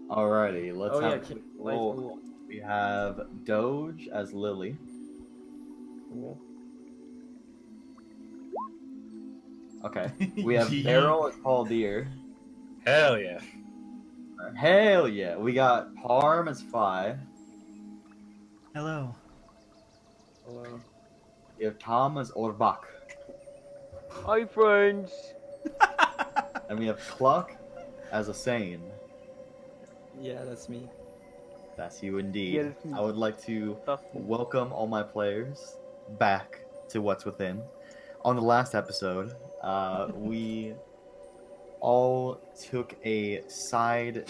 Alrighty, let's Oh yeah, have a quick roll. We have Doge as Lily. Cool. Okay. We have Daryl as Paul Deer. Hell yeah. Hell yeah. We got Parm as Fi. Hello. Hello. We have Tom as Orbach. Hi, friends. And we have Cluck as a Sane. Yeah, that's me. That's you indeed. Yeah, that's me. I would like to That's me. welcome all my players back to What's Within. On the last episode, we all took a side.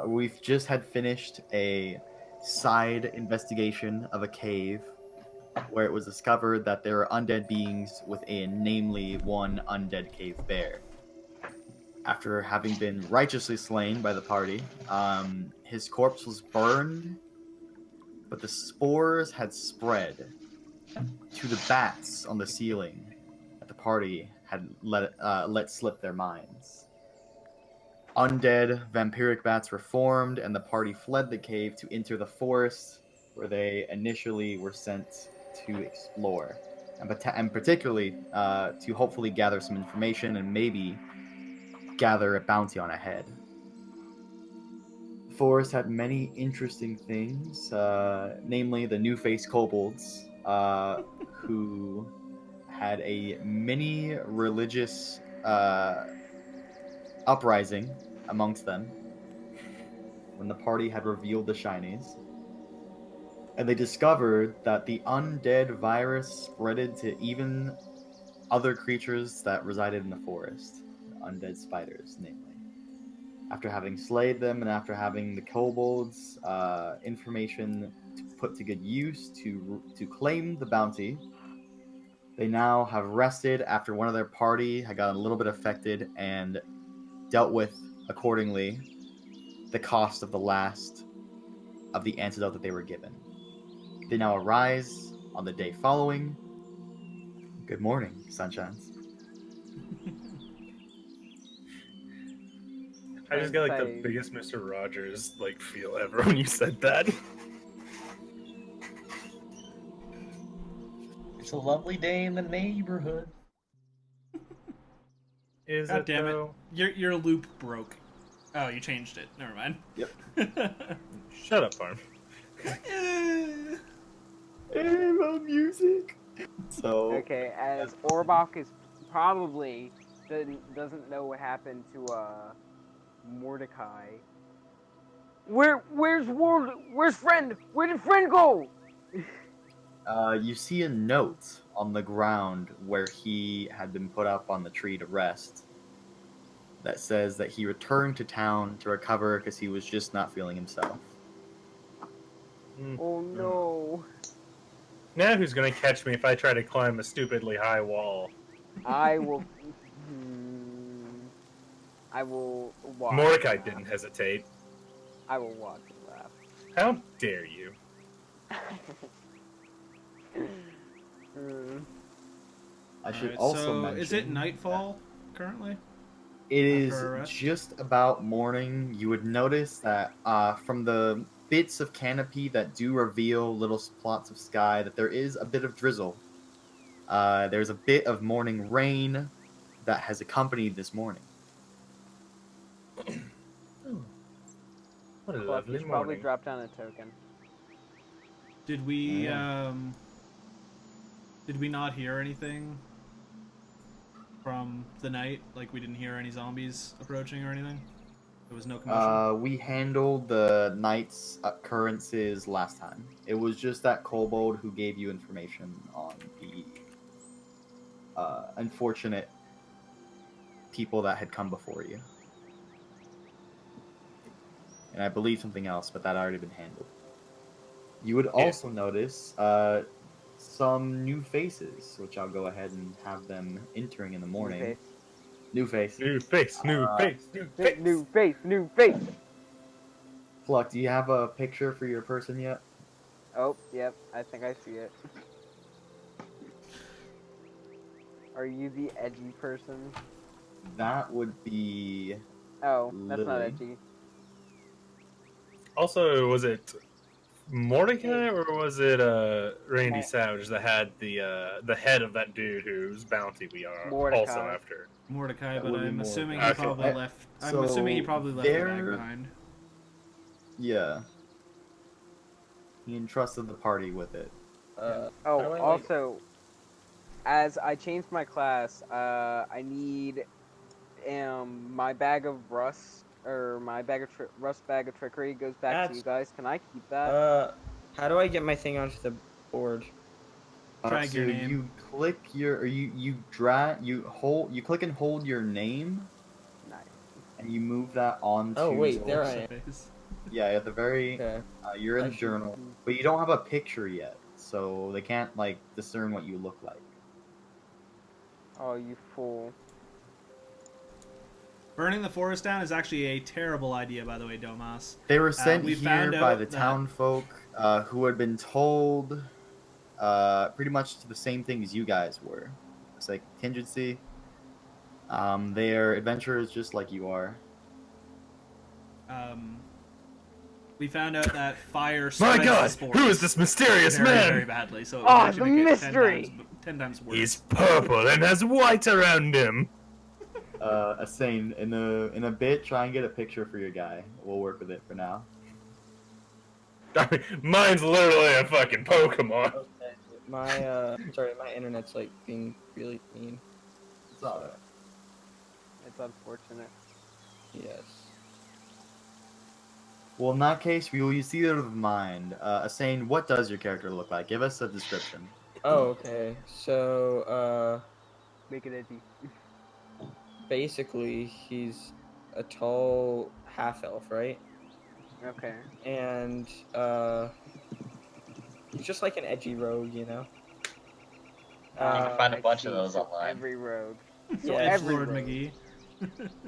We've just had finished a side investigation of a cave where it was discovered that there are undead beings within, namely one undead cave bear. After having been righteously slain by the party, his corpse was burned, but the spores had spread to the bats on the ceiling that the party had let slip their minds. Undead vampiric bats were formed, and the party fled the cave to enter the forest, where they initially were sent to explore, and particularly to hopefully gather some information and maybe gather a bounty on a head. The forest had many interesting things, namely the new-faced kobolds, who had a mini religious uprising amongst them when the party had revealed the shinies. And they discovered that the undead virus spreaded to even other creatures that resided in the forest, undead spiders, namely. After having slayed them and after having the kobolds information to put to good use to claim the bounty, they now have rested after one of their party had gotten a little bit affected and dealt with accordingly the cost of the last of the antidote that they were given. They now arise on the day following. Good morning, sunshines. I just got like the Say- biggest Mr. Rogers like feel ever when you said that. It's a lovely day in the neighborhood. Is God it damn it. though? Your loop broke. Oh, you changed it. Never mind. Yep. Shut up, Farm. Era music. So Okay, as Orbach is probably doesn't know what happened to Mordecai. Where's friend? Where did friend go? you see a note on the ground where he had been put up on the tree to rest that says that he returned to town to recover because he was just not feeling himself. Oh no! Now who's gonna catch me if I try to climb a stupidly high wall? I will. I will watch. Mordecai didn't hesitate. I will watch and laugh. How dare you? I should Alright, also so mention. is it nightfall currently? It is after our rest? just about morning. You would notice that from the bits of canopy that do reveal little plots of sky that there is a bit of drizzle. There's a bit of morning rain that has accompanied this morning. What a Well, lovely you should probably morning. drop down a token. Did we Yeah. did we not hear anything from the night? Like we didn't hear any zombies approaching or anything? There was no commotion? We handled the night's occurrences last time. It was just that kobold who gave you information on the unfortunate people that had come before you. And I believe something else, but that had already been handled. You would also notice some new faces, which I'll go ahead and have them entering in the morning. New face. New face, new face, new face. New face, new face. Fluck, do you have a picture for your person yet? Oh, yep, I think I see it. Are you the edgy person? That would be Oh, that's not Lily. edgy. Also, was it Mordecai or was it Randy Savage that had the head of that dude whose bounty we are also Mordecai. after? Mordecai, That but would be I'm assuming Mordecai. he Okay. probably left. I'm assuming he probably left the bag behind. Yeah. He entrusted the party with it. How do Oh, I, like- also, as I changed my class, I need my bag of rust or my bag of rust bag of trickery goes back to you guys. Can I keep that? how do I get my thing onto the board? Drag your name. You click your, or you drag, you click and hold your name, Nice. and you move that onto. Oh, wait, there I am. Face. Yeah, at the very, Okay. you're in I the see. journal, but you don't have a picture yet, so they can't like discern what you look like. Oh, you fool. Burning the forest down is actually a terrible idea, by the way, Domas. They were sent we here found by out the that- town folk, who had been told, pretty much the same thing as you guys were. It's like contingency. They're adventurers just like you are. We found out that fire My spreads God, the spores who is this mysterious very, man? very badly. So it Oh, would actually the make it mystery! 10 times worse. He's purple and has white around him. Asane, in a bit, try and get a picture for your guy. We'll work with it for now. I mean, mine's literally a fucking Pokemon. Okay. My sorry, my internet's like being really mean. It's alright. It's unfortunate. Yes. Well, in that case, we will use theater of mind. Asane, what does your character look like? Give us a description. Oh, okay. So, Make it edgy. basically, he's a tall half elf, right? Okay. And he's just like an edgy rogue, you know. You can find a I bunch of see. those So online. Every rogue. Yeah, Edge every Lord rogue. McGee.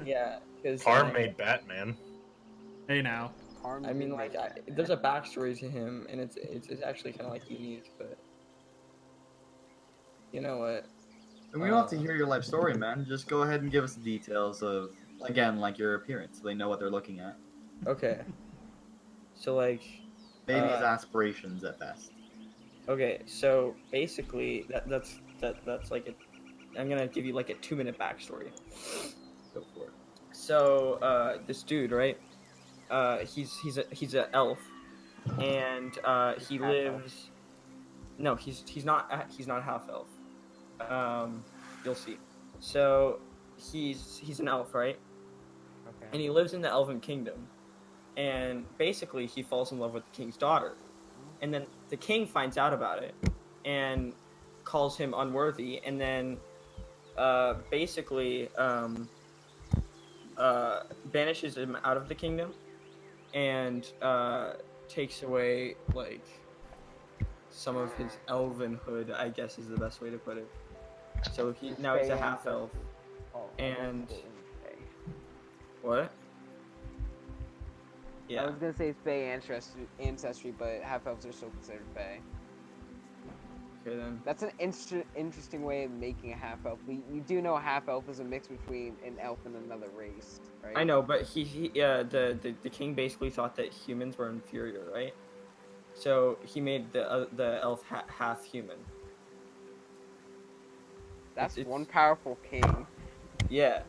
yeah, because Parm made Batman. Hey now. I mean, like, there's a backstory to him, and it's actually kind of like unique, but you know what? And we don't have to hear your life story, man. Just go ahead and give us the details of, again, like your appearance, so they know what they're looking at. Okay. So like, Maybe his aspirations at best. okay, so basically that's like I'm gonna give you like a 2-minute backstory. Go for it. So this dude, right? He's an elf, and he Half lives. No, he's not half elf. You'll see. So he's an elf, right? Okay. And he lives in the Elven Kingdom, and basically he falls in love with the king's daughter, and then the king finds out about it, and calls him unworthy, and then basically banishes him out of the kingdom, and takes away like some of his elvenhood, I guess is the best way to put it. So now he's a half elf. Oh, and- okay. What? I Yeah. was gonna say it's Fey ancestry, but half elves are still considered Fey. Okay then. That's an interesting way of making a half elf. We do know a half elf is a mix between an elf and another race, right? I know, but the king basically thought that humans were inferior, right? So he made the elf half human. That's it's- one powerful king. Yeah.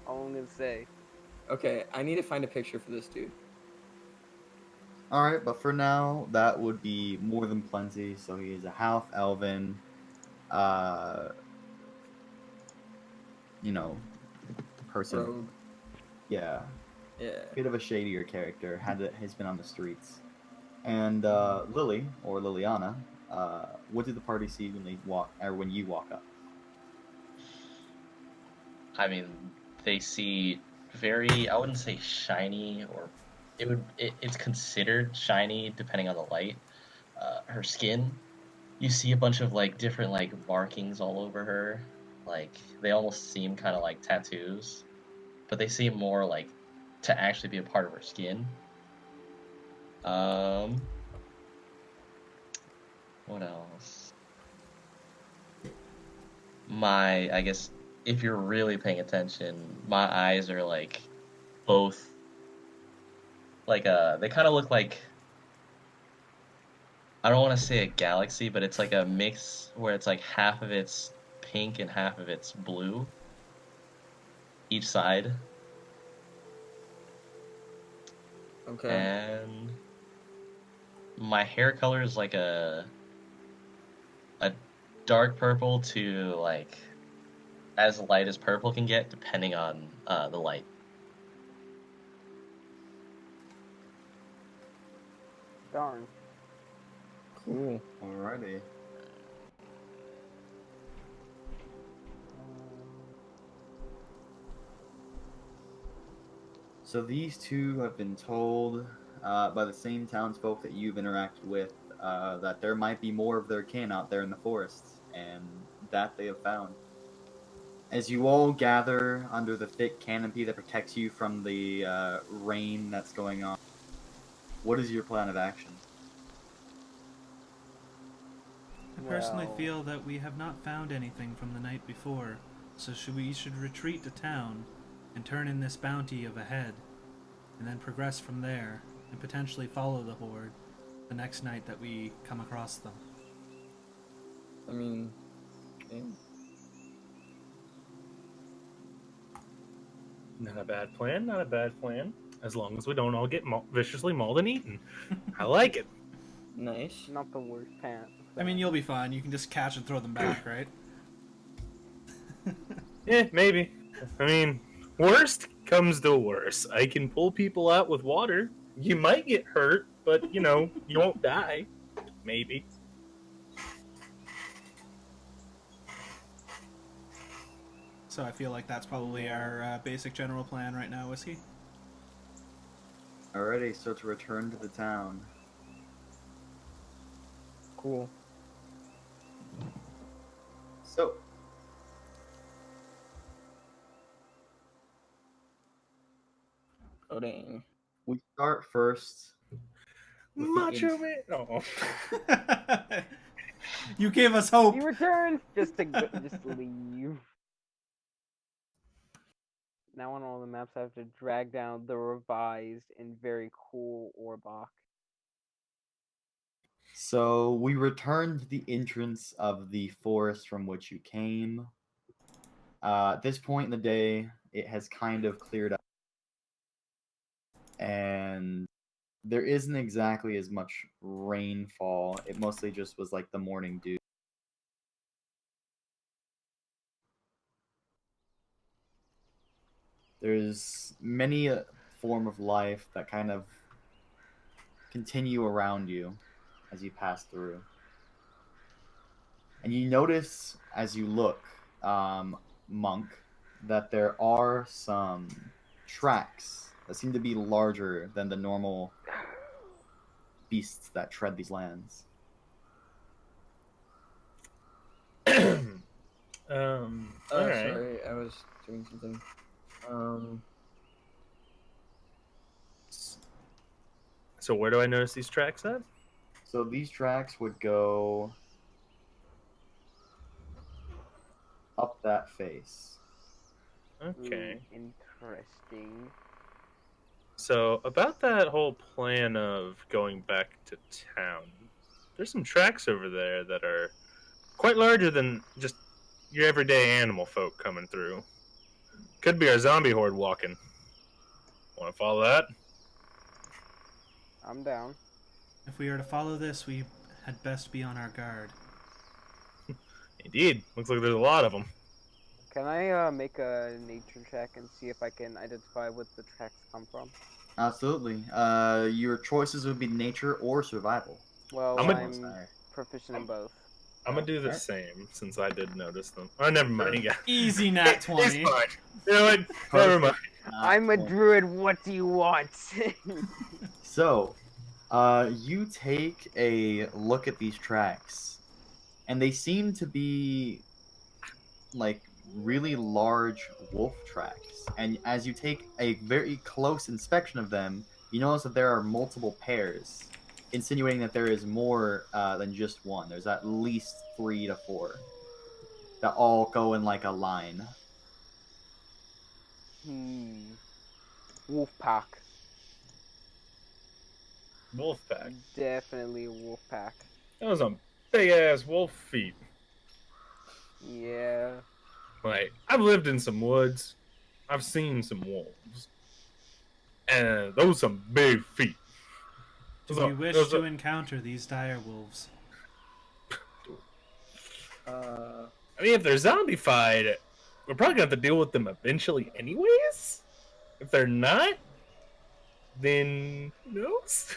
All I'm gonna say. Okay, I need to find a picture for this dude. Alright, but for now, that would be more than plenty. So he is a half elven, person. Rogue. Yeah. Yeah. Bit of a shadier character, has been on the streets. And Lily, or Liliana, what did the party see when you walk up? I mean, they see very, I wouldn't say shiny, or it's considered shiny depending on the light. Her skin, you see a bunch of like different like markings all over her. Like they almost seem kind of like tattoos, but they seem more like to actually be a part of her skin. What else? I guess if you're really paying attention, my eyes are like both they kind of look like, I don't want to say a galaxy, but it's like a mix where it's like half of it's pink and half of it's blue each side. Okay. And my hair color is like a dark purple to like as light as purple can get, depending on the light. Darn. Cool. Alrighty. So these two have been told by the same townsfolk that you've interacted with that there might be more of their kin out there in the forests, and that they have found. As you all gather under the thick canopy that protects you from the rain that's going on, what is your plan of action? I personally Well, feel that we have not found anything from the night before, so we should retreat to town and turn in this bounty of a head, and then progress from there, and potentially follow the horde the next night that we come across them. I mean, yeah. Not a bad plan. Not a bad plan. As long as we don't all get viciously mauled and eaten. I like it. Nice. not the worst pant. I mean, you'll be fine. You can just catch and throw them back, right? Yeah, maybe. I mean, worst comes to worst. I can pull people out with water. You might get hurt, but you know, you won't die. Maybe. So I feel like that's probably our basic general plan right now, Whiskey. Alrighty, so to return to the town. Cool. So, Oh dang. we start first with the Macho Man. Oh. You gave us hope. He returns just to leave. Now on all the maps, I have to drag down the revised and very cool Orbach. So we return to the entrance of the forest from which you came. At this point in the day, it has kind of cleared up, and there isn't exactly as much rainfall. It mostly just was like the morning dew. There's many a form of life that kind of continue around you as you pass through. And you notice as you look, Monk, that there are some tracks that seem to be larger than the normal beasts that tread these lands. All right. Sorry, I was doing something. So where do I notice these tracks at? So these tracks would go up that face. Okay. Interesting. So about that whole plan of going back to town, there's some tracks over there that are quite larger than just your everyday animal folk coming through. Could be our zombie horde walking. Want to follow that? I'm down. If we are to follow this, we had best be on our guard. Indeed. Looks like there's a lot of them. Can I make a nature check and see if I can identify what the tracks come from? Absolutely. Your choices would be nature or survival. Well, I'm a- I'm proficient in both. I'm gonna do the Alright. same since I did notice them. Oh, never mind. Yeah. Easy nat 20. It's fine. You know what? Never mind. I'm a druid, what do you want? So, you take a look at these tracks, and they seem to be like really large wolf tracks. And as you take a very close inspection of them, you notice that there are multiple pairs, insinuating that there is more than just one. There's at least 3 to 4 that all go in like a line. Wolf pack. Wolf pack. Definitely a wolf pack. Those are big ass wolf feet. Yeah. Like, I've lived in some woods. I've seen some wolves. And those some big feet. Do Those we are- wish those to are- encounter these dire wolves? I mean, if they're zombified, we're probably gonna have to deal with them eventually anyways. If they're not, then who knows?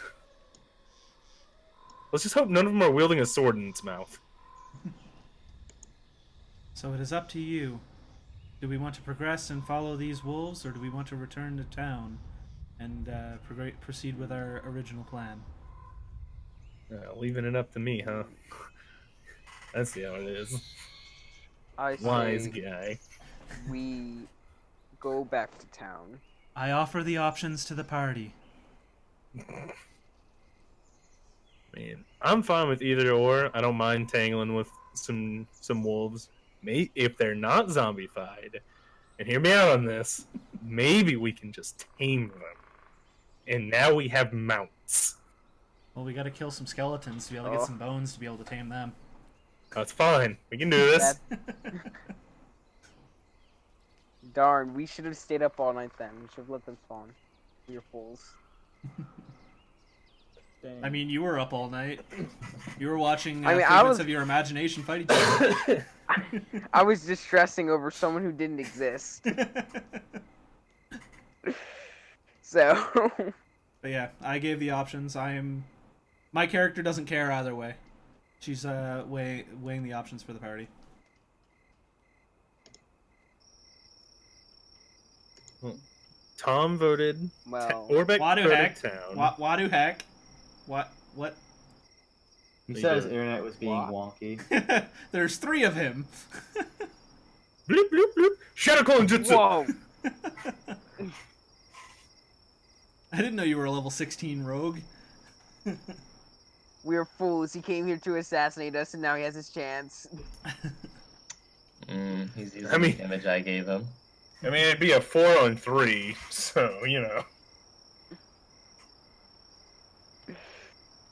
Let's just hope none of them are wielding a sword in its mouth. So it is up to you. Do we want to progress and follow these wolves, or do we want to return to town and proceed with our original plan? Leaving it up to me, huh? That's how it is. I Wise say guy. we go back to town. I offer the options to the party. Man, I'm fine with either or. I don't mind tangling with some wolves. If they're not zombified, and hear me out on this, maybe we can just tame them. And now we have mounts. Well, we gotta kill some skeletons to be able to get some bones to be able to tame them. That's fine. We can do this. Darn, we should have stayed up all night then. We should have let them spawn. We're fools. Dang. I mean, you were up all night. You were watching I mean, figments of your imagination fight each other. I was distressing over someone who didn't exist. So. But yeah, I gave the options. My character doesn't care either way. She's weighing the options for the party. Tom voted. Well, Orbeck Wadu voted heck. town. Wadu heck. What? He They said his do. internet was being What? wonky. There's 3 of him. Bloop, bloop, bloop. Shadow Clone Jutsu. whoa! I didn't know you were a level 16 rogue. We're fools. He came here to assassinate us, and now he has his chance. He's using I mean- the image I gave him. I mean, it'd be a 4-on-3, so, you know.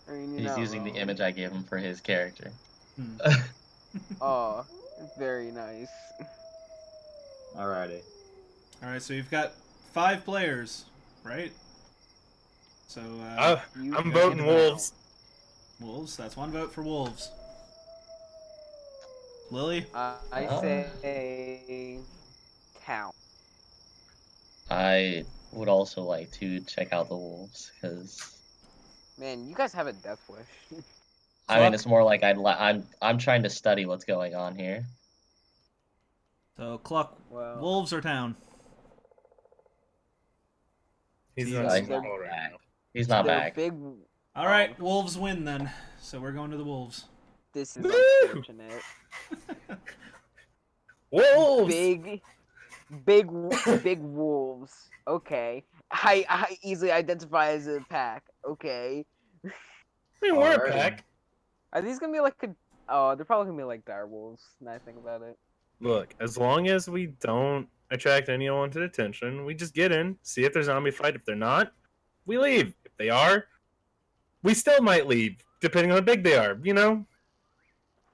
I mean, you're He's not using the wrong. image I gave him for his character. Oh, very nice. Alrighty. Alright, so you've got 5 players, right? So, You I'm can voting count. wolves. wolves. That's 1 vote for wolves. Lily? I say town. I would also like to check out the wolves because Man, you guys have a death wish. I mean it's more like I'm trying to study what's going on here. So, Cluck, Well, wolves or town? He's He's not like- small right now. He's not they're back. big. Alright, wolves win then. So we're going to the wolves. This is Woo! unfortunate. Wolves! Big wolves. Okay. I easily identify as a pack. Okay. I mean, we're a Alrighty. pack. Are these gonna be like oh, they're probably gonna be like dire wolves. Now I think about it. Look, as long as we don't attract anyone to attention, we just get in, see if they're zombie fight. If they're not, we leave. If they are, we still might leave, depending on how big they are, you know?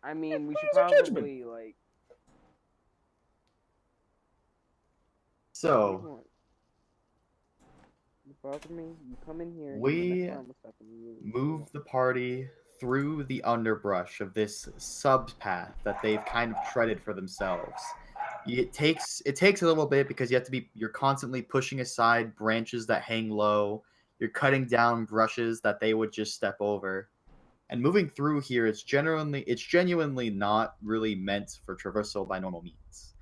I mean, we should Use your judgment. probably like. So, You bother me. You come in here. We move the party through the underbrush of this subpath that they've kind of treaded for themselves. It takes a little bit because you're constantly pushing aside branches that hang low. You're cutting down brushes that they would just step over. And moving through here, it's genuinely not really meant for traversal by normal means.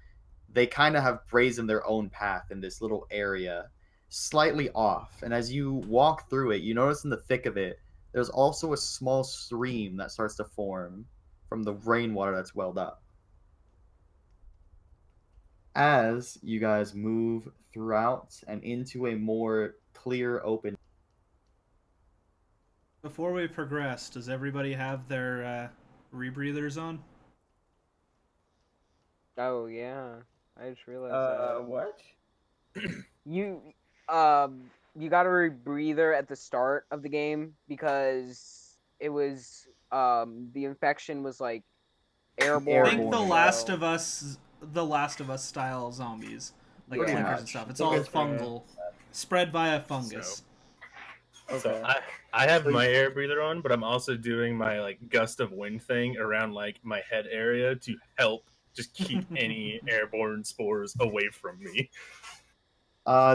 They kind of have brazen their own path in this little area, slightly off. And as you walk through it, you notice in the thick of it, there's also a small stream that starts to form from the rainwater that's welled up. As you guys move throughout and into a more clear, open. Before we progress, does everybody have their rebreathers on? Oh yeah, I just realized that. What? You you got a rebreather at the start of the game because it was the infection was like airborne. Think Airborne. The Last of Us style zombies, like Pretty clickers much. and stuff. It's I think all it's pretty fungal, spread via fungus. So Okay. I have So you- my air breather on, but I'm also doing my like gust of wind thing around like my head area to help just keep any airborne spores away from me.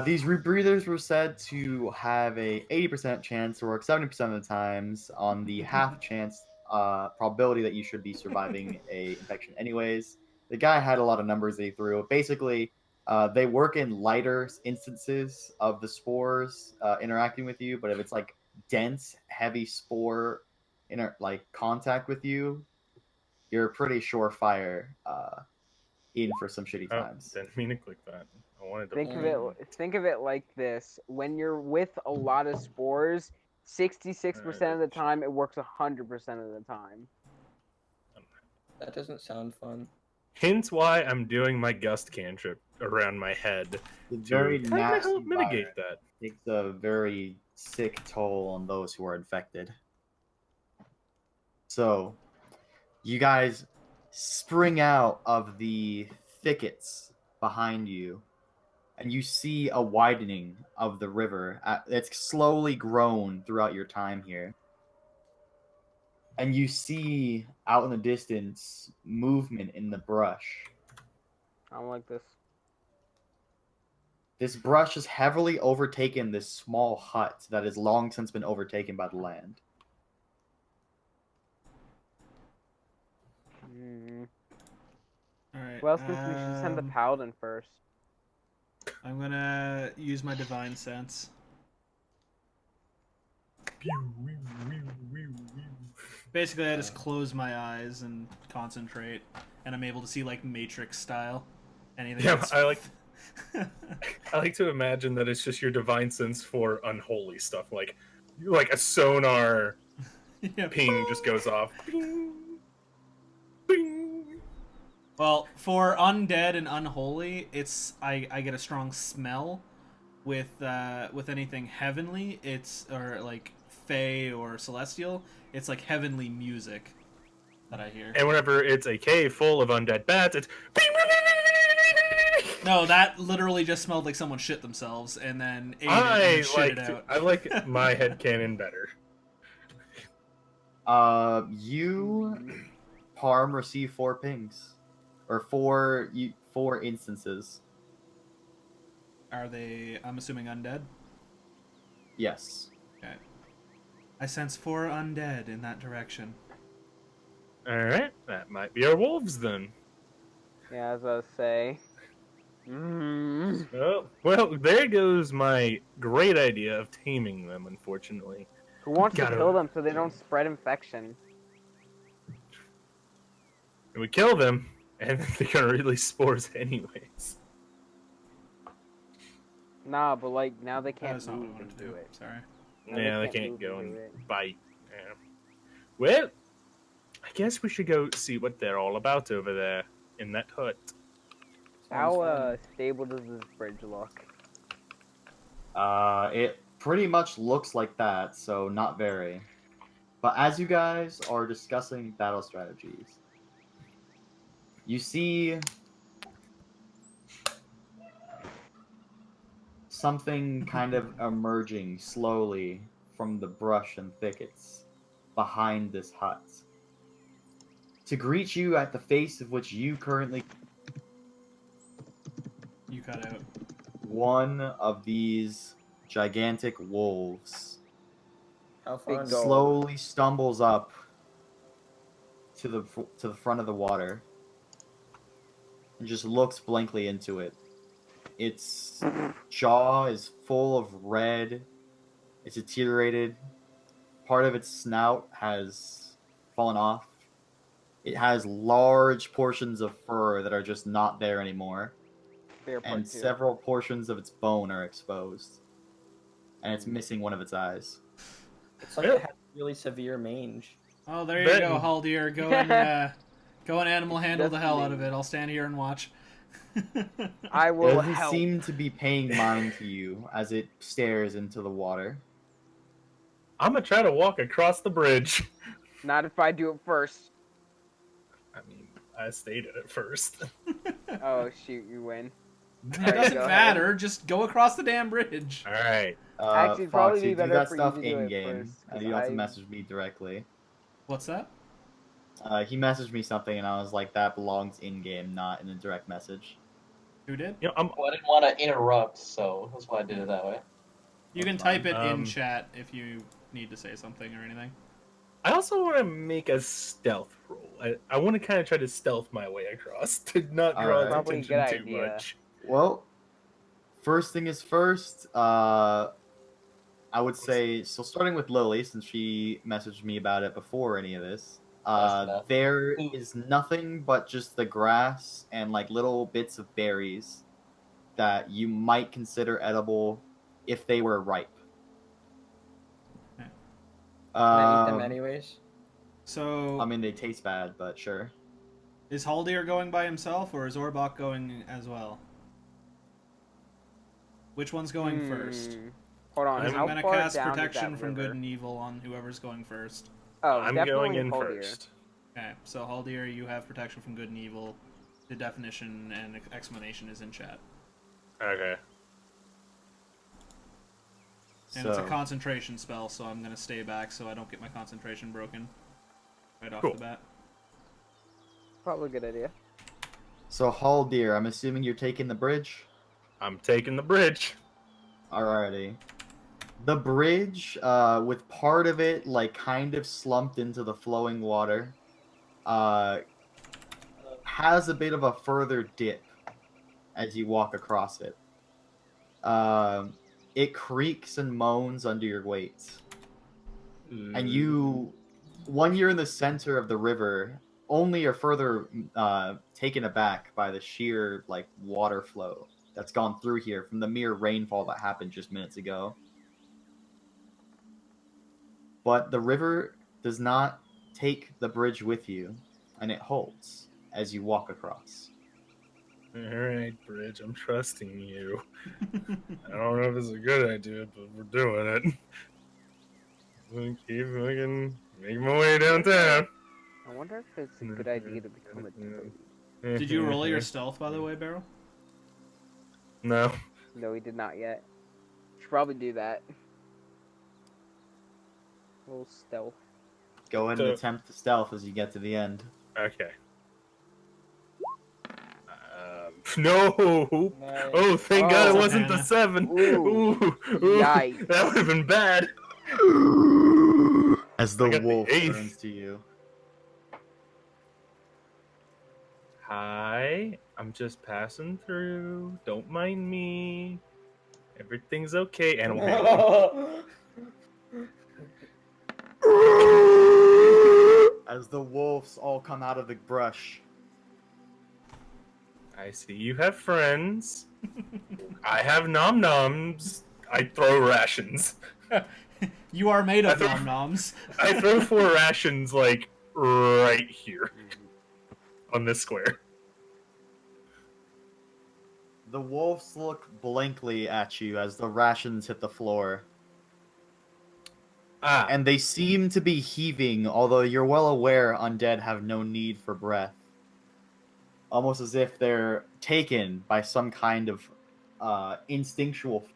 These rebreathers were said to have a 80% chance to work 70% of the times on the half chance probability that you should be surviving a infection anyways. The guy had a lot of numbers that he threw. Basically, they work in lighter instances of the spores interacting with you, but if it's like dense, heavy spore like contact with you, you're pretty surefire in for some shitty Oh, times. didn't mean to click that. I wanted to. Think of it like this: when you're with a lot of spores, 66% of the time it works 100% of the time. That doesn't sound fun. Hence why I'm doing my gust cantrip around my head It's to very kind of nasty help mitigate virus. that. Takes a very sick toll on those who are infected. So, you guys spring out of the thickets behind you, and you see a widening of the river. It's slowly grown throughout your time here. And you see out in the distance movement in the brush. I don't like this. This brush has heavily overtaken this small hut that has long since been overtaken by the land. All right. Well, since we should send the paladin first. I'm gonna use my divine sense. Basically, I just close my eyes and concentrate, and I'm able to see like Matrix style. Anything. Yeah, that's... I like to imagine that it's just your divine sense for unholy stuff, like a sonar Yeah. ping just goes off. Bing, bing. Well, for undead and unholy, it's I get a strong smell. With anything heavenly, or like fey or celestial, it's like heavenly music that I hear. And whenever it's a cave full of undead bats, it's No, that literally just smelled like someone shit themselves and then ate it and shit it out. I like my headcanon better. You, Parm, receive 4 pings, or 4 instances. Are they? I'm assuming undead. Yes. Okay. I sense 4 undead in that direction. All right, that might be our wolves then. Yeah, as I was say. Oh, well, there goes my great idea of taming them. Unfortunately, Who wants to Gotta- kill them so they don't spread infection? and we kill them, and they're gonna release spores anyways. Nah, but like now they can't That's not what I move wanted and to do. it. Sorry. Now Yeah, they move can't go do and it. bite. Yeah. Well, I guess we should go see what they're all about over there in that hut. How stable does this bridge look? It pretty much looks like that, so not very. But as you guys are discussing battle strategies, you see something kind of emerging slowly from the brush and thickets behind this hut. To greet you at the face of which you currently You cut out. one of these gigantic wolves How far? Big dog. slowly stumbles up to the front of the water and just looks blankly into it. Its jaw is full of red. It's deteriorated. Part of its snout has fallen off. It has large portions of fur that are just not there anymore. Fair part And two. several portions of its bone are exposed. And it's missing one of its eyes. It's like it has really severe mange. Oh, there you go, Haldir. Go and animal handle the hell out of it. I'll stand here and watch. I It will doesn't help. seem to be paying mind to you as it stares into the water. I'm gonna try to walk across the bridge. Not if I do it first. I mean, I stayed at it first. Oh shoot, you win. It Alright, doesn't go ahead. matter. Just go across the damn bridge. All right. Actually, it'd probably Foxy, be do better that for you stuff to do in it game. first, You 'cause don't have to I- message me directly. What's that? He messaged me something, and I was like, that belongs in game, not in a direct message. Who did? You know, I'm. Well, I didn't want to interrupt, so that's why I did it that way. You That's can type fine. it in Um, chat if you need to say something or anything. I also want to make a stealth roll. I want to kind of try to stealth my way across to not draw Alright. its Probably a attention good too idea. much. Well, first thing is first, I would say, so starting with Lily, since she messaged me about it before any of this, Fast enough. there Ooh. is nothing but just the grass and like little bits of berries that you might consider edible if they were ripe. Okay. Can I eat them Um, anyways? So, I mean, they taste bad, but sure. is Haldir going by himself or is Orbach going as well? Which one's going first? Hold on. I'm How I'm gonna far cast down is protection that from good river? and evil on whoever's going first. Oh, I'm definitely going in Haldir. first. Okay, so Haldir, you have protection from good and evil. The definition and explanation is in chat. Okay. And it's a So, concentration spell, so I'm gonna stay back so I don't get my concentration broken right off Cool. the bat. Probably a good idea. so Haldir, I'm assuming you're taking the bridge? I'm taking the bridge. Alrighty. The bridge, with part of it like kind of slumped into the flowing water, has a bit of a further dip as you walk across it. It creaks and moans under your weight, and you, when you're in the center of the river, only are further taken aback by the sheer like water flow that's gone through here from the mere rainfall that happened just minutes ago. But the river does not take the bridge with you, and it holds as you walk across. All right, bridge. I'm trusting you. I don't know if it's a good idea, but we're doing it. I'm gonna keep fucking making my way downtown. I wonder if it's a good idea to become a toad. Did you roll your stealth, by the way, Barrel? No. No, he did not yet. Should probably do that. A little stealth. Go ahead So- and attempt to stealth as you get to the end. Okay. No. Nice. Oh, thank God it Oh. wasn't the 7. Ooh. Ooh. Yikes. That would have been bad. As I the got the wolf 8th. turns to you. Hi, I'm just passing through. Don't mind me. Everything's okay. Animal handling. As the wolves all come out of the brush. I see you have friends. I have nom noms. I throw rations. You are made I of threw- nom noms. I throw 4 rations like right here on this square. The wolves look blankly at you as the rations hit the floor. Ah, And they seem to be heaving, although you're well aware undead have no need for breath. Almost as if they're taken by some kind of instinctual.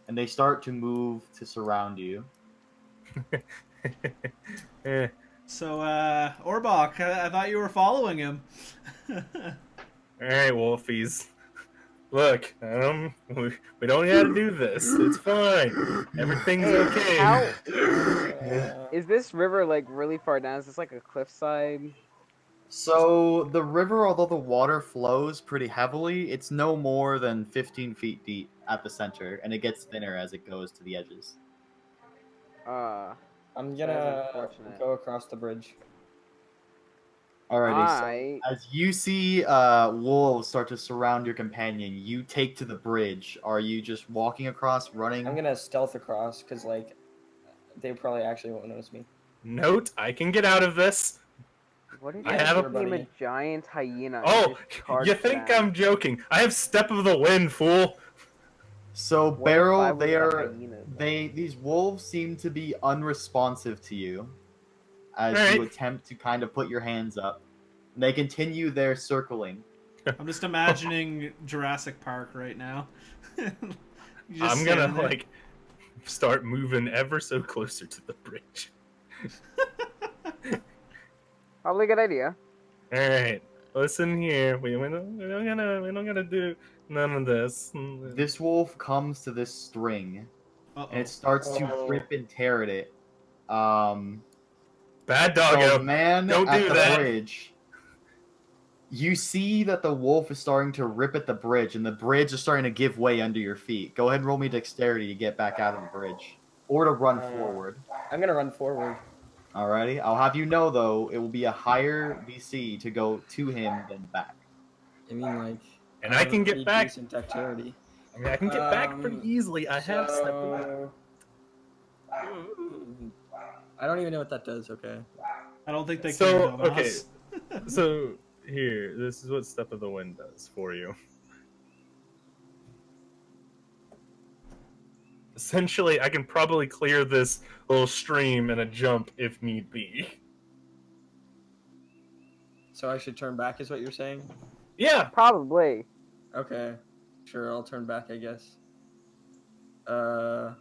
And they start to move to surround you. eh, So, Orbach, I thought you were following him. all right, wolfies. Look, we don't have to do this. It's fine. Everything's Hey, okay. how is this river like really far down? Is this like a cliffside? So the river, although the water flows pretty heavily, it's no more than 15 feet deep at the center, and it gets thinner as it goes to the edges. Uh, I'm That is gonna unfortunate. go across the bridge. Alrighty, I so as you see wolves start to surround your companion, you take to the bridge. Are you just walking across, running? I'm gonna stealth across because like they probably actually won't notice me. Note, I can get out of this. What if I I have a- became a buddy. giant hyena? and Oh, just charged you think them? I'm joking? I have Step of the Wind, fool. So What if I Beryl, was the hyena, though? these wolves seem to be unresponsive to you as Alright. you attempt to kind of put your hands up. And they continue their circling. I'm just imagining Jurassic Park right now. You just I'm gonna standing there. like start moving ever so closer to the bridge. Probably a good idea. All right, listen here. We don't gonna do none of this. This wolf comes to this string and Uh-oh. it starts to Oh. rip and tear at it. Bad So doggo. the man Don't at do the that. bridge, you see that the wolf is starting to rip at the bridge, and the bridge is starting to give way under your feet. Go ahead and roll me dexterity to get back out of the bridge, or to run forward. I'm gonna run forward. Alrighty, I'll have you know though, it will be a higher VC to go to him than back. I mean, like. And I have a can get pretty back. Decent dexterity. I mean, I can get back pretty easily. I have Step of the Wind. I don't even know what that does. Okay. I don't think they So, care about okay. us. So here, this is what Step of the Wind does for you. Essentially, I can probably clear this little stream in a jump if need be. So I should turn back, is what you're saying? Yeah. Probably. Okay. Sure, I'll turn back, I guess. So.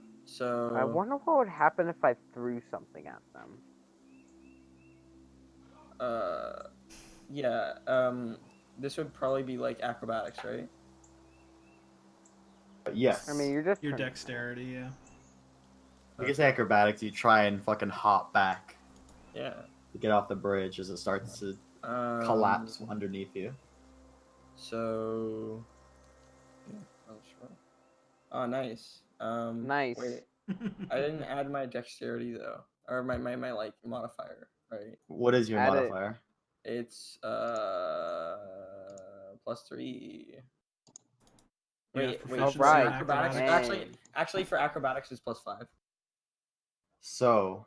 I wonder what would happen if I threw something at them. Yeah. This would probably be like acrobatics, right? Yes. I mean, you're just Your turning. dexterity, yeah. I guess acrobatics, you try and fucking hop back Yeah. to get off the bridge as it starts to collapse underneath you. So. Yeah, oh, sure. Oh, nice. Nice. Wait, I didn't add my dexterity though, or my like modifier, right? What is your Add it. modifier? It's +3. Wait. proficiency For in acrobatics. acrobatics. Actually, for acrobatics it's +5. So,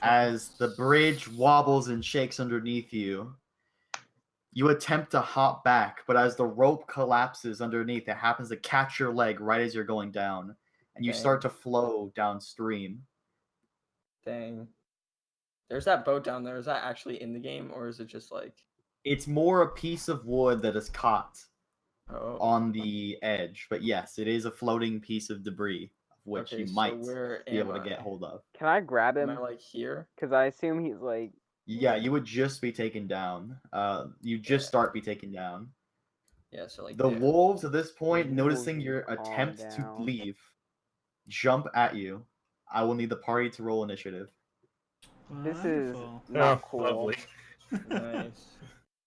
as the bridge wobbles and shakes underneath you, you attempt to hop back, but as the rope collapses underneath, it happens to catch your leg right as you're going down, and you Dang. start to flow downstream. Dang. There's that boat down there. Is that actually in the game, or is it just like? It's more a piece of wood that is caught Oh. on the edge, but yes, it is a floating piece of debris, which Okay, you so might where be able to am get I? hold of. Can I grab Am him? I like here? Because I assume he's like. Yeah, you would just be taken down. You just Yeah. start be taken down. Yeah, so like The there. wolves at this point, wolves noticing need to your calm attempt to down. leave, jump at you. I will need the party to roll initiative. This is Wonderful. not Oh, cool. lovely. Nice.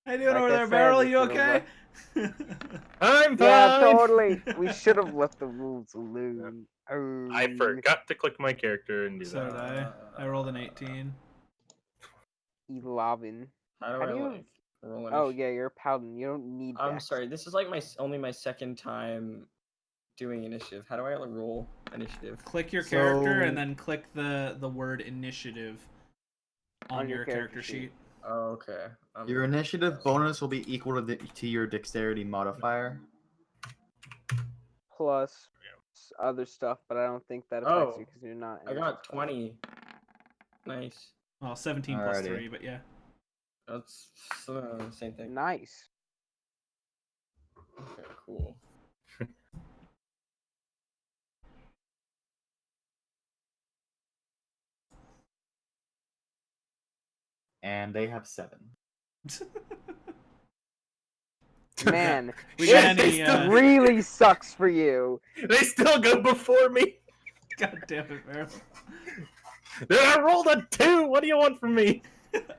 How you doing Like over I there, said, Beryl? we You should've okay? I'm fine. Yeah, totally. We should have left the wolves alone. Oh. I forgot to click my character and do So that. did I. I rolled an 18. 11. How do How I do you- like roll Oh initiative? yeah, you're a paladin. You don't need. I'm dex. sorry. This is like only my second time doing initiative. How do I like roll initiative? Click your character So- and then click the word initiative on your character sheet. Oh, okay. Your initiative bonus will be equal to your dexterity modifier. Plus other stuff, but I don't think that affects Oh, you because you're not. I got 20. Nice. Well, 17 plus Alrighty. 3, but yeah. That's the same thing. Nice. Okay, cool. And they have 7. Man, We this got any, really sucks for you. They still go before me. God damn it, Beryl. Then I rolled a 2. What do you want from me?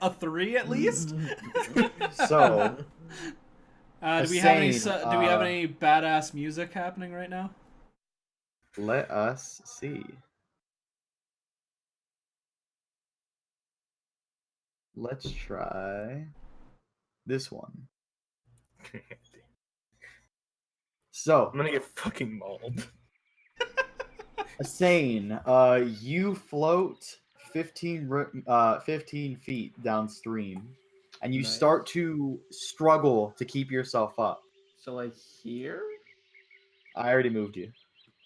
A 3 at least? So, do we have any Insane, do we have any badass music happening right now? let us see. Let's try this one. So, I'm gonna get fucking mauled. Asane, you float 15 feet downstream, and you Nice. start to struggle to keep yourself up. So like here? I already moved you.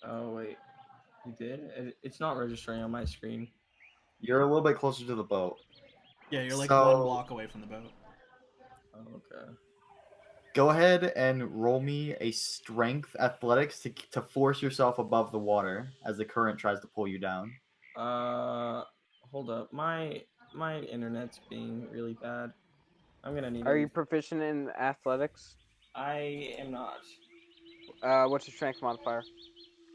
Oh wait, you did? It's not registering on my screen. You're a little bit closer to the boat. Yeah, you're like So- 1 block away from the boat. Oh, okay. Go ahead and roll me a strength athletics to force yourself above the water as the current tries to pull you down. Hold up. My internet's being really bad. I'm gonna need. Are you proficient in athletics? I am not. What's your strength modifier?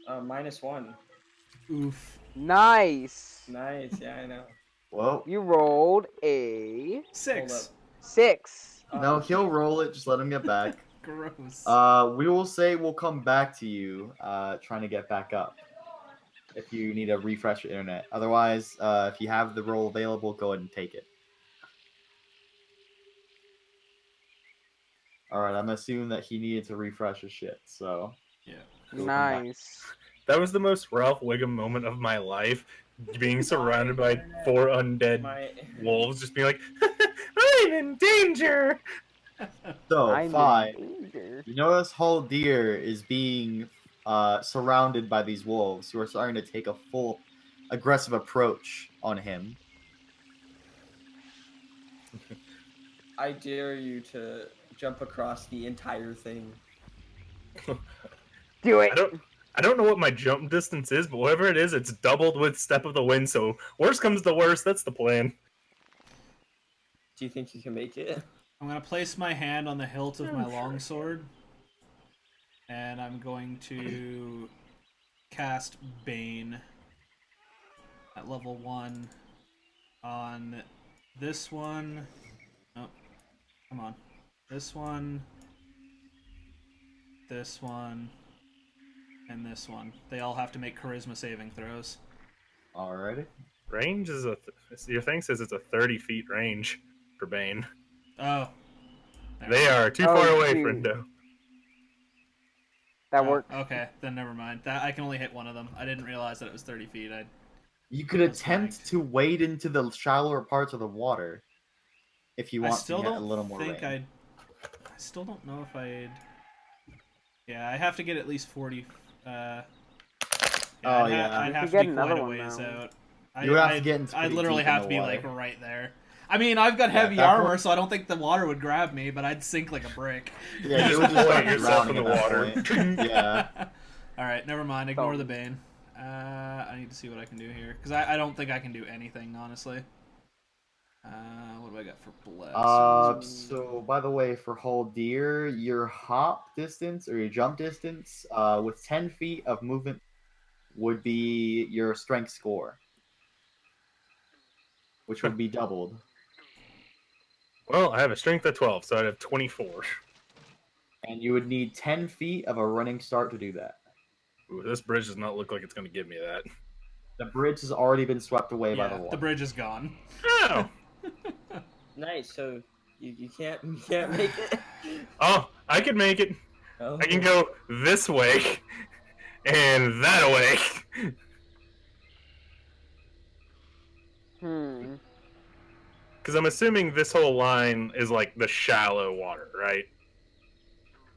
-1. Oof. Nice. Nice. Yeah, I know. Whoa. You rolled a 6. 6. No, he'll roll it. Just let him get back. Gross. We will say we'll come back to you trying to get back up if you need a refresh your internet. Otherwise, if you have the roll available, go ahead and take it. All right, I'm assuming that he needed to refresh his shit. So Yeah. we'll come back. Nice. That was the most Ralph Wiggum moment of my life. Being surrounded by 4 undead My wolves, just being like, I'm in danger! So I'm in 5. danger. You notice Hull Deer is being surrounded by these wolves who are starting to take a full aggressive approach on him. I dare you to jump across the entire thing. Do it. I don't know what my jump distance is, but whatever it is, it's doubled with Step of the Wind, so worst comes to worst, that's the plan. Do you think you can make it? I'm going to place my hand on the hilt of my longsword. And I'm going to cast Bane at level 1 on this one. Oh, come on. This one, and this one. They all have to make charisma saving throws. Alrighty. Range is your thing says it's a 30 feet range for Bane. Oh. They are too Oh, far away, dude. friendo. That Oh, works. okay, then never mind. That I can only hit one of them. I didn't realize that it was 30 feet. You could That's attempt flanked. to wade into the shallower parts of the water if you I want to still get a don't little more think range. I still don't know if I'd. Yeah, I have to get at least 40. Oh, I'd yeah. I'd You have could to get be quite another a one ways now. out. You would have to get into I'd pretty literally deep in have the to be water. like right there. I mean, I've got Yeah, heavy at that armor, point- so I don't think the water would grab me, but I'd sink like a brick. Yeah, you just would just float start yourself in drowning the at that water. point. Yeah. All right, never mind. Ignore the Oh. bane. I need to see what I can do here because I don't think I can do anything honestly. What do I got for bless? So by the way, for Hull Deer, your hop distance or your jump distance with 10 feet of movement would be your strength score, which would be doubled. Well, I have a strength of 12, so I'd have 24. And you would need 10 feet of a running start to do that. Ooh, this bridge does not look like it's going to give me that. The bridge has already been swept away by the Yeah, water. the bridge is gone. Oh! Nice. So you can't make it. Oh, I can make it. Oh. I can go this way and that way. Because I'm assuming this whole line is like the shallow water, right?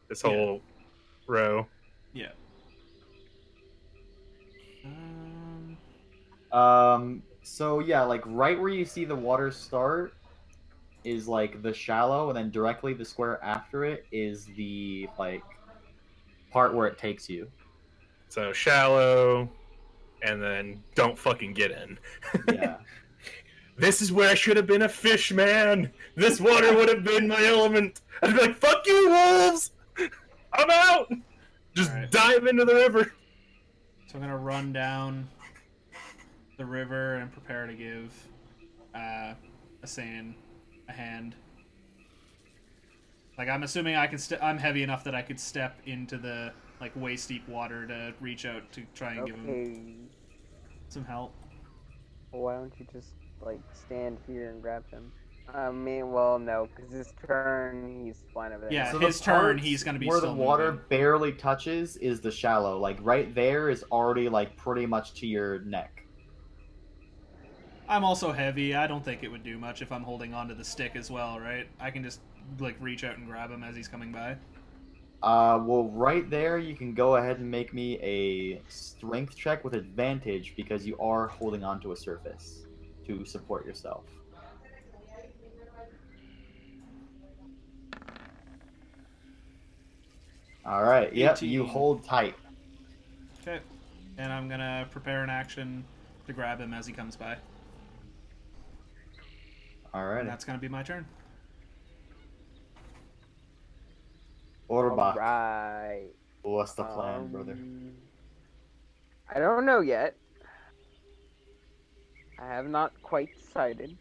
This whole row. Yeah. So yeah, like right where you see the water start is like the shallow, and then directly the square after it is the like part where it takes you. So shallow, and then don't fucking get in. Yeah. This is where I should have been a fish, man. This water would have been my element. I'd be like, fuck you, wolves! I'm out! Just Alright. dive into the river. So I'm gonna run down the river and prepare to give Asan a hand. Like I'm assuming I can. I'm heavy enough that I could step into the like waist deep water to reach out to try and give him Okay. some help. Why don't you just like stand here and grab him? I mean, well, no, because his turn, he's flying over there. Yeah, So his the turn, parts he's gonna be where still the water moving. barely touches is the shallow. Like right there is already like pretty much to your neck. I'm also heavy. I don't think it would do much if I'm holding onto the stick as well, right? I can just like reach out and grab him as he's coming by. Well, right there, you can go ahead and make me a strength check with advantage because you are holding onto a surface to support yourself. All right. Yep. You 18. hold tight. Okay. And I'm gonna prepare an action to grab him as he comes by. All And right. that's gonna be my turn. Orbach, Alright. what's the plan, brother? I don't know yet. I have not quite decided.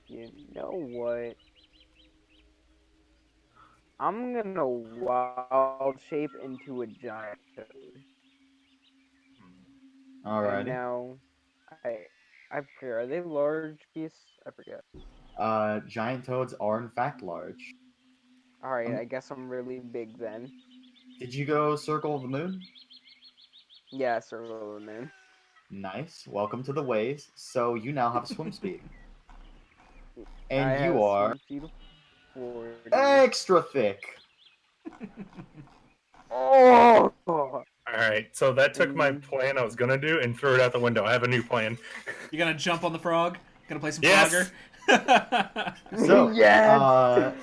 You know what? I'm gonna wild shape into a giant toad. All And righty. now, I forget. Are they large beasts? I forget. Giant toads are in fact large. All right, I guess I'm really big then. Did you go Circle of the Moon? Yeah, Circle of the Moon. Nice. Welcome to the ways. So you now have swim speed. And I have you a are swim speed of 40. extra thick. Oh! All right, so that took my plan I was gonna do and threw it out the window. I have a new plan. You gonna jump on the frog? Gonna play some Yes! Frogger? So, Yes!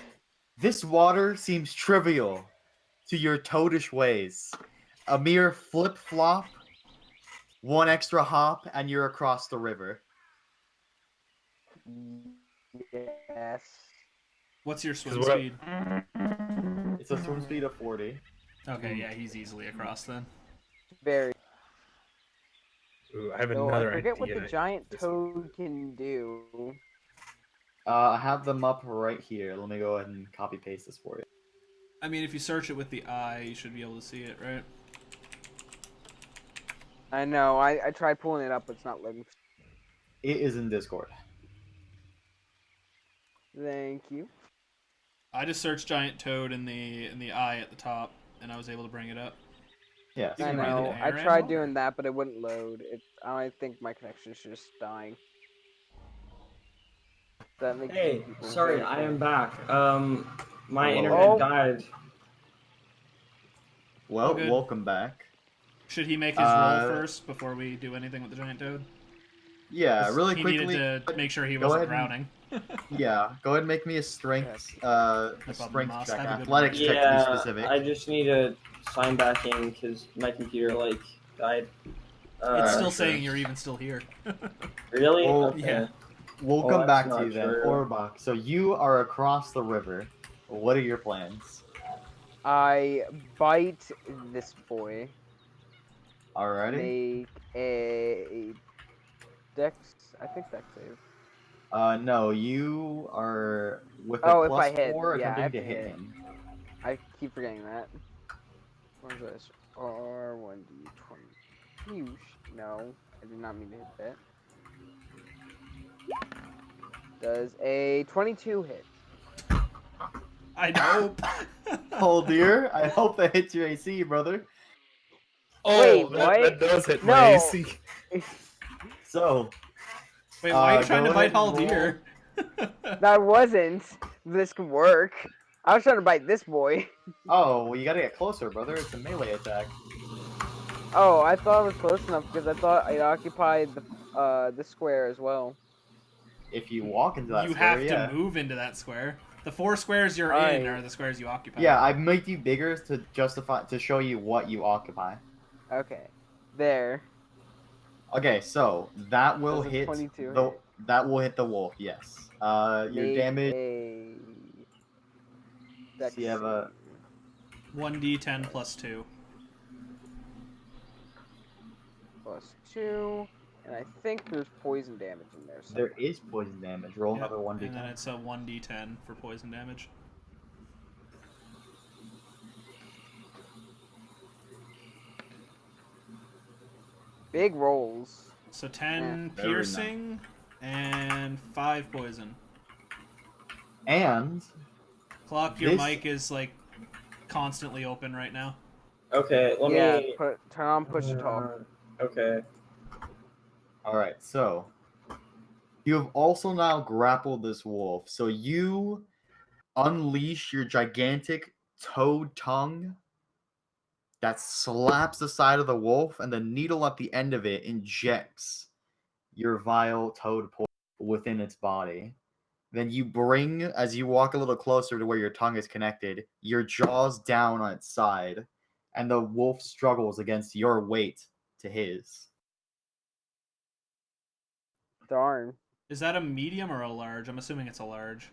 this water seems trivial to your toadish ways. A mere flip flop, one extra hop, and you're across the river. Yes. What's your 'Cause swim what I- speed? It's a swim speed of 40. Okay, yeah, he's easily across then. Very. Ooh, I have So I another forget what idea. the giant This- toad can do. I have them up right here. Let me go ahead and copy paste this for you. I mean, if you search it with the eye, you should be able to see it, right? I know. I tried pulling it up, but it's not letting. It is in Discord. Thank you. I just searched giant toad in the eye at the top, and I was able to bring it up. Yes. You I can breathe in know. I air and tried water. doing that, but it wouldn't load. I think my connection's just dying. That makes Hey, people sorry, very I am cool. back. My Hello. internet Oh. died. Well, good. welcome back. Should he make his roll first before we do anything with the giant toad? Yeah, really He quickly. needed to make sure he go wasn't ahead drowning. Yeah, go ahead and make me a strength, a strength Moss. check, Have a good athletics one. check to be Yeah, specific. I just need to sign back in because my computer like died. It's still sure. saying you're even still here. Really? Well, Okay. yeah. We'll Well, come that's back to not you then, true. Orbach. So you are across the river. What are your plans? I bite this boy. Alrighty. Make a dex. I think dex save. No, you are with a Oh, if I plus hit, 4 yeah, I attempting have to to hit hit. him. I keep forgetting that. What is this? R1D20. No, I did not mean to hit that. Does a 22 hit? I know. Oh dear, I hope that hits your AC, brother. Oh, Wait, that, what? that does hit No. my AC. So, Wait, why are you trying go to bite ahead and Haldir? That wasn't. This could work. I was trying to bite this boy. Oh, well, you gotta get closer, brother. It's a melee attack. Oh, I thought it was close enough because I thought it occupied the square as well. If you walk into that You square, have yeah. to move into that square. The 4 squares you're in Alright. are the squares you occupy. Yeah, I made you bigger to show you what you occupy. Okay. There. Okay, so that will Does a hit 22 the hit? that will hit the wolf. Yes. Your Make damage. a dex So you have a save. 1d10 plus 2. Plus 2. And I think there's poison damage in there. there is poison damage. Roll Yep, another 1d10. and then it's a 1d10 for poison damage. Big rolls. So 10 very piercing and 5 poison. And Clock, your This- mic is like constantly open right now. Okay, let Yeah, me turn on push to talk. Okay. All right, so you have also now grappled this wolf. So you unleash your gigantic toad tongue that slaps the side of the wolf, and the needle at the end of it injects your vile toad poison within its body. Then you bring, as you walk a little closer to where your tongue is connected, your jaws down on its side, and the wolf struggles against your weight to his. Darn. Is that a medium or a large? I'm assuming it's a large.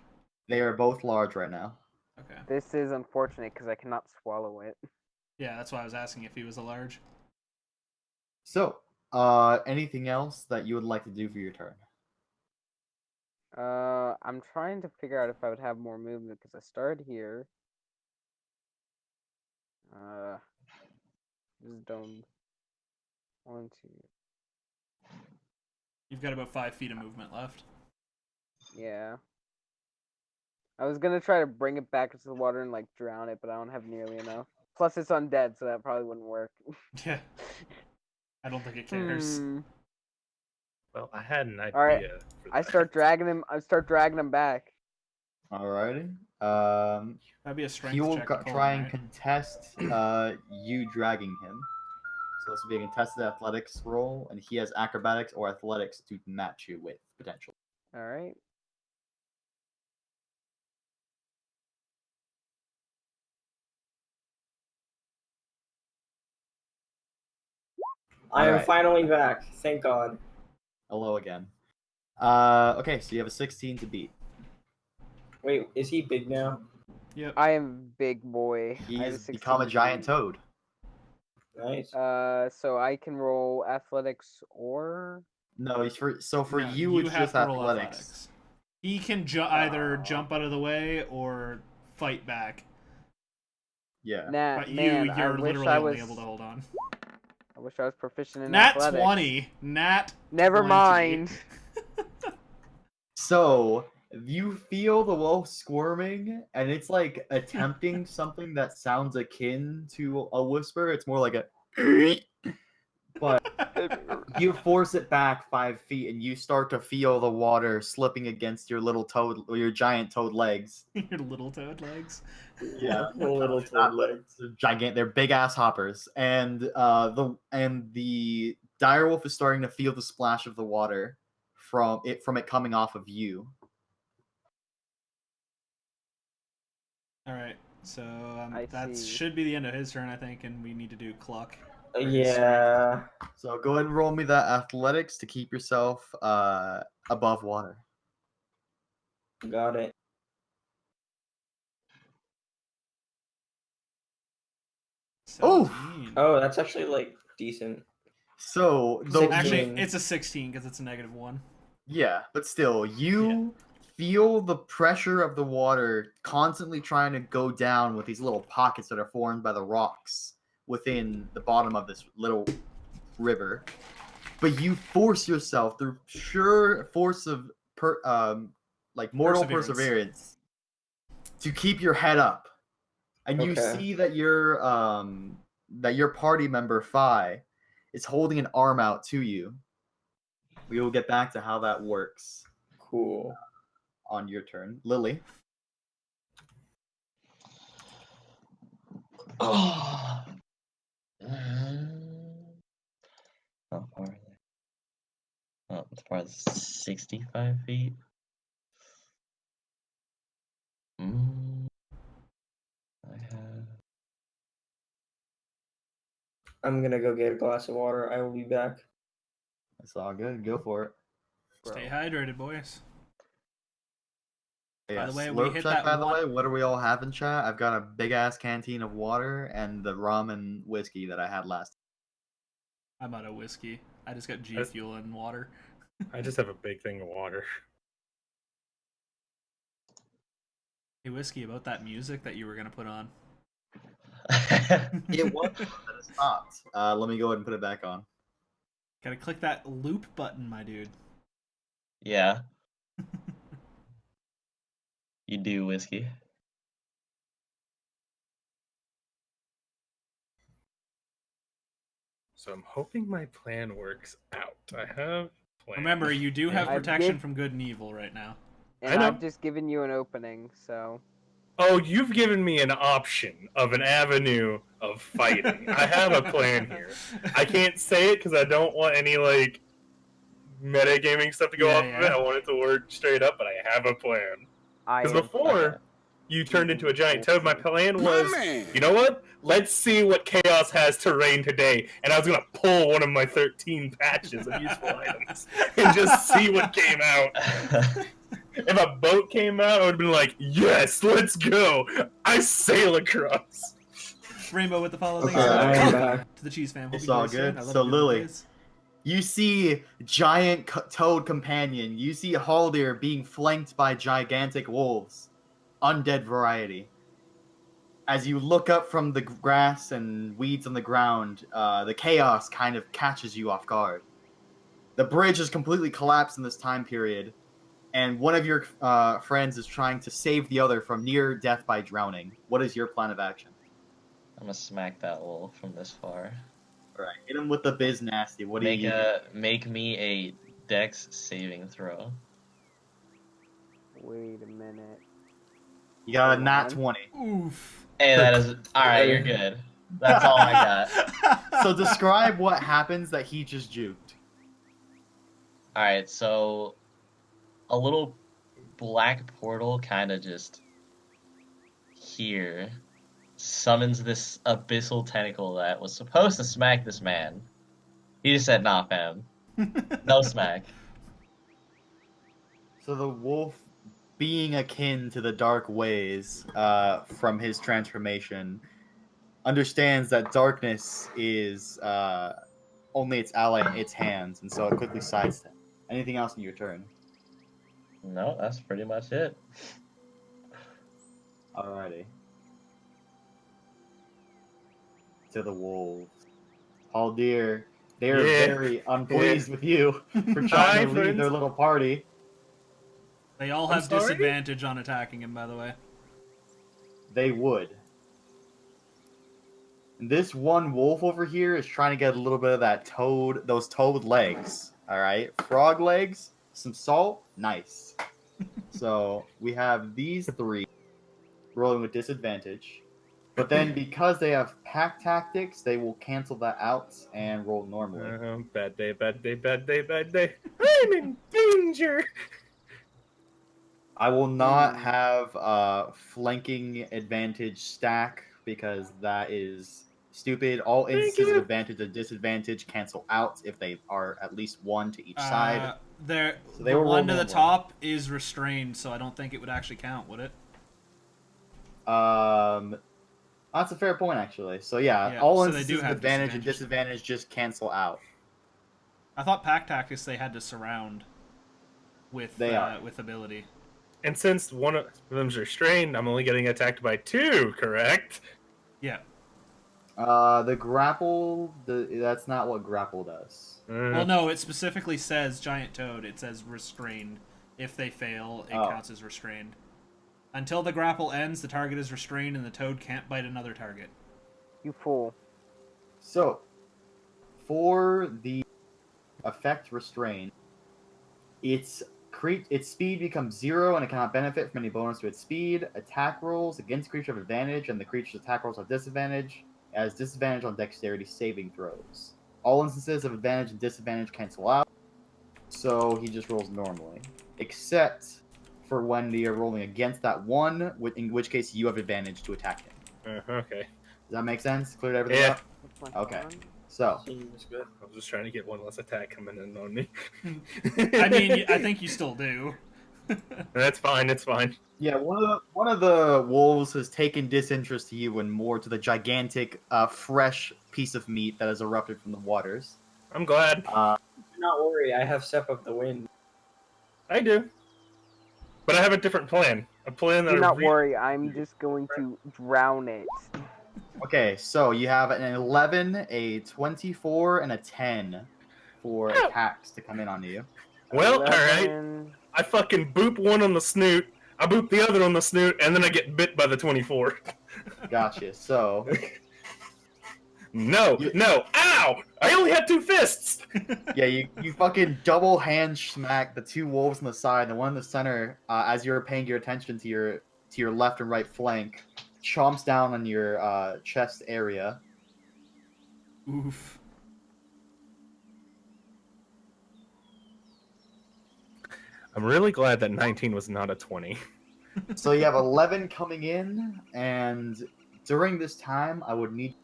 They are both large right now. Okay. This is unfortunate because I cannot swallow it. Yeah, that's why I was asking if he was a large. So, anything else that you would like to do for your turn? I'm trying to figure out if I would have more movement because I started here. Just don't. 1, 2. You've got about 5 feet of movement left. Yeah. I was gonna try to bring it back into the water and like drown it, but I don't have nearly enough. Plus, it's undead, so that probably wouldn't work. Yeah. I don't think it cares. Well, I had an idea. All right. For I that. start dragging him. I start dragging him back. Alrighty. That'd be a strength He will check to pull try him, and right? contest you dragging him. So this will be a contested athletics roll, and he has acrobatics or athletics to match you with, potentially. All right. I am Alright. finally back. Thank God. Hello again. Okay, so you have a 16 to beat. Wait, is he big now? Yep. I am big boy. I have a He's 16 become a to giant beat. toad. Nice. So I can roll athletics or. No, he's for No, you you it's have just to roll athletics. He can either jump out of the way or fight back. Yeah. Nah, But man, I you're wish literally I only was. able to hold on. I wish I was proficient in Nat athletics. 20. Nat Never 20. mind. So you feel the wolf squirming, and it's like attempting something that sounds akin to a whisper. It's more like a but you force it back 5 feet, and you start to feel the water slipping against your little toad, or your giant toad legs. Your little toad legs. Yeah, Little not toad legs. They're gigantic. They're big ass hoppers, and the direwolf is starting to feel the splash of the water from it coming off of you. All right. So I that see. should be the end of his turn, I think, and we need to do cluck. Yeah. So go ahead and roll me that athletics to keep yourself above water. Got it. Oh! 17. Oh, that's actually like decent. So So the actually, 16. it's a 16 because it's a -1. yeah, but still, you feel the pressure of the water constantly trying to go down with these little pockets that are formed by the rocks within the bottom of this little river. But you force yourself through sheer force of mortal perseverance to keep your head up. And you Okay. see that your party member Phi is holding an arm out to you. We will get back to how that works Cool. on your turn. Lily. Oh. How far are they? Oh, as far as 65 feet. I have. I'm gonna go get a glass of water. I will be back. It's all good. Go for it. Stay hydrated, boys. Yeah, the way, we slurp hit check, that by the one- way. What do we all have in chat? I've got a big ass canteen of water and the rum and whiskey that I had last. I'm out of whiskey. I just got G Fuel and water. I just have a big thing of water. Hey, Whiskey, about that music that you were going to put on. It was, but then it stopped. Let me go ahead and put it back on. Gotta click that loop button, my dude. Yeah. You do, Whiskey. So I'm hoping my plan works out. I have a plan. Remember, you do have I protection did- from good and evil right now. And know. I've just given you an opening, so. Oh, you've given me an option of an avenue of fighting. I have a plan here. I can't say it because I don't want any like metagaming stuff to go Yeah, off of it. yeah. I want it to work straight up, but I have a plan. I Because am before Okay. you turned into a giant We'll toad, my see. plan was, you know what? Let's see what Chaos has to reign today. And I was going to pull one of my 13 patches of useful items and just see what came out. If a boat came out, I would have been like, yes, let's go. I sail across. Rainbow with the follow. Okay, Thanks so much. I am Welcome to the Cheese Fam. Hope It's you all guys soon. good. I love So, you, good Lily. boys. You see giant toad companion. You see Haldir being flanked by gigantic wolves, undead variety. As you look up from the grass and weeds on the ground, the chaos kind of catches you off guard. The bridge is completely collapsed in this time period, and one of your friends is trying to save the other from near death by drowning. What is your plan of action? I'm gonna smack that wolf from this far. All right, hit him with the biz nasty. What do you use? Make me a Dex saving throw. Wait a minute. You got a Hold nat on. 20. Oof. Hey, that is alright. You're good. That's all I got. So describe what happens that he just juked. Alright, so a little black portal kind of just here summons this abyssal tentacle that was supposed to smack this man. He just said, nah, fam. No smack. So the wolf, being akin to the dark ways from his transformation, understands that darkness is only its ally in its hands, and so it quickly sidesteps. Anything else in your turn? No, that's pretty much it. Alrighty. To the wolves. Haldir, they are Yeah. very unpleased with you for Hi, trying to lead friends. their little party. They all I'm have sorry? disadvantage on attacking him, by the way. They would. And this one wolf over here is trying to get a little bit of that toad, those toad legs. Alright? Frog legs, some salt, nice. So we have these three rolling with disadvantage. But then because they have pack tactics, they will cancel that out and roll normally. Bad day, bad day, bad day, bad day. I'm in danger. I will not have flanking advantage stack because that is stupid. All instances of you. advantage and disadvantage cancel out if they are at least one to each side. There, So they the will roll one to the normally. top is restrained, so I don't think it would actually count, would it? That's a fair point actually. So yeah, Yeah, all so they do instances of have advantage and disadvantage. disadvantage just cancel out. I thought pack tactics they had to surround with They are. with ability. And since one of them's restrained, I'm only getting attacked by 2, correct? Yeah. The grapple, that's not what grapple does. Well, no, it specifically says giant toad. It says restrained. If they fail, it Oh. counts as restrained. Until the grapple ends, the target is restrained and the toad can't bite another target. You fool. So, for the effect restrain, its speed becomes 0 and it cannot benefit from any bonus to its speed. Attack rolls against creature have advantage and the creature's attack rolls have disadvantage. It has disadvantage on dexterity saving throws. All instances of advantage and disadvantage cancel out, so he just rolls normally. Except for when you're rolling against that one, in which case you have advantage to attack him. Okay. Does that make sense? Cleared everything Yeah. up? What's my Okay. phone? So, Seems good. I was just trying to get one less attack coming in on me. I mean, I think you still do. That's fine, it's fine. yeah, one of the wolves has taken disinterest to you and more to the gigantic, fresh piece of meat that has erupted from the waters. I'm glad. Do not worry, I have Step of the Wind. I do. But I have a different plan. A plan that Do I not really- worry, I'm just going to drown it. Okay, so you have an 11, a 24, and a 10 for attacks to come in on you. Well, alright. 11. I fucking boop one on the snoot, I boop the other on the snoot, and then I get bit by the 24. Gotcha. So, No, no, ow! I only have 2 fists! Yeah, you fucking double hand smack the 2 wolves on the side, and the one in the center, as you're paying your attention to your left and right flank, chomps down on your chest area. Oof. I'm really glad that 19 was not a 20. So you have 11 coming in, and during this time, I would need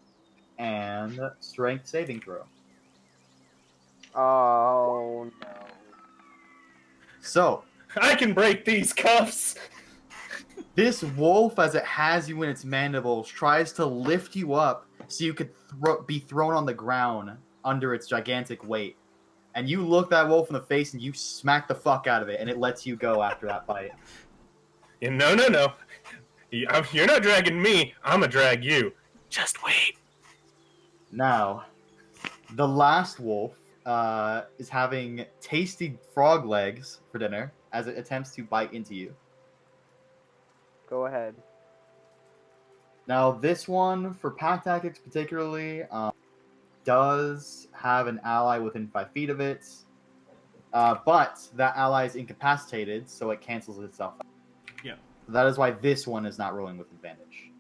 and strength saving throw. Oh no. So I can break these cuffs! this wolf, as it has you in its mandibles, tries to lift you up so you could be thrown on the ground under its gigantic weight. And you look that wolf in the face and you smack the fuck out of it, and it lets you go after that bite. Yeah, no. You're not dragging me. I'm gonna drag you. Just wait. Now, the last wolf is having tasty frog legs for dinner as it attempts to bite into you. Go ahead. Now, this one, for pack tactics particularly, does have an ally within 5 feet of it, but that ally is incapacitated, so it cancels itself out. Yeah. That is why this one is not rolling with advantage.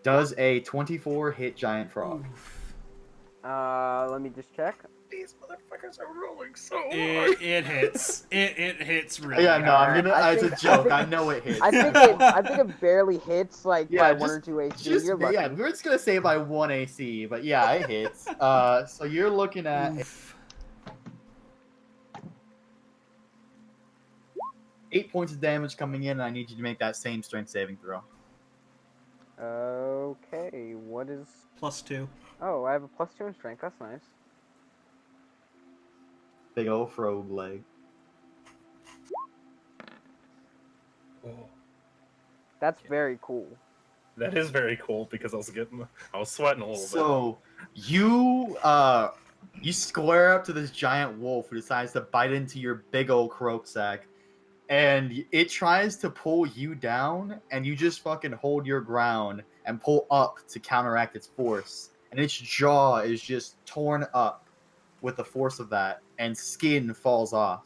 Does a 24 hit giant frog? Let me just check. These motherfuckers are rolling so It hits. It hits really Yeah, no, I'm hard. gonna. It's a think- joke. I know it hits. I think it barely hits like Yeah, by 1 or 2 AC. Just, You're lucky. yeah, we're just gonna say by 1 AC, but yeah, it hits. So you're looking at Oof. 8 points of damage coming in, and I need you to make that same strength saving throw. Okay, what is? +2. Oh, I have a +2 in strength. That's nice. Big ol' frog leg. That's very cool. That is very cool because I was sweating a little bit. So you square up to this giant wolf who decides to bite into your big old croak sack, and it tries to pull you down, and you just fucking hold your ground and pull up to counteract its force, and its jaw is just torn up with the force of that, and skin falls off.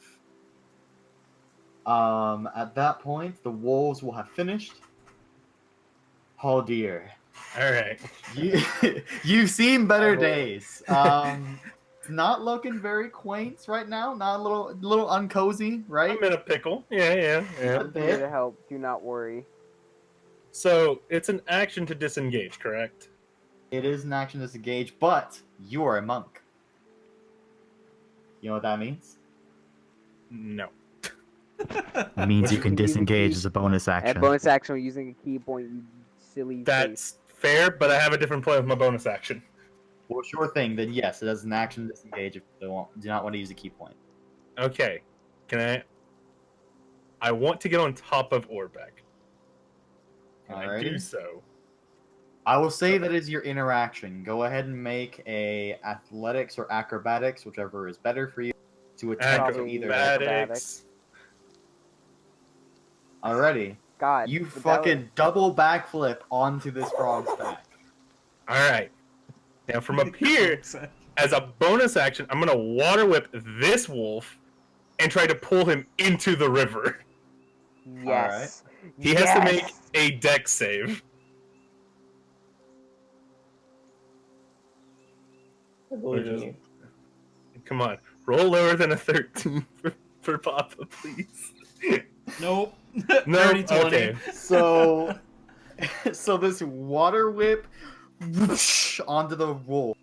At that point, the wolves will have finished. Oh dear. All right. You've seen better I hope. days. Not looking very quaint right now. Not a little uncozy, right? I'm in a pickle. Yeah. I'm here to help. Do not worry. So it's an action to disengage, correct? It is an action to disengage, but you are a monk. You know what that means? No. It means you can disengage as a bonus A action. bonus action using a key point, you silly face. That's fair, but I have a different plan with my bonus action. Well, sure thing. Then yes, it is an action to disengage if you do not want to use a key point. Okay. I want to get on top of Orbeck. Can I do Alrighty. so? I will say that is your interaction. Go ahead and make a athletics or acrobatics, whichever is better for you, to attempt Probably either. Acrobatics. Alrighty. God. You the fucking double backflip onto this frog's back. All right. Now from up here, as a bonus action, I'm gonna water whip this wolf and try to pull him into the river. belly. Yes. He has to make a dex save. Which is- Come on, roll lower than a 13 for Papa, please. Nope. No, Dirty 20. okay. So, so this water whip whoosh, onto the wolf.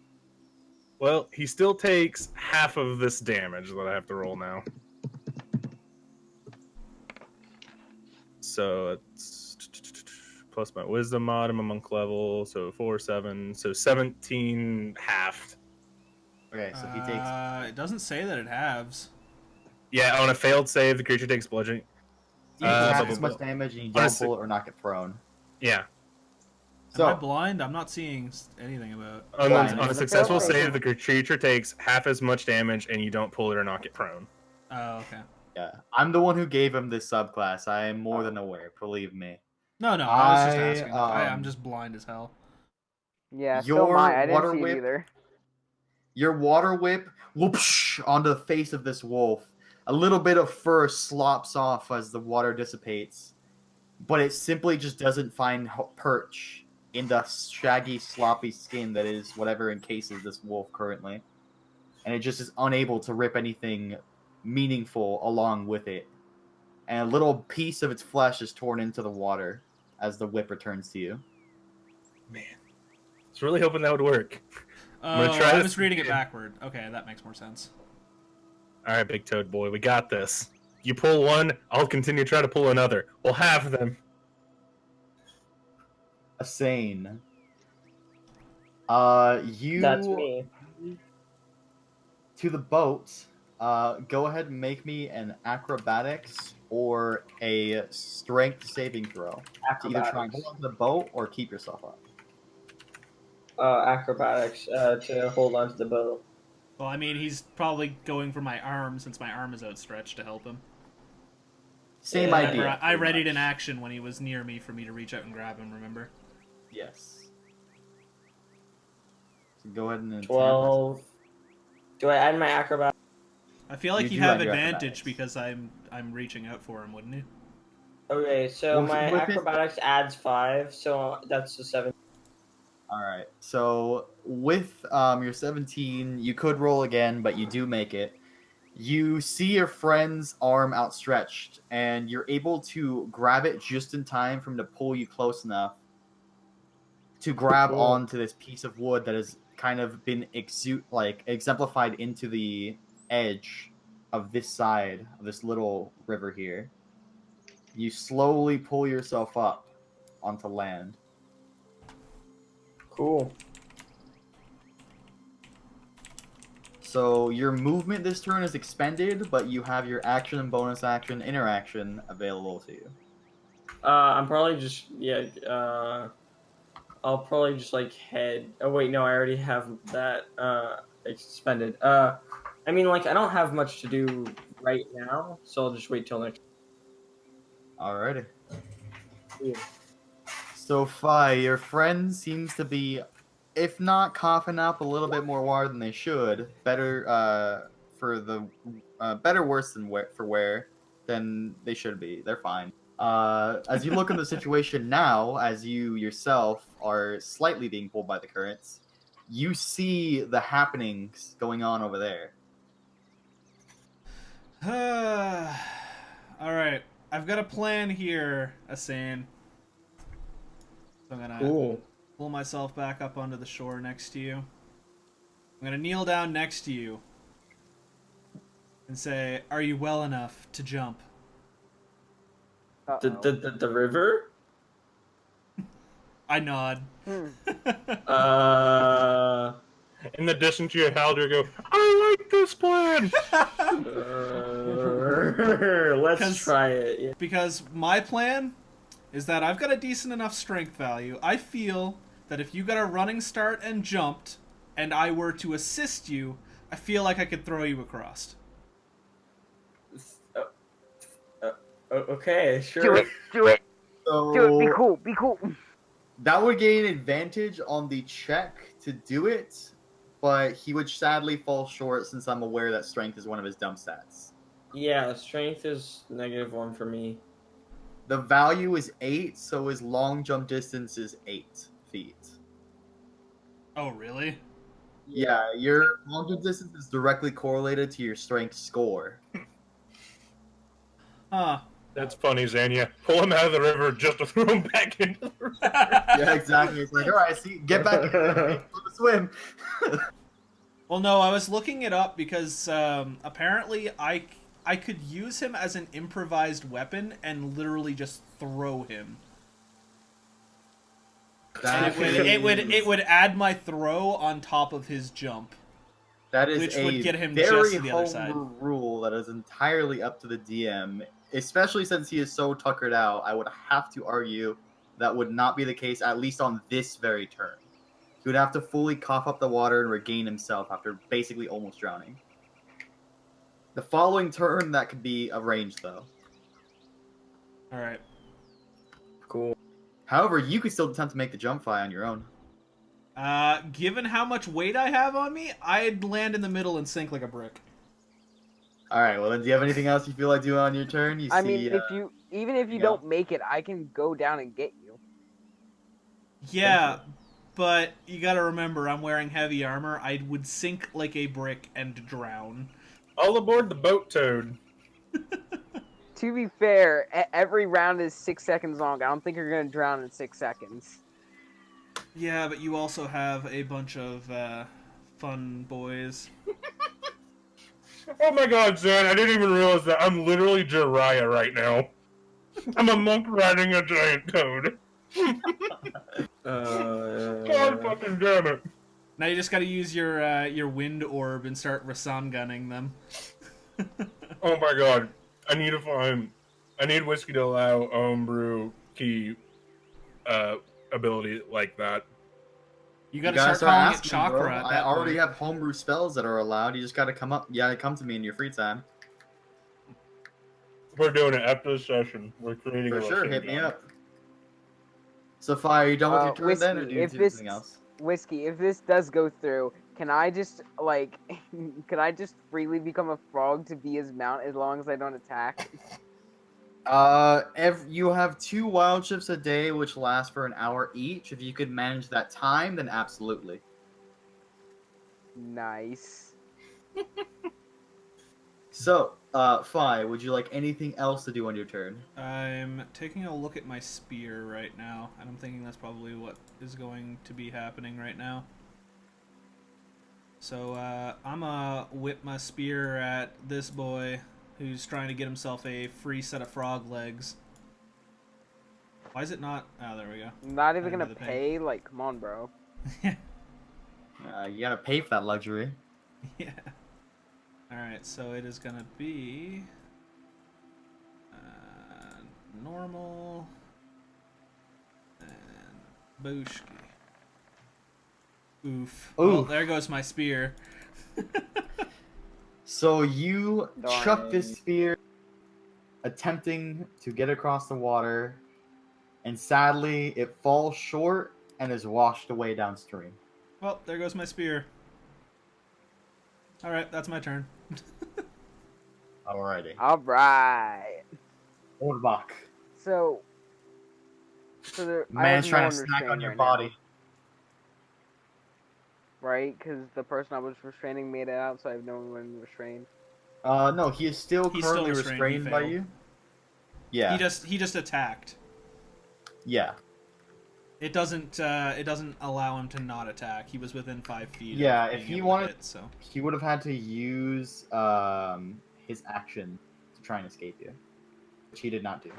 Well, he still takes half of this damage that I have to roll now. So it's plus my wisdom mod, I'm a monk level, so 4, 7, so 17 halved. Okay, so he takes. It doesn't say that it halves. Yeah, on a failed save, the creature takes bludgeoning. You take half blah, as blah, much blah. damage, and you On a don't si- pull it or knock it prone. Yeah. Am I So, blind? I'm not seeing anything about. Fine. On a It's a successful failed save, save. the creature takes half as much damage, and you don't pull it or knock it prone. Oh, okay. Yeah, I'm the one who gave him this subclass. I am more than aware. Believe me. No, I was just I, asking. I'm just blind as hell. Yeah, so am I. I didn't water see it whip either. Your water whip whoosh onto the face of this wolf. A little bit of fur slops off as the water dissipates, but it simply just doesn't find perch in the shaggy, sloppy skin that is whatever encases this wolf currently. And it just is unable to rip anything meaningful along with it. And a little piece of its flesh is torn into the water as the whip returns to you. Man, I was really hoping that would work. I'm Oh, gonna try I this was reading it again. backward. Okay, that makes more sense. All right, Big Toad Boy, we got this. You pull one, I'll continue to try to pull another. We'll have them. A sane. You That's me. to the boat. Go ahead and make me an acrobatics or a strength saving throw to either try and hold on to the boat or keep yourself up. Acrobatics to hold on to the boat. Well, I mean, he's probably going for my arm since my arm is outstretched to help him. Same Yeah, idea. I pretty readied much. an action when he was near me for me to reach out and grab him, remember? Yes. So go ahead and attempt. 12. Do I add my acrobatics? I feel like You he'd do have add your advantage acrobatics. because I'm reaching out for him, wouldn't he? Okay, so Well, my with his- acrobatics adds 5, so that's a 7. All right. So with your 17, you could roll again, but you do make it. You see your friend's arm outstretched, and you're able to grab it just in time for him to pull you close enough to grab Cool. onto this piece of wood that has kind of been exemplified into the edge of this side of this little river here. You slowly pull yourself up onto land. Cool. So your movement this turn is expended, but you have your action and bonus action interaction available to you. I'm probably just I'll probably just like head. Oh wait, no, I already have that expended. I mean, like I don't have much to do right now, so I'll just wait till next. Alrighty. Cool. So Fi, your friend seems to be, if not coughing up a little bit more water than they should, better worse than for wear than they should be. They're fine. As you look at the situation now, as you yourself are slightly being pulled by the currents, you see the happenings going on over there. Alright, I've got a plan here, Asan. So I'm gonna Cool. pull myself back up onto the shore next to you. I'm gonna kneel down next to you and say, "Are you well enough to jump?" The river? I nod. In addition to your Halder, go, I like this plan! Let's try it. Yeah. Because my plan is that I've got a decent enough strength value. I feel that if you got a running start and jumped, and I were to assist you, I feel like I could throw you across. Okay, sure. Do it. Do it. So Do it. Be cool. Be cool. that would gain advantage on the check to do it, but he would sadly fall short since I'm aware that strength is one of his dump stats. Yeah, strength is -1 for me. The value is 8, so his long jump distance is 8 feet. Oh, really? Yeah, your long jump distance is directly correlated to your strength score. Huh. That's funny, Zanya. Pull him out of the river just to throw him back into the river. Yeah, exactly. It's like, all right, see, get back in the swim. Well, no, I was looking it up because apparently I could use him as an improvised weapon and literally just throw him. And it would add my throw on top of his jump. That is which a would get him very just to the other side. homebrew rule that is entirely up to the DM, especially since he is so tuckered out. I would have to argue that would not be the case, at least on this very turn. He would have to fully cough up the water and regain himself after basically almost drowning. The following turn, that could be arranged, though. All right. Cool. However, you could still attempt to make the jump fly on your own. Given how much weight I have on me, I'd land in the middle and sink like a brick. All right. Well, then, do you have anything else you feel like doing on your turn? I mean, if you you don't go. make it, I can go down and get you. Yeah, but you gotta remember, I'm wearing heavy armor. I would sink like a brick and drown. All aboard the boat, Toad. To be fair, every round is 6 seconds long. I don't think you're gonna drown in 6 seconds. Yeah, but you also have a bunch of fun boys. Oh my god, son, I didn't even realize that. I'm literally Jiraiya right now. I'm a monk riding a giant toad. God fucking damn it. Now you just gotta use your wind orb and start Rasan gunning them. Oh my god. I need whiskey to allow homebrew key ability like that. You gotta start calling it chakra bro. at I that already point. have homebrew spells that are allowed. You just gotta come to me in your free time. We're doing it after the session. We're creating For a sure, Russian hit me gun. up. So, Fire, are you done with your turn Whiskey, then, or do you if do this something else? Whiskey, if this does go through, can I just like, can I just freely become a frog to be his mount as long as I don't attack? You have 2 wild shifts a day, which last for an hour each. If you could manage that time, then absolutely. Nice. So, Fi, would you like anything else to do on your turn? I'm taking a look at my spear right now, and I'm thinking that's probably what is going to be happening right now. So, I'm gonna whip my spear at this boy who's trying to get himself a free set of frog legs. Why is it not? Oh, there we go. Not even Under gonna the pink. pay? Like, come on, bro. You gotta pay for that luxury. Yeah. Alright, so it is gonna be normal and booshki. Oof. Well, Oof. there goes my spear. So you chuck this Darn. spear, attempting to get across the water, and sadly, it falls short and is washed away downstream. Well, there goes my spear. Alright, that's my turn. Alrighty. Alright. Orbach. So there, I Man's have no trying one to snack restrained on your right now, body. right? Because the person I was restraining made it out, so I have no one restrained. No, he is still He's still currently restrained, he restrained by failed. you. Yeah. He just attacked. Yeah. It doesn't allow him to not attack. He was within 5 feet. Yeah, of if being he able to wanted- hit, so He would have had to use his action to try and escape you, which he did not do.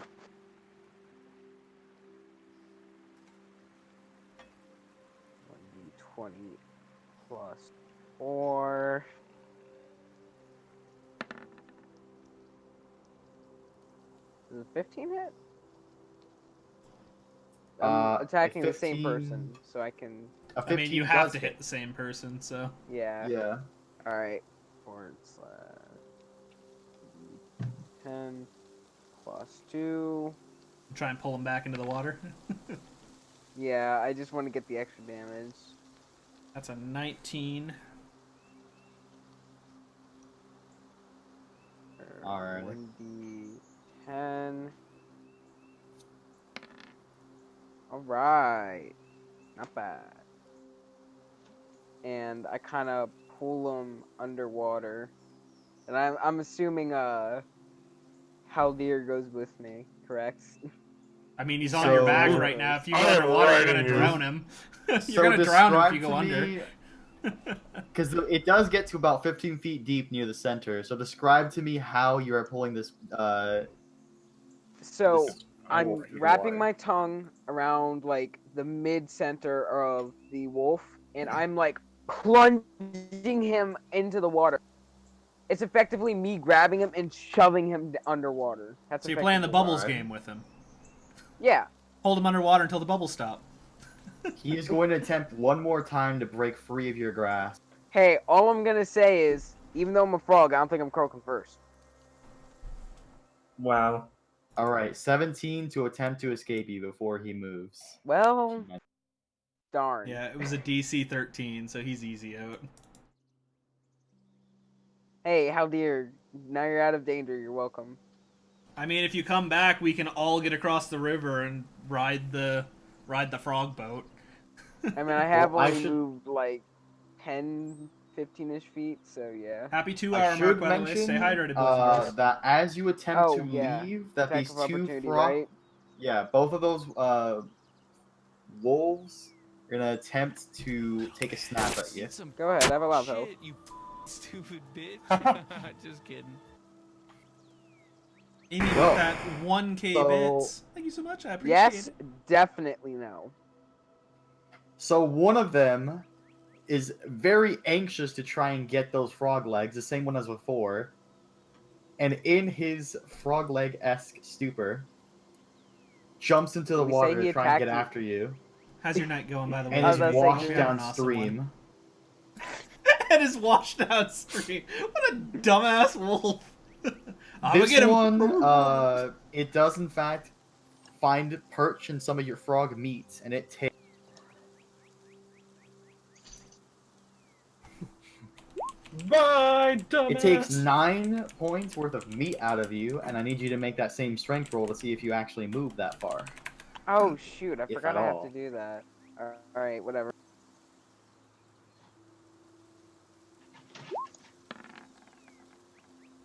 20 plus 4. Does a 15 hit? I'm attacking the same 15 person, so I can. A I mean, you 15 have does to hit the same person, so Yeah. Yeah. Alright. / 10 plus 2. try and pull him back into the water. Yeah, I just want to get the extra damage. That's a 19. Alright. 1d10. Alright. Not bad. And I kind of pull him underwater. And I'm assuming Haldir goes with me, correct? I mean, he's on your back So- right now. If you go I am underwater, you're riding gonna you. drown him. So You're gonna drown him if you describe go to under. me- Because it does get to about 15 feet deep near the center. So describe to me how you are pulling this. So this I'm wolf through the wrapping water. my tongue around like the mid center of the wolf, and I'm like plunging him into the water. It's effectively me grabbing him and shoving him underwater. That's So you're playing the effectively- bubbles Alright. game with him. Yeah. Hold him underwater until the bubbles stop. He is going to attempt one more time to break free of your grasp. Hey, all I'm gonna say is Even though I'm a frog, I don't think I'm croaking first. Wow. All right, 17 to attempt to escape you before he moves. Well, darn. Yeah, it was a DC 13, so he's easy out. Hey, how dear. Now you're out of danger. You're welcome. I mean, if you come back, we can all get across the river and ride the frog boat. I mean, I have Well, I only should- moved like 10, 15-ish feet, so yeah. Happy I 2-hour mark, should by the way. Stay mention hydrated, boys and girls. that as you attempt Oh, to yeah. leave, that Attack these of two opportunity, frog, right? yeah, both of those wolves are gonna attempt to take a snap at you. Go ahead, have a laugh, Ho. Shit, you stupid bitch. Just kidding. Amy with Well, that 1K so- bits. Thank you so much. I appreciate Yes, it. definitely no. So one of them is very anxious to try and get those frog legs, the same one as before. And in his frog leg-esque stupor, jumps into the Did we say water he to try and get attacked you? after you, How's your night going, by the way? and I is was about to say, washed good. We had an awesome one. downstream. And is washed downstream. What a dumbass wolf. I'm gonna This get him. one, it does in fact find perch in some of your frog meat, and it takes. Bye, dumbass. It takes 9 points worth of meat out of you, and I need you to make that same strength roll to see if you actually move that far. Oh, shoot, I If forgot at I have all. to do that. Alright, whatever.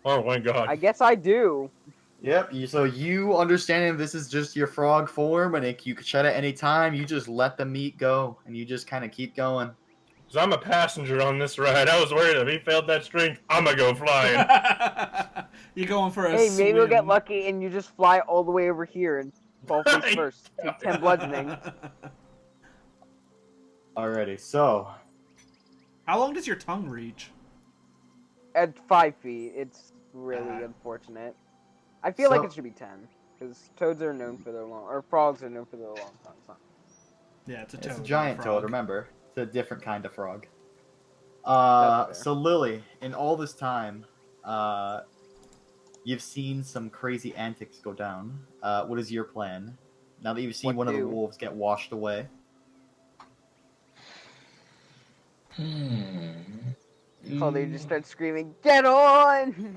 Oh my god. I guess I do. Yep. So you understanding this is just your frog form, and you can shed at any time. You just let the meat go, and you just kind of keep going. So I'm a passenger on this ride. I was worried if he failed that strength, I'm gonna go flying. You're going for a Hey, maybe we'll get swim. lucky and you just fly all the way over here and fall face first. Take 10 bludgeoning. Alrighty. So How long does your tongue reach? At 5 feet, it's really unfortunate. I feel like So- it should be 10. Because toads are known for their long, or frogs are known for their long tongues. Huh? Yeah, it's a toad. it's a not giant frog. toad. Remember, it's a different kind of frog. That's fair. So Lily, in all this time, you've seen some crazy antics go down. What is your plan? Now that you've seen What one of the do? wolves get washed away. Oh, they just start screaming, "Get on!"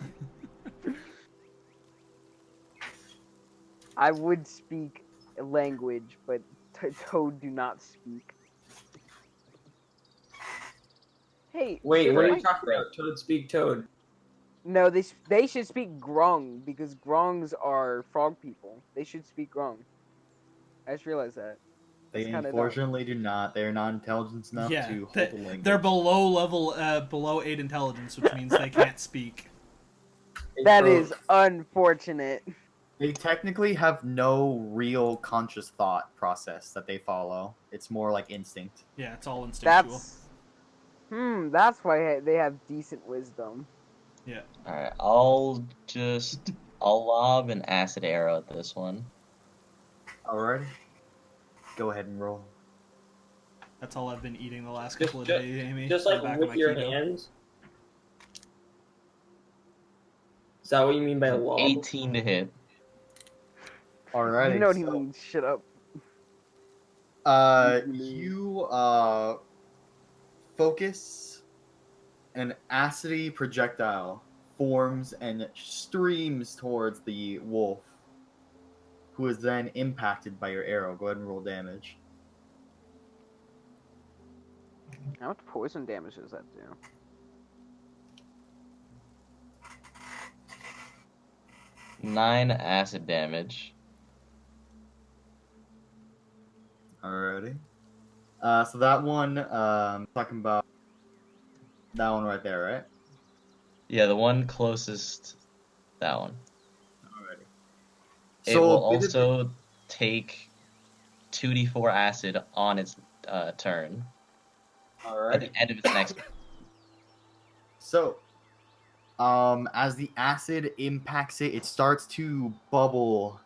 I would speak a language, but toad do not speak. Hey, Wait, what are you Mike- talking about? Toad speak toad. No, they should speak grung because grungs are frog people. They should speak grung. I just realized that. They It's kinda dumb. unfortunately do not. They are not intelligent enough Yeah, to hold they, a language. they're below level, below 8 intelligence, which means they can't speak. That So, is unfortunate. They technically have no real conscious thought process that they follow. It's more like instinct. Yeah, it's all instinctual. That's why they have decent wisdom. Yeah. Alright, I'll lob an acid arrow at this one. Alrighty. Go ahead and roll. That's all I've been eating the last Just- couple of just- days, Amy. Just on like the back of with my your keto. hands. Is that what you mean by lob? 18 to hit. Alrighty. You know what he so, means. Shut up. You focus an acidy projectile forms and streams towards the wolf, who is then impacted by your arrow. Go ahead and roll damage. How much poison damage does that do? Nine acid damage. Alrighty. So that one, talking about that one right there, right? Yeah, the one closest. That one. Alrighty. It So will a bit of- also take 2d4 acid on its turn at Alrighty. the end of its next. So, as the acid impacts it, it starts to bubble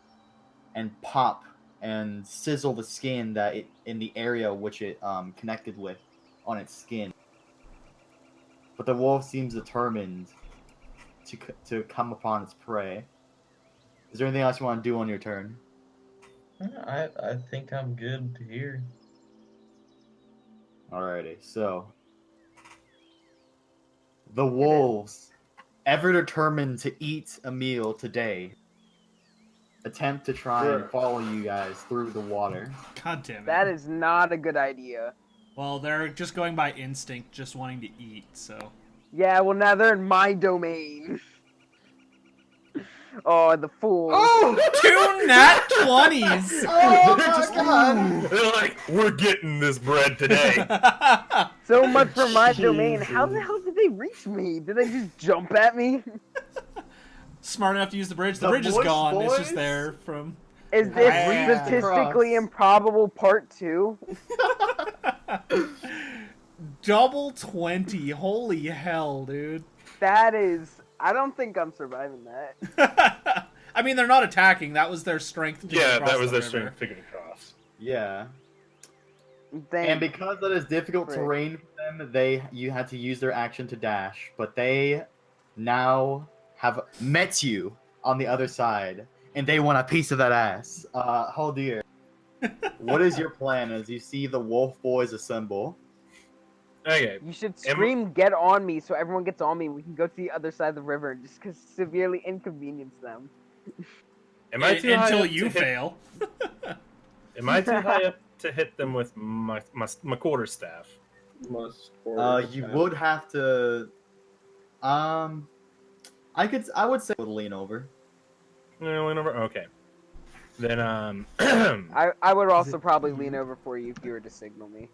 and pop and sizzle the skin that it in the area which it connected with on its skin. but the wolf seems determined to come upon its prey. Is there anything else you want to do on your turn? I think I'm good here. Alrighty, so the wolves, ever determined to eat a meal today, attempt to try and follow you guys through the water. God damn it. That is not a good idea. Well, they're just going by instinct, just wanting to eat, so. Yeah, well now they're in my domain. Oh, the fool. Oh! 2 nat 20s! Oh They're my just- god! They're like, we're getting this bread today. So much for my domain. How the hell did they reach me? Did they just jump at me? Smart enough to use the bridge. The The bridge is voice gone. It's boys? just there from. Is this Yeah. statistically improbable part 2? Double 20. Holy hell, dude. That is... I don't think I'm surviving that. I mean, they're not attacking. That was their strength. To get Yeah, across that was the their river. strength to get across. Yeah. Thank And because that is difficult Frick. terrain for them, you had to use their action to dash. But they now have met you on the other side, and they want a piece of that ass. Oh dear. What is your plan as you see the wolf boys assemble? Okay. You should scream "Get on me" so everyone gets on me. We can go to the other side of the river and just severely inconvenience them. Am I too high Until up you to hit- fail. Am I too high up to hit them with my quarterstaff? You would have to. I would say would lean over. No, lean over. Okay. Then I would also probably lean over for you if you were to signal me.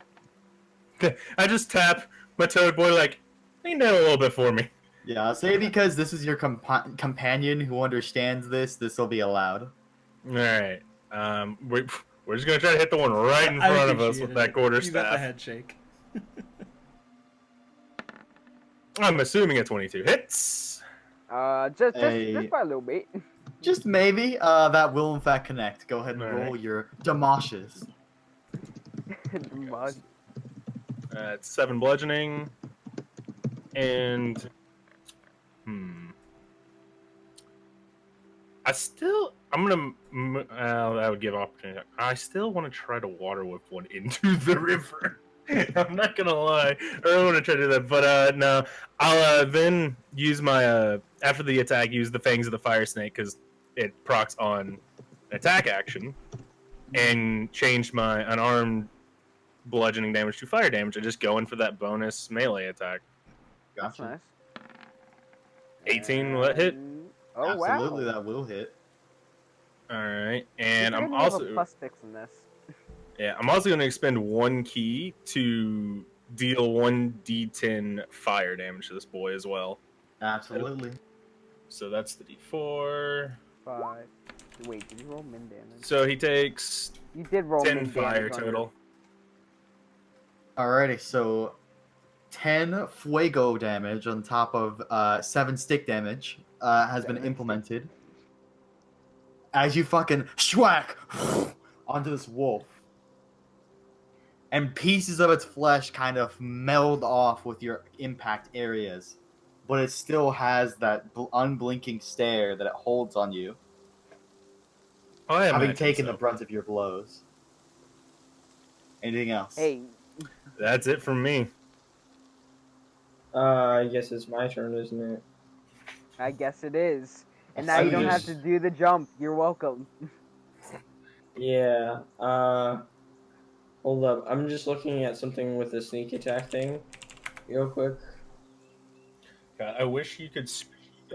I just tap my toad boy like, lean down a little bit for me. Yeah, I'll say because this is your companion who understands this. This will be allowed. All right. We're just gonna try to hit the one right in I front of us with appreciated that it. You got the quarterstaff. head shake. I'm assuming a 22 hits. Just Hey. by a little bit. Just maybe. That will in fact connect. Go ahead and All roll right. your demashes. It's 7 bludgeoning, and I would give opportunity. I still want to try to water whip one into the river. I'm not gonna lie, I don't want to try to do that, but no, I'll then use my after the attack, use the fangs of the fire snake because it procs on an attack action, and change my unarmed bludgeoning damage to fire damage. I just go in for that bonus melee attack. That's Gotcha. nice. 18, will that hit? Oh Absolutely, wow. that will hit. All right, and Good I'm thing we have a also +6 in this. going to expend 1 key to deal 1d10 fire damage to this boy as well. Absolutely. So that's the d4. 5. Wait, did you roll min damage? So he takes You did roll 10 min fire damage on total. Alrighty, so 10 fuego damage on top of 7 stick damage has been 7 implemented. As you fucking schwack onto this wolf. And pieces of its flesh kind of meld off with your impact areas. But it still has that unblinking stare that it holds on you, I having imagine taken so. the brunt of your blows. Anything else? Hey, That's it from me. I guess it's my turn, isn't it? I guess it is. And now you don't have to do the jump. You're welcome. Yeah. Hold up. I'm just looking at something with the sneak attack thing, real quick. God, I wish you could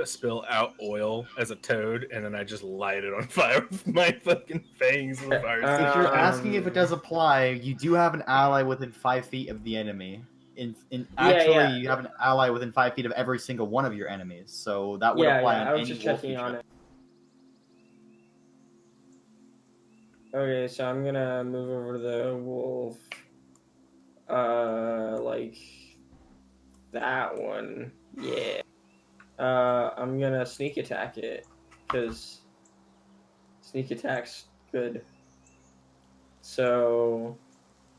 spill out oil as a toad, and then I just light it on fire with my fucking fangs in the fire. If you're asking if it Um, does apply, you do have an ally within 5 feet of the enemy. Yeah. You have an ally within 5 feet of every single one of your enemies, so that would apply on I was any just wolf checking on creature. it. Okay, so I'm gonna move over to the wolf. Like that one. Yeah. I'm gonna sneak attack it because sneak attack's good. So,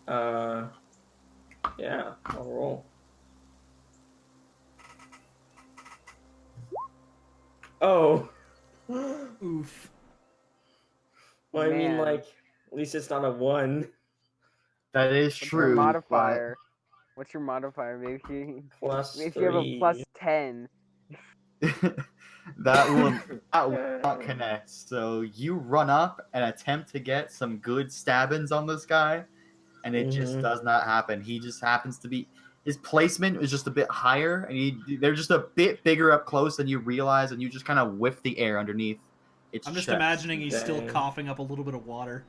yeah, I'll roll. Oh. Oof. Well, I mean, Man. like, at least it's not a 1. That is What's your true, but modifier? What's your modifier? Plus Maybe if you have a 3. plus 10. that will not connect. So you run up and attempt to get some good stabbings on this guy, and it just does not happen. He just happens to be his placement is just a bit higher, and they're just a bit bigger up close than you realize, and you just kind of whiff the air underneath its I'm just chest. imagining he's still Dang. coughing up a little bit of water.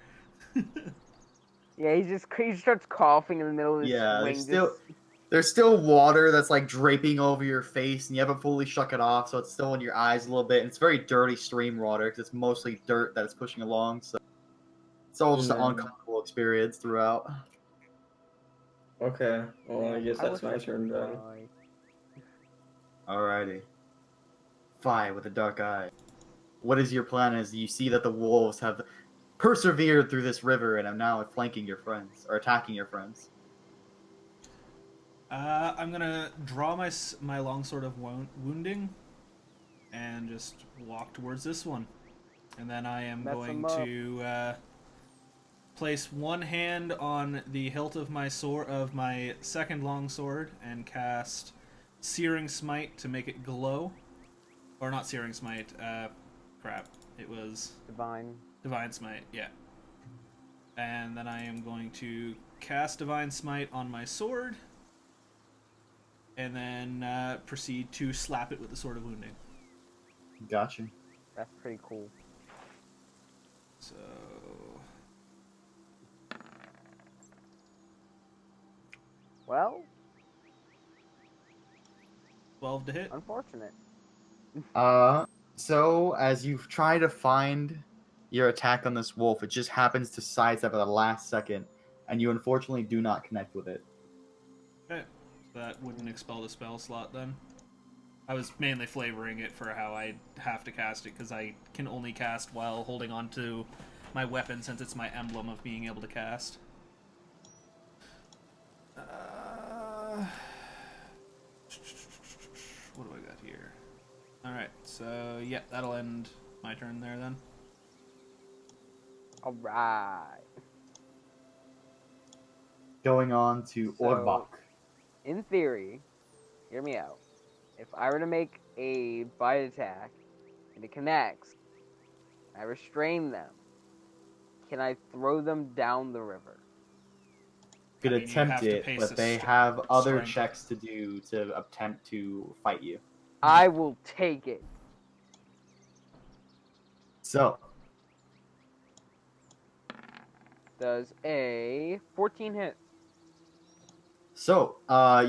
Yeah, he starts coughing in the middle of his Yeah, swing. there's still water that's like draping over your face, and you haven't fully shook it off, so it's still in your eyes a little bit. And it's very dirty stream water because it's mostly dirt that it's pushing along. So it's all just an Mm. uncomfortable experience throughout. Okay, well, I guess I that's wish I my could turn then. fly. Alrighty. Fly with a dark eye. What is your plan as you see that the wolves have persevered through this river and are now flanking your friends, or attacking your friends? I'm gonna draw my longsword of wounding and just walk towards this one. And then I am Mess going 'em up. to place one hand on the hilt of my second longsword and cast Searing Smite to make it glow. Or not Searing Smite, crap. It was Divine Smite, yeah. And then I am going to cast Divine Smite on my sword, and then proceed to slap it with the Sword of Wounding. Gotcha. That's pretty cool. So... 12 to hit. Unfortunate. So as you try to find your attack on this wolf, it just happens to sidestep at the last second, and you unfortunately do not connect with it. Okay, so that wouldn't expel the spell slot then. I was mainly flavoring it for how I have to cast it, because I can only cast while holding on to my weapon, since it's my emblem of being able to cast. What do I got here? Alright, so yeah, that'll end my turn there then. Alright. Going on to So- Orbach. In theory, hear me out. If I were to make a bite attack and it connects, I restrain them, can I throw them down the river? Could I mean, you attempt have to it, pace but a they have other strength. checks to do to attempt to fight you. I will take it. So, Does a 14 hit?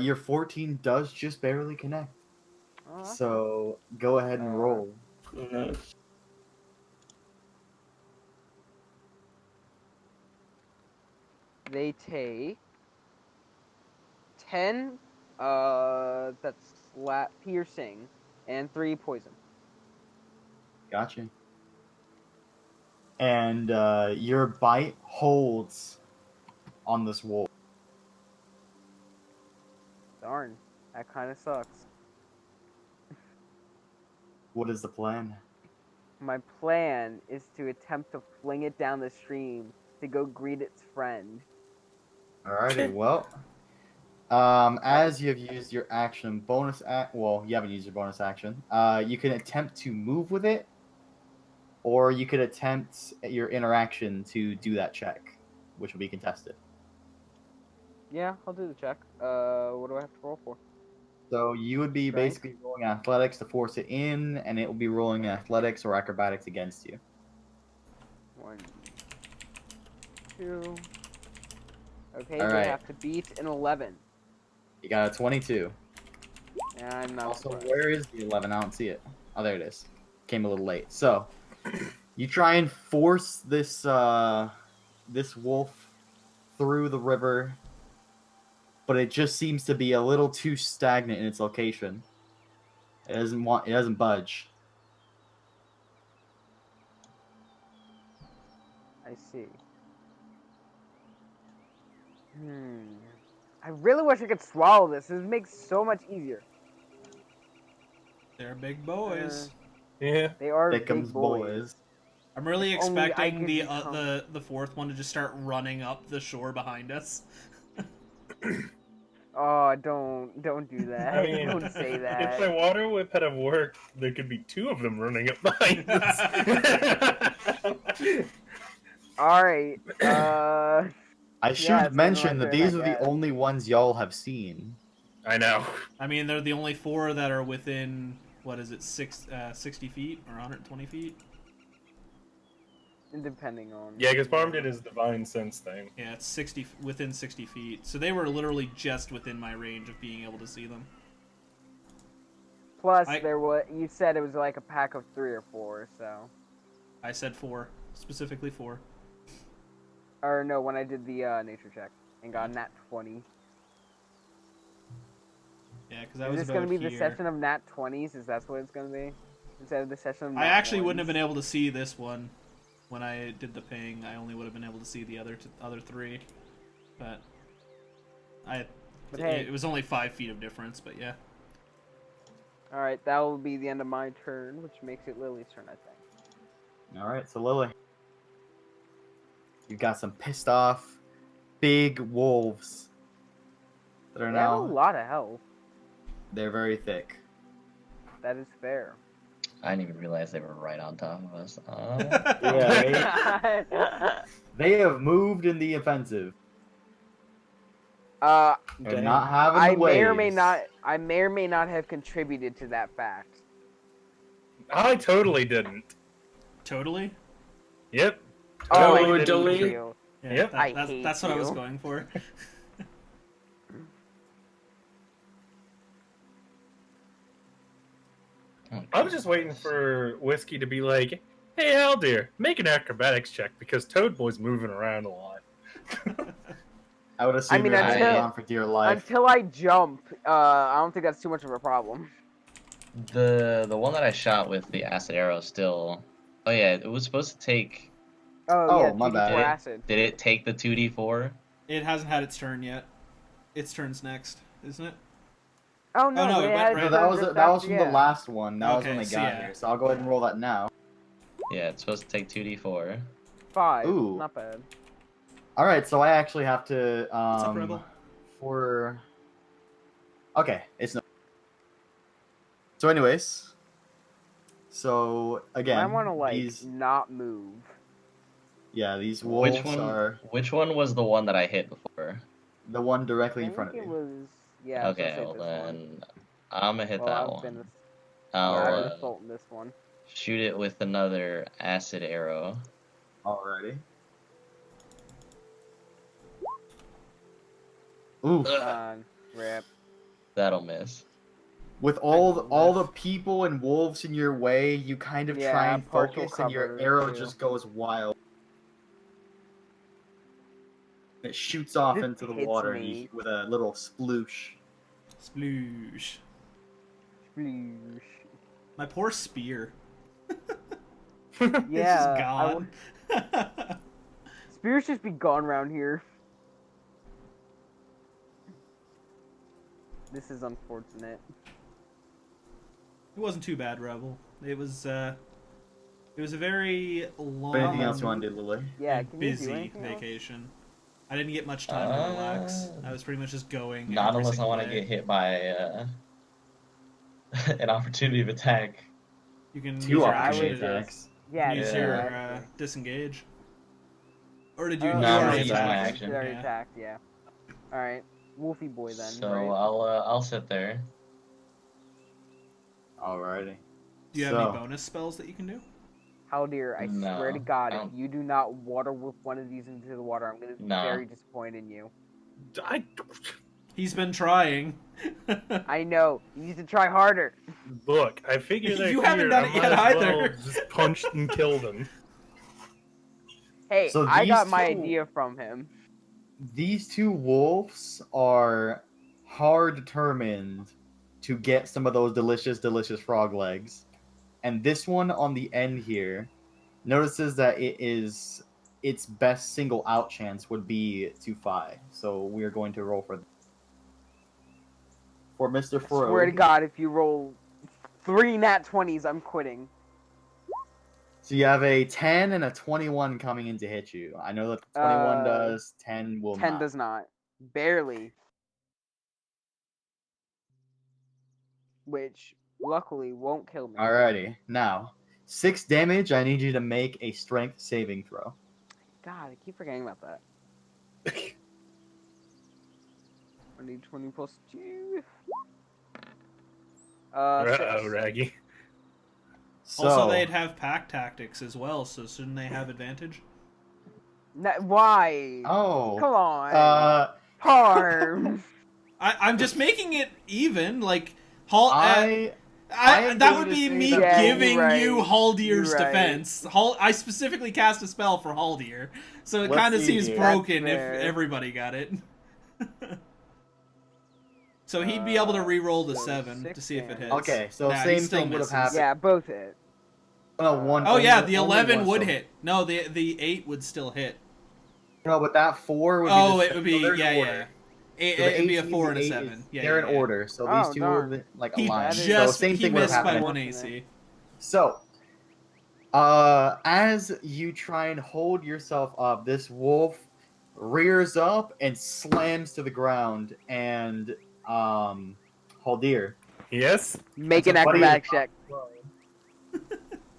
Your 14 does just barely connect. Oh, okay. So, go ahead and roll. Nice. They take 10 that's piercing and 3 poison. Gotcha. And your bite holds on this wolf. Darn, that kind of sucks. What is the plan? My plan is to attempt to fling it down the stream to go greet its friend. Alrighty, well, as you have used your action, well, you haven't used your bonus action. You can attempt to move with it, or you could attempt your interaction to do that check, which will be contested. Yeah, I'll do the check. What do I have to roll for? So you would be Strength? basically rolling athletics to force it in, and it will be rolling athletics or acrobatics against you. 1, 2. Okay, All they right. have to beat an 11. You got a 22. And I'm not Also, surprised. where is the 11? I don't see it. Oh, there it is. Came a little late. So, you try and force this this wolf through the river, but it just seems to be a little too stagnant in its location. It doesn't budge. I see. I really wish I could swallow this. This makes so much easier. They're big boys. Yeah. They are Thickums big boys. boys. I'm really If only I expecting could the become- the fourth one to just start running up the shore behind us. Oh, don't do that. I mean, Don't say if that. my water whip had have worked, there could be two of them running up behind us. All right. I Yeah, should it's gonna be my mention that turn, these I are the guess. only ones y'all have seen. I know. I mean, they're the only four that are within, what is it, 60 feet or 120 feet? Depending on. Yeah, because Parm did his divine sense thing. Yeah, it's within 60 feet. So they were literally just within my range of being able to see them. Plus, I- there was. You said it was like a pack of 3 or 4, so. I said 4, specifically 4. Or no, when I did the nature check and got nat 20. Yeah, because I Is was this about gonna be here. the session of nat 20s? Is that what it's gonna be? Instead of the session of nat I actually wouldn't have 1s? been able to see this one when I did the ping. I only would have been able to see the other 3, but But hey. it was only 5 feet of difference. But yeah, Alright, that will be the end of my turn, which makes it Lily's turn, I think. All right, so Lily, you've got some pissed off, big wolves that are They have a now. lot of health. They're very thick. That is fair. I didn't even realize they were right on top of us. Yeah, they have moved in the offensive. They're Dang. not having I the may or may waves. not. I may or may not have contributed to that fact. I totally didn't. totally. Yep. Oh, I Totally. hate you. Yeah, Yep. I that's, hate that's what I was you. going for. I was just waiting for Whiskey to be like, "Hey, Haldir, make an acrobatics check because Toad Boy's moving around a lot." I would assume mean, you're hanging until- on for dear life. Until I jump, I don't think that's too much of a problem. The one that I shot with the acid arrow still. Oh yeah, it was supposed to take. Oh, yeah, Oh, my 2d4 bad. acid. Did it take the 2d4? It hasn't had its turn yet. Its turn's next, isn't it? Oh no, no, they it went had right- No, it that done was just that was after- from yeah. the last one. That was Okay, when they so got yeah. here. So I'll go ahead and roll that now. Yeah, it's supposed to take 2d4. 5. Ooh. Not bad. All right, so I actually have to What's up, Rebel? for. Okay, it's no. So, anyways, so again, I want to like these not move. these wolves are Which one was the one that I hit before? the one directly I in front of think it you. was yeah. Okay, so well this one. then I'm gonna hit Well, that I've one. been I'll I've been assaulting this one. shoot it with another acid arrow. Alrighty. Oof. Rip. That'll miss. With all the people and wolves in your way, you kind of Yeah, try and partial focus, and your cover, arrow too. just goes wild. It shoots off Just into the hits water me. with a little sploosh. Sploosh. Sploosh. My poor spear. Yeah, it's just gone. Spears just be gone around here. This is unfortunate. It wasn't too bad, Rebel. It was a very long, Anything else you want to do, Lily? Yeah, and can you do busy anything else? vacation. I didn't get much time to relax. I was pretty much just going. Not every unless I single want to day. get hit by an opportunity of attack. You can use Two your opportunity action to attacks. Yeah, use Yeah. your actually. disengage. Or did you? Oh, you No, yeah, already it's yeah, my attacked? action. you already Yeah. attacked, yeah. Alright. Wolfie boy then, So right? I'll sit there. Alrighty. Do you have So- any bonus spells that you can do? How dear, I swear to No, God, I if don't- you do not water whip one of these into the water, I'm gonna be No. very disappointed in you. He's been trying. I know. You need to try harder. Look, I figured they're You haven't here, done I it might yet as either. well just punch and kill them. Hey, So I got these my two- idea from him. These two wolves are hard determined to get some of those delicious, delicious frog legs. And this one on the end here notices that its best single out chance would be to Phi. So we are going to roll for Mr. I swear to Frog. God, if you roll 3 nat 20s, I'm quitting. So you have a 10 and a 21 coming in to hit you. I know that the 21 does, 10 will 10 not. does not. Barely. Which, luckily, won't kill me. Alrighty, now 6 damage. I need you to make a strength saving throw. God, I keep forgetting about that. I need 20 plus 2. Uh-oh, 6. Raggy. So, Also, they'd have pack tactics as well, so shouldn't they have advantage? Why? oh, Come on. Parm. I'm just making it even. Like, Hal. I am that going would to be say me that Yeah, giving you're right. you Haldir's You're right. defense. I specifically cast a spell for Haldir, so it Let's kind of see seems here. broken That's if fair. everybody got it. So he'd be able to re-roll the so 7 to 6 see if it hits. damage. Okay, so Nah, he same still thing would have misses. happened. Yeah, both hit. One. Oh yeah, only- the only 11 one, would so- hit. No, the 8 would still hit. No, but that 4 would be. Oh, the it would be there's yeah, order. yeah. So the It'd be a 18 4 and a the 8 7. is- Yeah, they're yeah, in yeah. order, so Oh, these two darn. would like He align. So just same he thing would have missed by happened. 1 AC. So, as you try and hold yourself up, this wolf rears up and slams to the ground, and Haldir, Yes? Make an That's a funny- acrobatic check.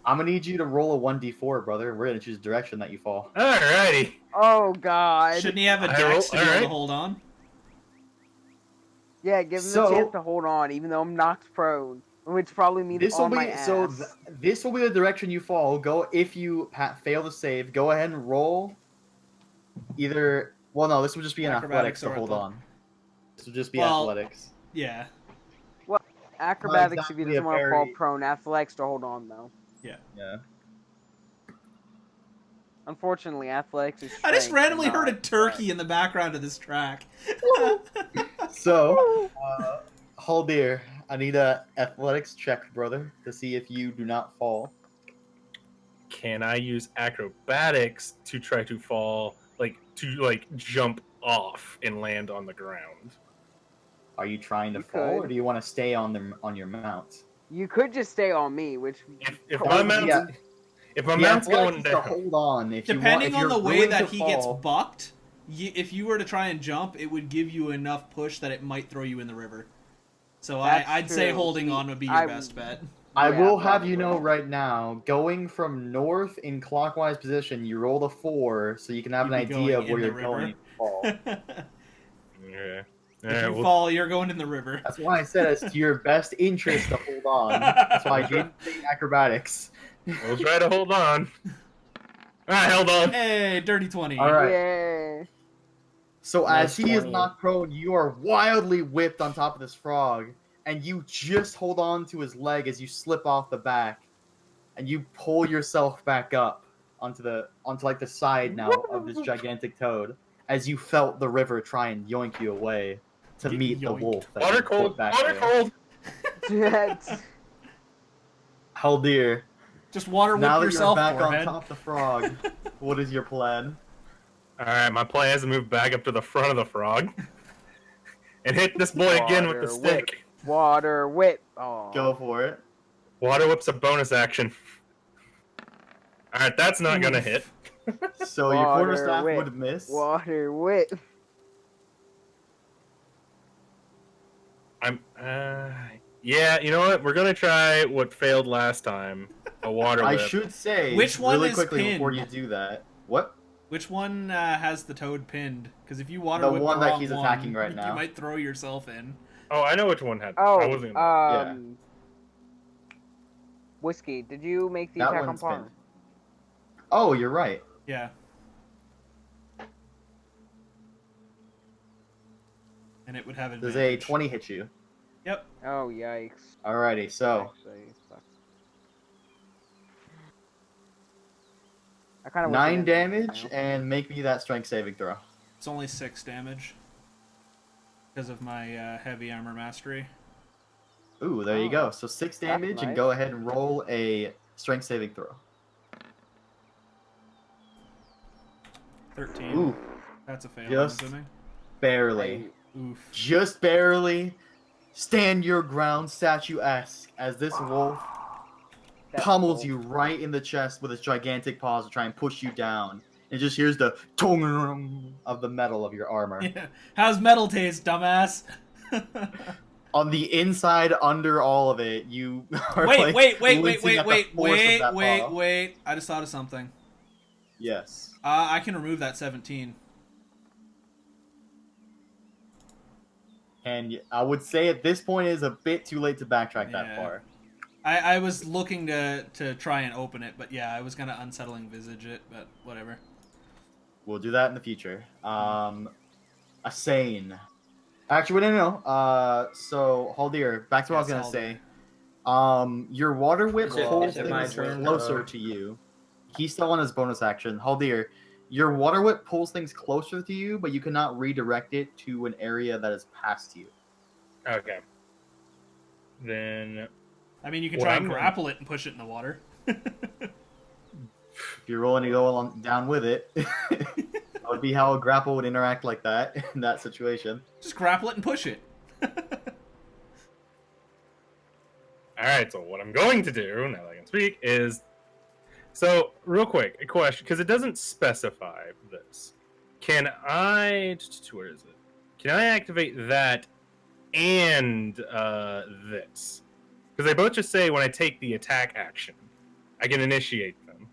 I'm gonna need you to roll a 1d4, brother. We're gonna choose the direction that you fall. Alrighty. Oh, God. Shouldn't he have a I dex to roll- be able to alright. hold on? Yeah, give him So- a chance to hold on, even though I'm knocked prone. Which probably means This will on my be ass. so. This will be the direction you fall. Go if you fail to save. Go ahead and roll. Either. Well, no. This will just be an athletics Acrobatics to or hold athle- on. This will just be Well, athletics. Yeah. Acrobatics exactly if he doesn't a want to fall very- prone. Athletics to hold on, though. Yeah. Unfortunately, athletics is I just strength, randomly not heard a turkey strength. in the background of this track. So, Haldir, I need a athletics check, brother, to see if you do not fall. Can I use acrobatics to try to fall, to jump off and land on the ground? Are you trying to You fall, or could. do you want to stay on your mount? You could just stay on me, which If That my would be mount's, a- if my the mount's athletics going is to down, hold on. If Depending you want, on the if you're way willing that to he gets fall- bucked, if you were to try and jump, it would give you enough push that it might throw you in the river. So That's I'd say true. holding See, on would be your I- best bet. I Yeah, will have you know probably. right now, going from north in clockwise position, you roll a 4, so you can have You'd an be idea going of where in the you're going river. if you fall. yeah. If you fall, you're going in the river. That's why I said it's to your best interest to hold on. That's why I gave you the acrobatics. We'll try to hold on. I held on. Hey, dirty 20. All right. Yeah. So Nice as he is 20. knocked prone, you are wildly whipped on top of this frog, and you just hold on to his leg as you slip off the back, and you pull yourself back up onto like the side now of this gigantic toad, as you felt the river try and yoink you away to Get meet the yoinked. wolf. that Water you put cold. back Water there. cold. That's- Haldir, Just water whip now that you're yourself, back forehead. on top of the frog, what is your plan? Alright, my plan is to move back up to the front of the frog and hit this boy again with the Water whip. stick. Water whip. Oh. Go for it. Water whip's a bonus action. Alright, that's not gonna hit. So your Water quarterstaff whip. would miss. Water whip. Yeah, you know what? We're gonna try what failed last time. A water I whip. should say Which one really is quickly before pinned? you do that. What? Which one has the toad pinned? Because if you water The whip one the that wrong he's one, attacking right you now. might throw yourself in. Oh, I know which one had. Oh, I wasn't gonna. Whiskey, did you make the That attack on one's Parm? pinned. Oh, you're right. Yeah. And it would have Does advantage. a 20 hit you? Yep. Oh, yikes. Alrighty, so Actually, sucks. I kind of 9 damage and make me that strength saving throw. It's only 6 damage. Because of my heavy armor mastery. Ooh, there you go. So 6 damage and nice. go ahead and roll a strength saving throw. 13. Ooh, That's a fail, Just- I'm assuming. barely. Oof. Just barely. Stand your ground, statuesque, as this wolf pummels cool. you right in the chest with its gigantic paws to try and push you down. It just hears the tong of the metal of your armor. Yeah. How's metal taste, dumbass? On the inside, under all of it, you are like wait. wincing at the force of that paw. Wait. I just thought of something. Yes. I can remove that 17. And I would say at this point it is a bit too late to backtrack that Yeah. far. I was looking to try and open it, but yeah, I was gonna unsettling visage it, but whatever. We'll do that in the future. A sane. Actually, no. So, Haldir, back to what I was Yes, gonna say. Your water whip Is it- pulls is it my things turn? closer to you. He's still on his bonus action. Haldir, your water whip pulls things closer to you, but you cannot redirect it to an area that is past you. Okay. Then I mean, you can What try I'm and gonna- grapple it and push it in the water. If you're rolling to go along down with it, that would be how a grapple would interact like that in that situation. Just grapple it and push it. Alright, so what I'm going to do, now that I can speak, is... So, real quick, a question, because it doesn't specify this. Can I... Where is it? Can I activate that and this? Because they both just say when I take the attack action, I can initiate them.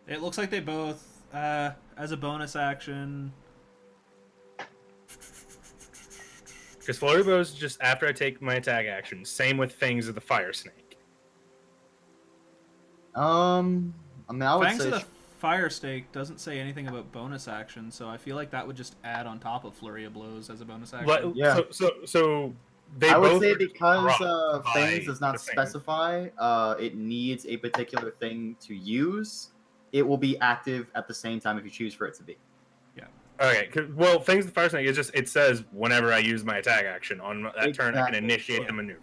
It looks like they both, as a bonus action. Because Flurry Blow is just after I take my attack action. Same with Fangs of the Fire Snake. I mean, I would Fangs say of the Fire Stake doesn't say anything about bonus action, so I feel like that would just add on top of Flurry of Blows as a bonus action. But, Yeah. So they I would both say are just because dropped by Fangs does not the thing. specify it needs a particular thing to use, it will be active at the same time if you choose for it to be. Okay, well, Fangs of the Fire Snake is just, it says whenever I use my attack action on that turn, I can Exactly. initiate Yeah. the maneuver.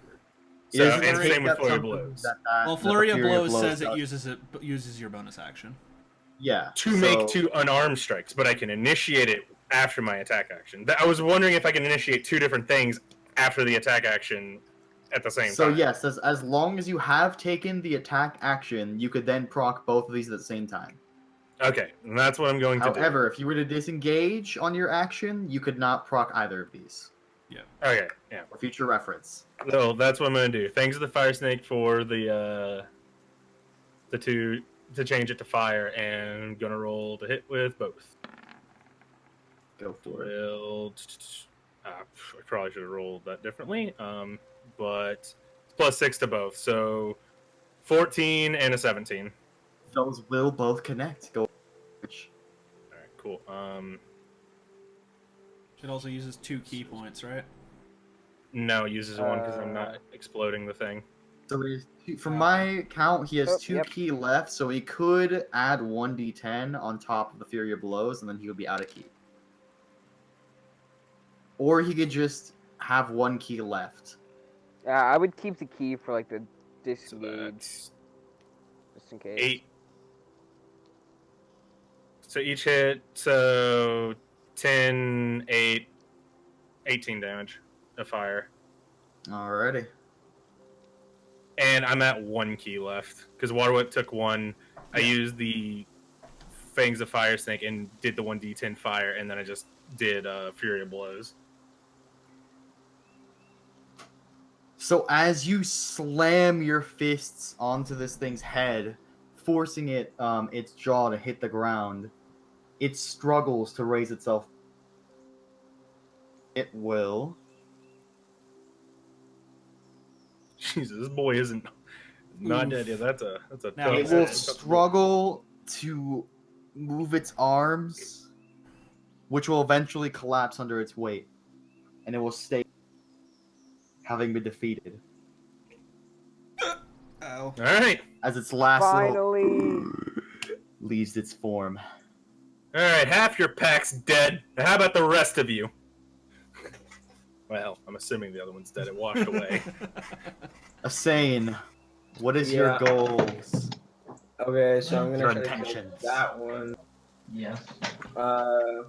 It So, doesn't and take same with that Flurry of something Blows. Well, that Flurry the of Blows says it does. uses your bonus action. Yeah. To make two unarmed strikes, but I can initiate it after my attack action. I was wondering if I can initiate two different things after the attack action at the same So time. yes, as long as you have taken the attack action, you could then proc both of these at the same time. Okay, and that's what I'm going to do. However, if you were to disengage on your action, you could not proc either of these. Okay, yeah. For future reference. So that's what I'm going to do. Thanks to the Fire Snake for the two to change it to fire, and I'm going to roll to hit with both. Go for it. Well, I probably should have rolled that differently, but it's +6 to both, so 14 and a 17. Those will both connect. Go. All right, cool. It also uses 2 key points, right? No, it uses one because I'm not exploding the thing. So from my count, he has Oh, 2 yep. key left, so he could add 1d10 on top of the Fury of Blows, and then he would be out of key. Or he could just have 1 key left. I would keep the key for like the So disengage, that's just in case. 8. So each hit, so 10, 8, 18 damage of fire. Alrighty. And I'm at 1 key left because Water Whip took 1. I used the Fangs of Fire Snake and did the 1d10 fire, and then I just did Fury of Blows. So as you slam your fists onto this thing's head, forcing it, its jaw to hit the ground, it struggles to raise itself. It will. Jesus, this boy isn't not dead yet. That's a Now, tough It will hit. struggle to move its arms, which will eventually collapse under its weight, and it will stay, having been defeated. Ow. All right, As its last little Finally. leaves its form. all right. Half your pack's dead. Now how about the rest of you? Well, I'm assuming the other one's dead. It washed away. Asane, what is Yeah. your goals? Okay, so I'm Your gonna try to intentions. kill that one. Yes. I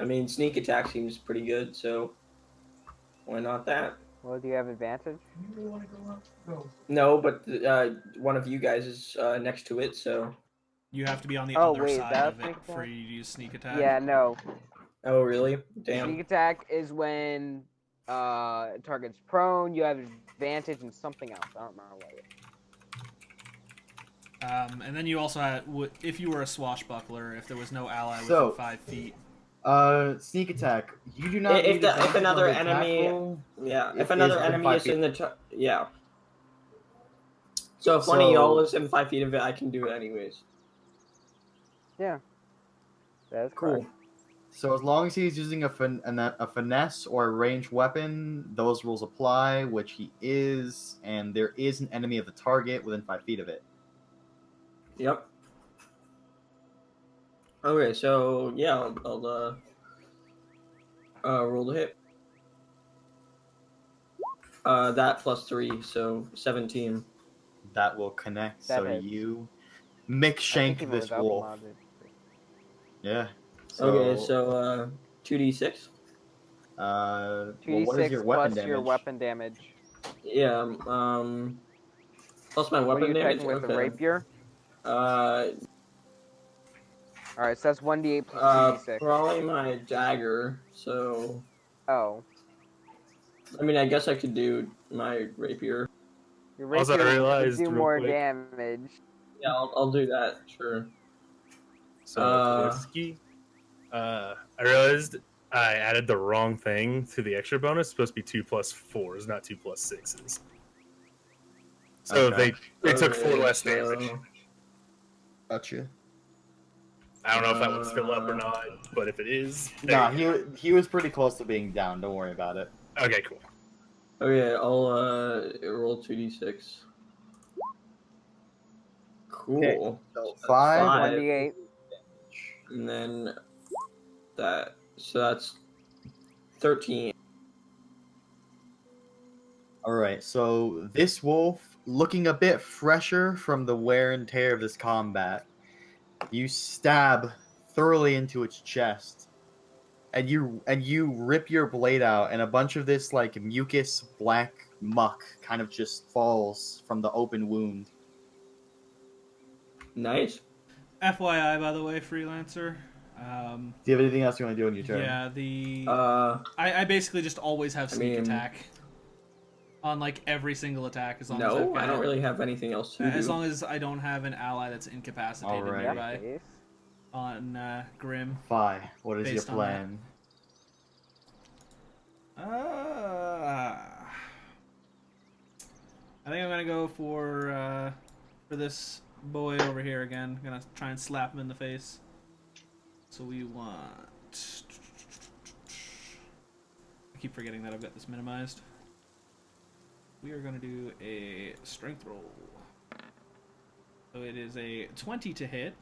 mean, sneak attack seems pretty good, so why not that? Well, do you have advantage? No, but one of you guys is next to it, so. You have to be on the Oh, other wait, side that's of it sneak for attack? you to use sneak attack. Yeah, no. Oh, really? Sneak Damn. attack is when target's prone. You have advantage in something else. I don't remember what it is. And then you also had, if you were a swashbuckler, if there was no ally within So- 5 feet. Sneak attack. You do not If need if another advantage on the attack enemy, roll. yeah, It if another is within enemy 5 is feet. in the yeah. So if one of So- y'all is in 5 feet of it, I can do it anyways. Yeah. That's Cool. correct. So as long as he's using a finesse or a ranged weapon, those rules apply, which he is, and there is an enemy of the target within 5 feet of it. Yep. Okay, so yeah, I'll roll the hit. That plus 3, so 17. That will connect. That So hits. you I think McShank even this without the wolf. mod, it's- Yeah. Okay, so 2d6. Well, 2d6 what is your weapon plus damage? your weapon damage. Yeah, plus my What are weapon you damage. attacking with? Okay. The rapier? Uh, Alright, so that's 1d8 plus 2d6. probably my dagger. So, Oh. I mean, I guess I could do my rapier. Your Also, I rapier would realized do real more quick- damage. Yeah, I'll do that. Sure. So for whiskey, I realized I added the wrong thing to the extra bonus. It's supposed to be 2 plus 4s, not 2 plus 6s. So Okay. they took 4 Okay, less so- damage. Gotcha. I don't know if that one's still up or not, but if it is, there Nah, you he was pretty close to being down. Don't worry about it. go. Okay, cool. Okay, I'll roll 2d6. Cool. So So 5. 1d8. And then that. So that's 13. All right. So this wolf, looking a bit fresher from the wear and tear of this combat, you stab thoroughly into its chest, and you rip your blade out, and a bunch of this like mucus black muck kind of just falls from the open wound. Nice. FYI, by the way, freelancer. Do you have anything else you want to do on your turn? Yeah, the Uh, I basically just always have sneak mean- attack on like every single attack as long as I've no, got I don't really have anything else to do. as long as I don't have an ally that's incapacitated Alright. nearby Case. on Grim. Fi, what is your Based on plan? I think I'm gonna go for this boy over here again. I'm gonna try and slap him in the face. So we want. I keep forgetting that I've got this minimized. We are gonna do a strength roll. So it is a 20 to hit.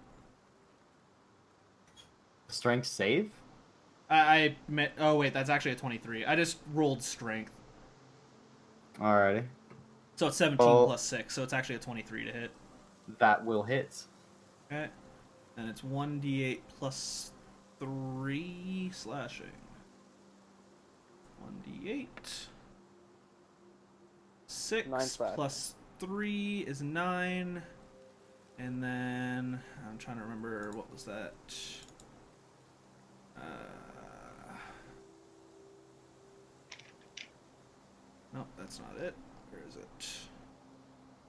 Strength save? I met. Oh wait, that's actually a 23. I just rolled strength, Alrighty. so it's 17 Oh. plus 6. So it's actually a 23 to hit. That will hit. Okay, and it's 1d8 plus 3 slashing. 1d8. 6 9 slashing. plus 3 is 9, and then I'm trying to remember what was that. Nope, that's not it. Where is it?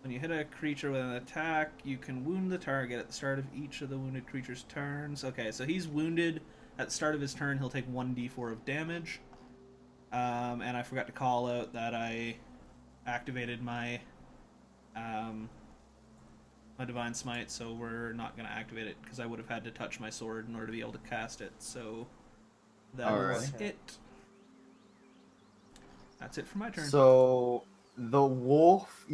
When you hit a creature with an attack, you can wound the target at the start of each of the wounded creature's turns. Okay, so he's wounded. At the start of his turn, he'll take 1d4 of damage. And I forgot to call out that I activated my my Divine Smite, so we're not going to activate it because I would have had to touch my sword in order to be able to cast it. So that was Alright. it. That's it for my turn. So the wolf,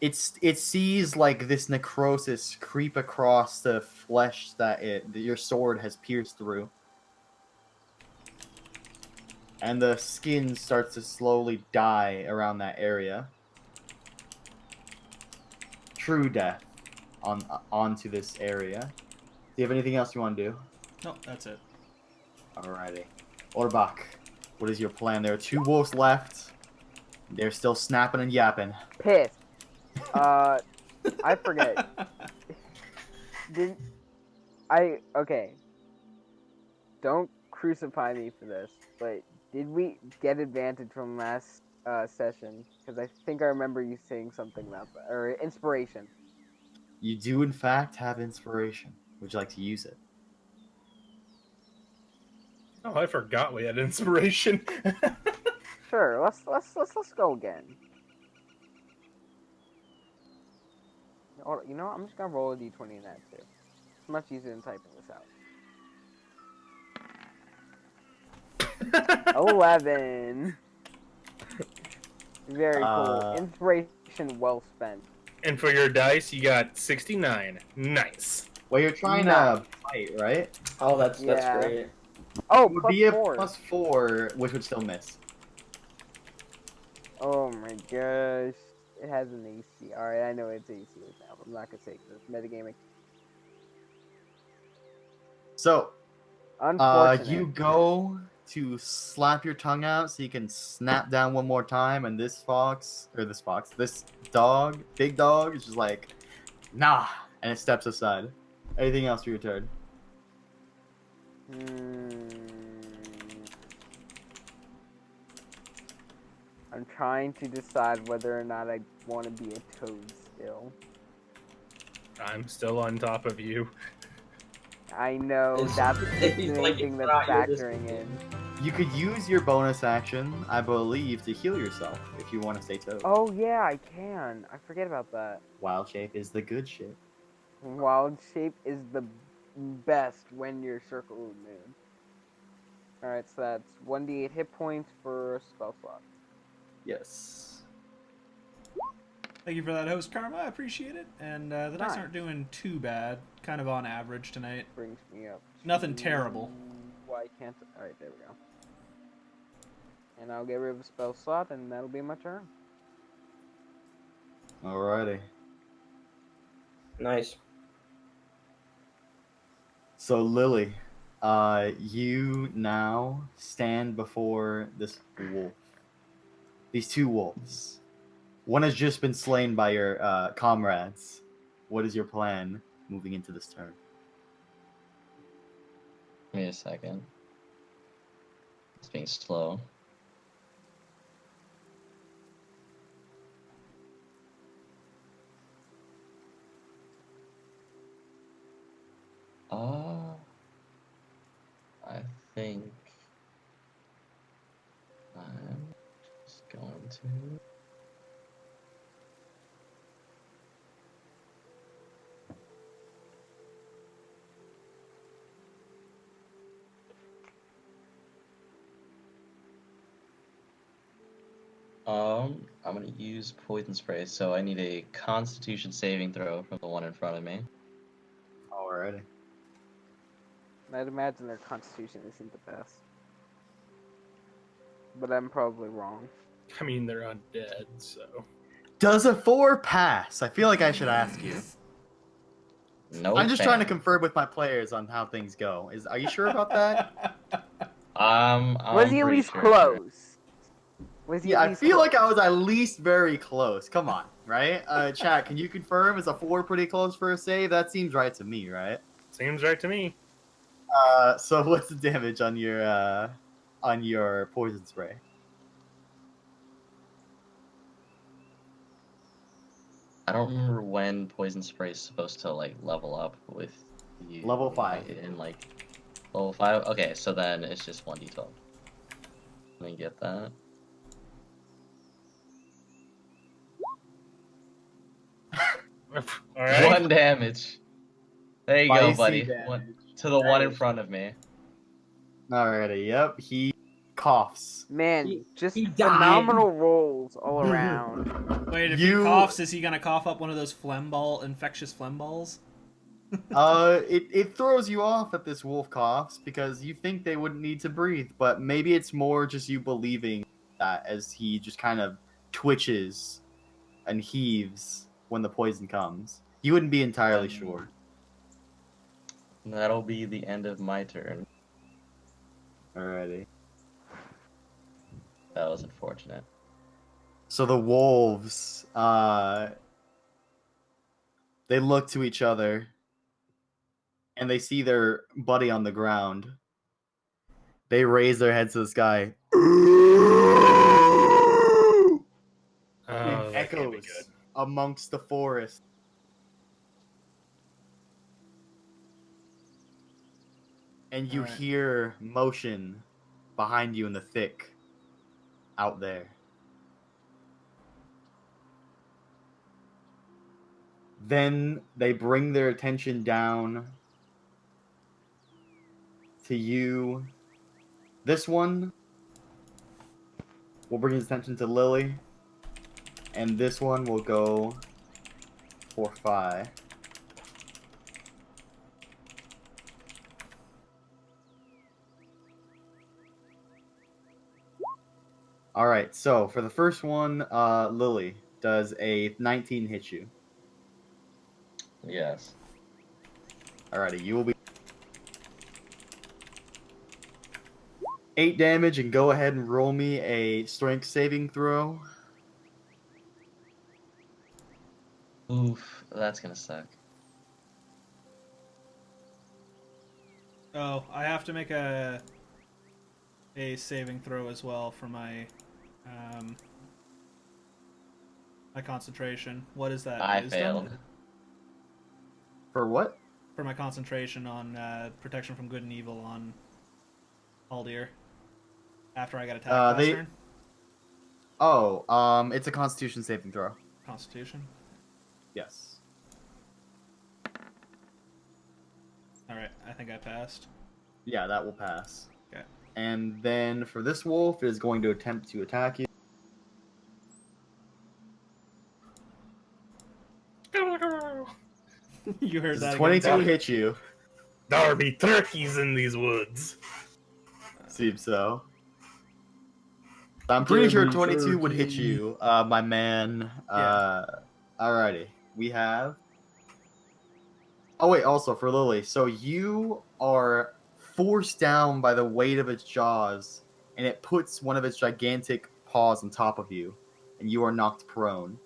it sees like this necrosis creep across the flesh that your sword has pierced through. And the skin starts to slowly die around that area. True death onto this area. Do you have anything else you want to do? No, that's it. Alrighty. Orbach. What is your plan? There are 2 wolves left. They're still snapping and yapping. Pissed. I forget. Did okay. Don't crucify me for this, but did we get advantage from last session? Because I think I remember you saying something about that, or inspiration. You do, in fact, have inspiration. Would you like to use it? Oh, I forgot we had inspiration. Sure, let's go again. You know what? I'm just gonna roll a d20 in that too. It's much easier than typing this out. 11. Very cool. Inspiration well spent. And for your dice, you got 69. Nice. Well, you're trying to fight, right? Oh, that's Yeah. great. Oh, It would be a +4. +4, which would still miss. Oh my gosh. It has an AC. Alright, I know it's AC now, but I'm not gonna say it 'cause it's metagaming. So, Unfortunate. you go to slap your tongue out so you can snap down one more time, and this dog, big dog, is just like, nah, and it steps aside. Anything else for your turn? I'm trying to decide whether or not I want to be a toad still. I'm still on top of you. I know, that's the He's main like, thing it's that's not, you're just- factoring in. You could use your bonus action, I believe, to heal yourself if you want to stay toad. Oh yeah, I can. I forget about that. Wild shape is the good shape. Wild shape is the best when you're circle of the moon. Alright, so that's 1d8 hit points for a spell slot. Yes. Thank you for that, host Karma. I appreciate it. And the dice aren't doing too bad. Kind of on average tonight. Brings me up. Nothing terrible. Why can't... Alright, there we go. And I'll get rid of a spell slot, and that'll be my turn. Alrighty. Nice. So, Lily, you now stand before this wolf. These 2 wolves. One has just been slain by your comrades. What is your plan moving into this turn? Give me a second. It's being slow. I think I'm just going to. I'm gonna use poison spray, so I need a Constitution saving throw from the one in front of me. Alrighty. I'd imagine their constitution isn't the best. But I'm probably wrong. I mean, they're undead, so. Does a 4 pass? I feel like I should ask you. No. I'm just trying to confirm with my players on how things go. Are you sure about that? Was he at pretty least sure. close? Was he Yeah, at I least feel close? like I was at least very close. Come on, right? Chat, can you confirm? Is a 4 pretty close for a save? That seems right to me, right? Seems right to me. So what's the damage on your poison spray? I don't remember when poison spray is supposed to like level up with you. Level 5. In like level 5. Okay, so then it's just 1d12. Let me get that. All right. 1 damage. There you go, Spicy buddy. damage. To the one in Nice. front of me. Alrighty, yep. He coughs. Man, just he died. phenomenal rolls all around. Wait, if You- he coughs, is he gonna cough up one of those infectious phlegm balls? It throws you off that this wolf coughs because you think they wouldn't need to breathe, but maybe it's more just you believing that as he just kind of twitches and heaves when the poison comes. You wouldn't be entirely sure. That'll be the end of my turn. Alrighty. That was unfortunate. So the wolves, they look to each other, and they see their buddy on the ground. They raise their heads to the sky. Oh, It that can't be echoes good. amongst the forest. And you Alright. hear motion behind you in the thick out there. Then they bring their attention down to you. This one will bring his attention to Lily. And this one will go for Phi. Alright, so for the first one, Lily, does a 19 hit you? Yes. Alrighty, you will be 8 damage, and go ahead and roll me a strength saving throw. Oof, that's gonna suck. Oh, I have to make a saving throw as well for my my concentration. What is that? I Wisdom? failed. For what? For my concentration on protection from good and evil on Aldir. After I got attacked last turn. Oh, it's a Constitution saving throw. Constitution. Yes. Alright, I think I passed. Yeah, that will pass. Okay. And then for this wolf, it is going to attempt to attack you. You heard Does that 22 again? hit you? There be turkeys in these woods. Seems so. I'm pretty sure Turkey, 22 would hit turkey. you, my man. Yeah. Alrighty. We have... Oh, wait, also for Lily. So you are forced down by the weight of its jaws, and it puts one of its gigantic paws on top of you, and you are knocked prone.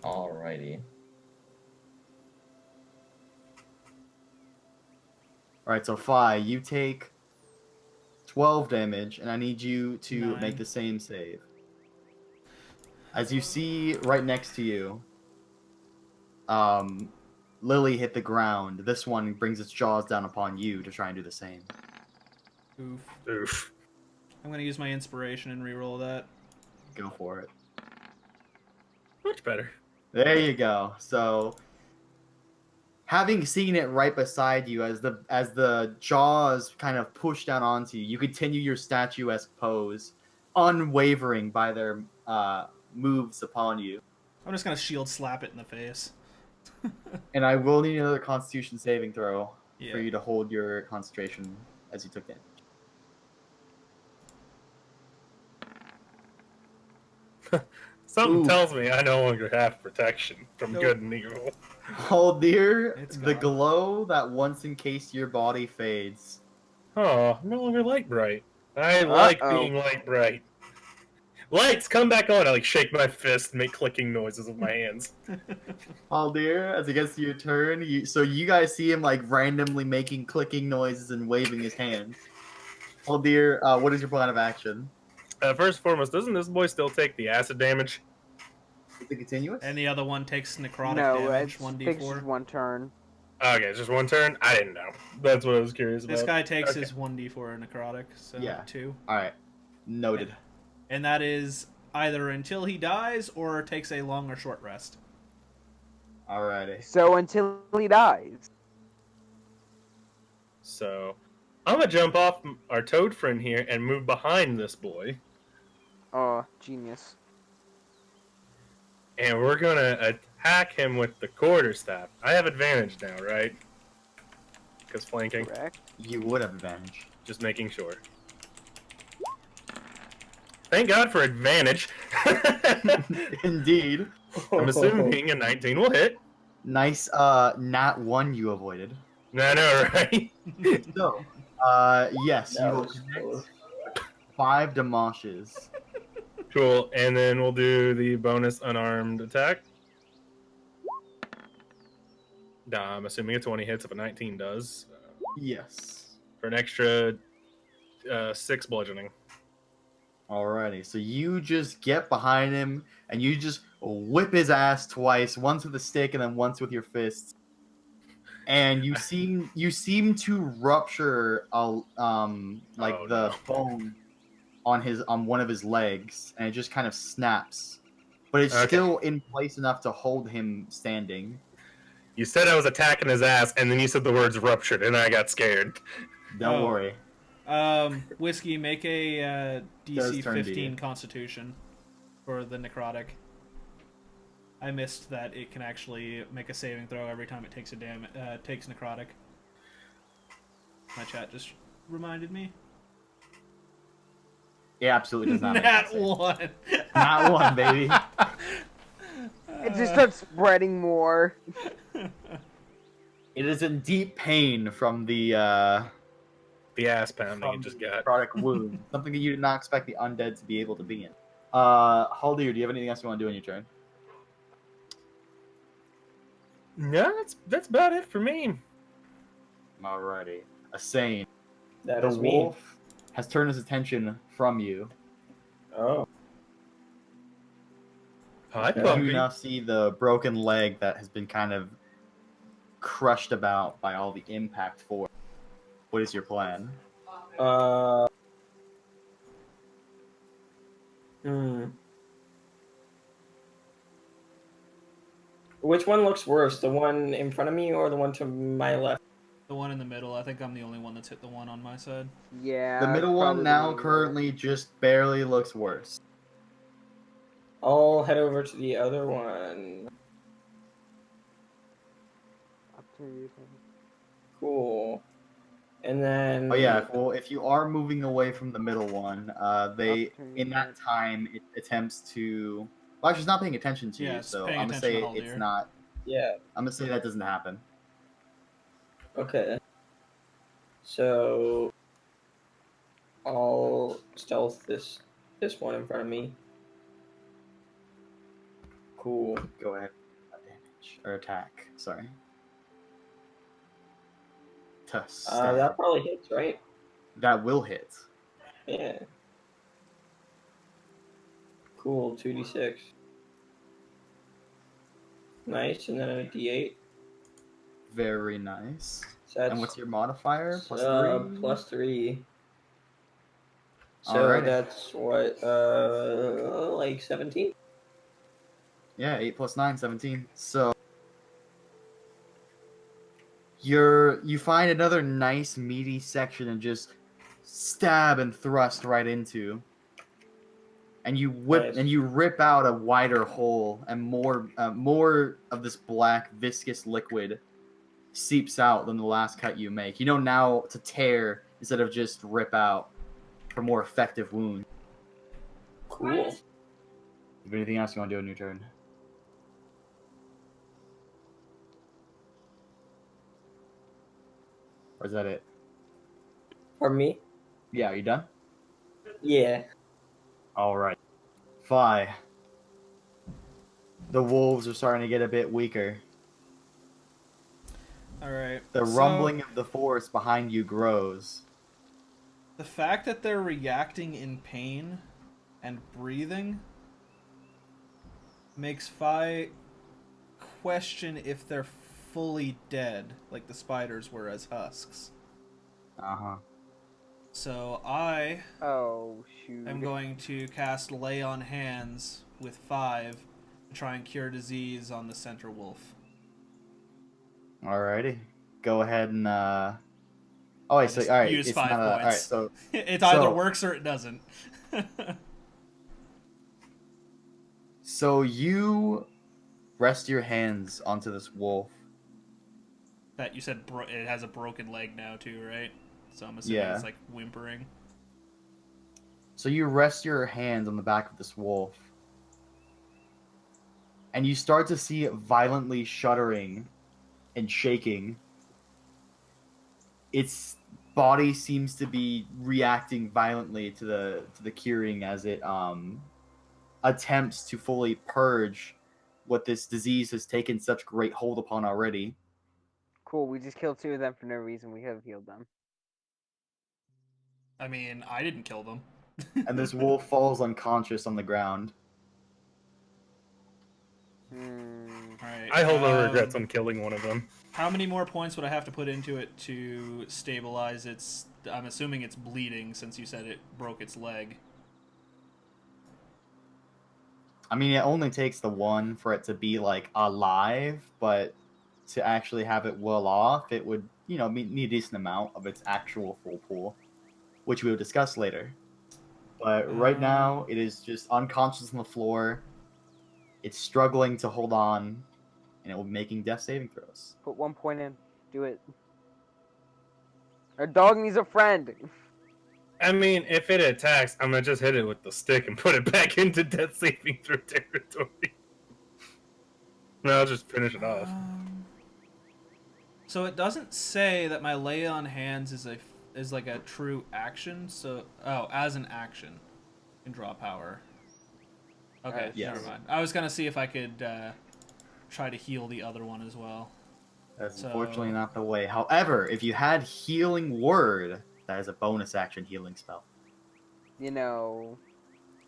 Alrighty. Alright, so Phi, you take 12 damage, and I need you to 9. make the same save. As you see right next to you, Lily hit the ground. This one brings its jaws down upon you to try and do the same. Oof. Oof. I'm gonna use my inspiration and reroll that. Go for it. Much better. There you go. So, having seen it right beside you as the jaws kind of push down onto you, you continue your statuesque pose, unwavering by their moves upon you. I'm just gonna shield slap it in the face. And I will need another Constitution saving throw Yeah. for you to hold your concentration as you took damage. Something Ooh. tells me I no longer have protection from Nope. good and evil. Oh dear, It's the gone. glow that once encased your body fades. Oh, I'm no longer light bright. I like being light bright. Lights, come back on! I like shake my fist and make clicking noises with my hands. Oh dear, as he gets to your turn, so you guys see him like randomly making clicking noises and waving his hand. Oh dear, what is your plan of action? First and foremost, doesn't this boy still take the acid damage? Is it continuous? And the other one takes necrotic No, damage, it's 1d4. one turn. Okay, it's just one turn? I didn't know. That's what I was curious about. This guy takes Okay. his 1d4 necrotic, so Yeah. 2. Alright, noted. And that is either until he dies or takes a long or short rest. Alrighty. So until he dies. So, I'm gonna jump off our toad friend here and move behind this boy. Oh, genius. And we're gonna attack him with the quarterstaff. I have advantage now, right? Because flanking. Correct. You would have advantage. Just making sure. Thank God for advantage. Indeed. I'm assuming a 19 will hit. Nice, nat 1 you avoided. I know, right? So, yes, you will was connect 5 demolishes. Cool. And then we'll do the bonus unarmed attack. I'm assuming a 20 hits if a 19 does. Yes. For an extra 6 bludgeoning. Alrighty, so you just get behind him and you just whip his ass twice, once with a stick and then once with your fists. And you seem to rupture the bone on one of his legs, and it just kind of snaps. But it's Okay. still in place enough to hold him standing. You said I was attacking his ass, and then you said the words ruptured, and I got scared. Don't Oh. worry. Whiskey, make a Does DC turn to 15 you. Constitution for the necrotic. I missed that it can actually make a saving throw every time it takes takes necrotic. My chat just reminded me. It absolutely does not. Nat 1. Not one, baby. It just starts spreading more. It is in deep pain from the ass pounding you just got. necrotic wound. Something that you did not expect the undead to be able to be in. Haldir, do you have anything else you want to do on your turn? No, that's about it for me. Alrighty. Asane. That The is me. wolf has turned his attention from you. Oh. Hi, Okay. You puppy. now see the broken leg that has been kind of crushed about by all the impact force. What is your plan? Which one looks worse? The one in front of me or the one to my left? The one in the middle. I think I'm the only one that's hit the one on my side. Yeah. The middle one probably now me. currently just barely looks worse. I'll head over to the other one. Up to you. Cool. And then... Oh yeah, well if you are moving away from the middle one, they in that time it attempts to. Well, actually, it's not paying attention to Yeah, you, it's so paying I'm gonna attention say to it's Haldir. not. Yeah, I'm gonna say that doesn't happen. okay. So... I'll stealth this one in front of me. Cool. Go ahead. Damage or attack. Sorry. To stab. That probably hits, right? That will hit. Yeah. Cool, 2d6. Nice, and then a d8. Very nice. So that's And what's your modifier? Plus 3? plus 3. So Alrighty. that's what, like 17? Yeah, 8 plus 9, 17. So you find another nice meaty section and just stab and thrust right into. And you whip Nice. and you rip out a wider hole, and more of this black viscous liquid seeps out than the last cut you make. You know now to tear instead of just rip out for more effective wounds. Cool. If anything else you want to do on your turn? Or is that it? Pardon me? Yeah, are you done? Yeah. Alright. Fi. The wolves are starting to get a bit weaker. Alright. The rumbling of the forest behind you grows. The fact that they're reacting in pain and breathing makes Fi question if they're fully dead, like the spiders were as husks. Uh-huh. So I Oh, shoot. am going to cast Lay on Hands with 5 to try and cure disease on the center wolf. Alrighty. Go ahead and Oh, wait, so just alright, use it's 5 not alright, points. so It either so- works or it doesn't. so you rest your hands onto this wolf. That you said it has a broken leg now too, right? So I'm assuming Yeah. it's like whimpering. So you rest your hands on the back of this wolf. And you start to see it violently shuddering and shaking. Its body seems to be reacting violently to the curing as it attempts to fully purge what this disease has taken such great hold upon already. Cool. We just killed 2 of them for no reason. We have healed them. I mean, I didn't kill them. And this wolf falls unconscious on the ground. Alright. I hold no regrets on killing one of them. How many more points would I have to put into it to stabilize its... I'm assuming it's bleeding since you said it broke its leg. I mean, it only takes the 1 for it to be, like, alive, but to actually have it well off, it would, you know, need a decent amount of its actual full pool, which we will discuss later. But right now, it is just unconscious on the floor. It's struggling to hold on, and it will be making death saving throws. Put 1 point in. Do it. Our dog needs a friend. I mean, if it attacks, I'm gonna just hit it with the stick and put it back into death saving throw territory. No, I'll just finish it off. So it doesn't say that my lay on hands is like a true action. So as an action, you can draw power. Okay, yes. never mind. I was gonna see if I could try to heal the other one as well. That's So- unfortunately not the way. However, if you had Healing Word, that is a bonus action healing spell. You know.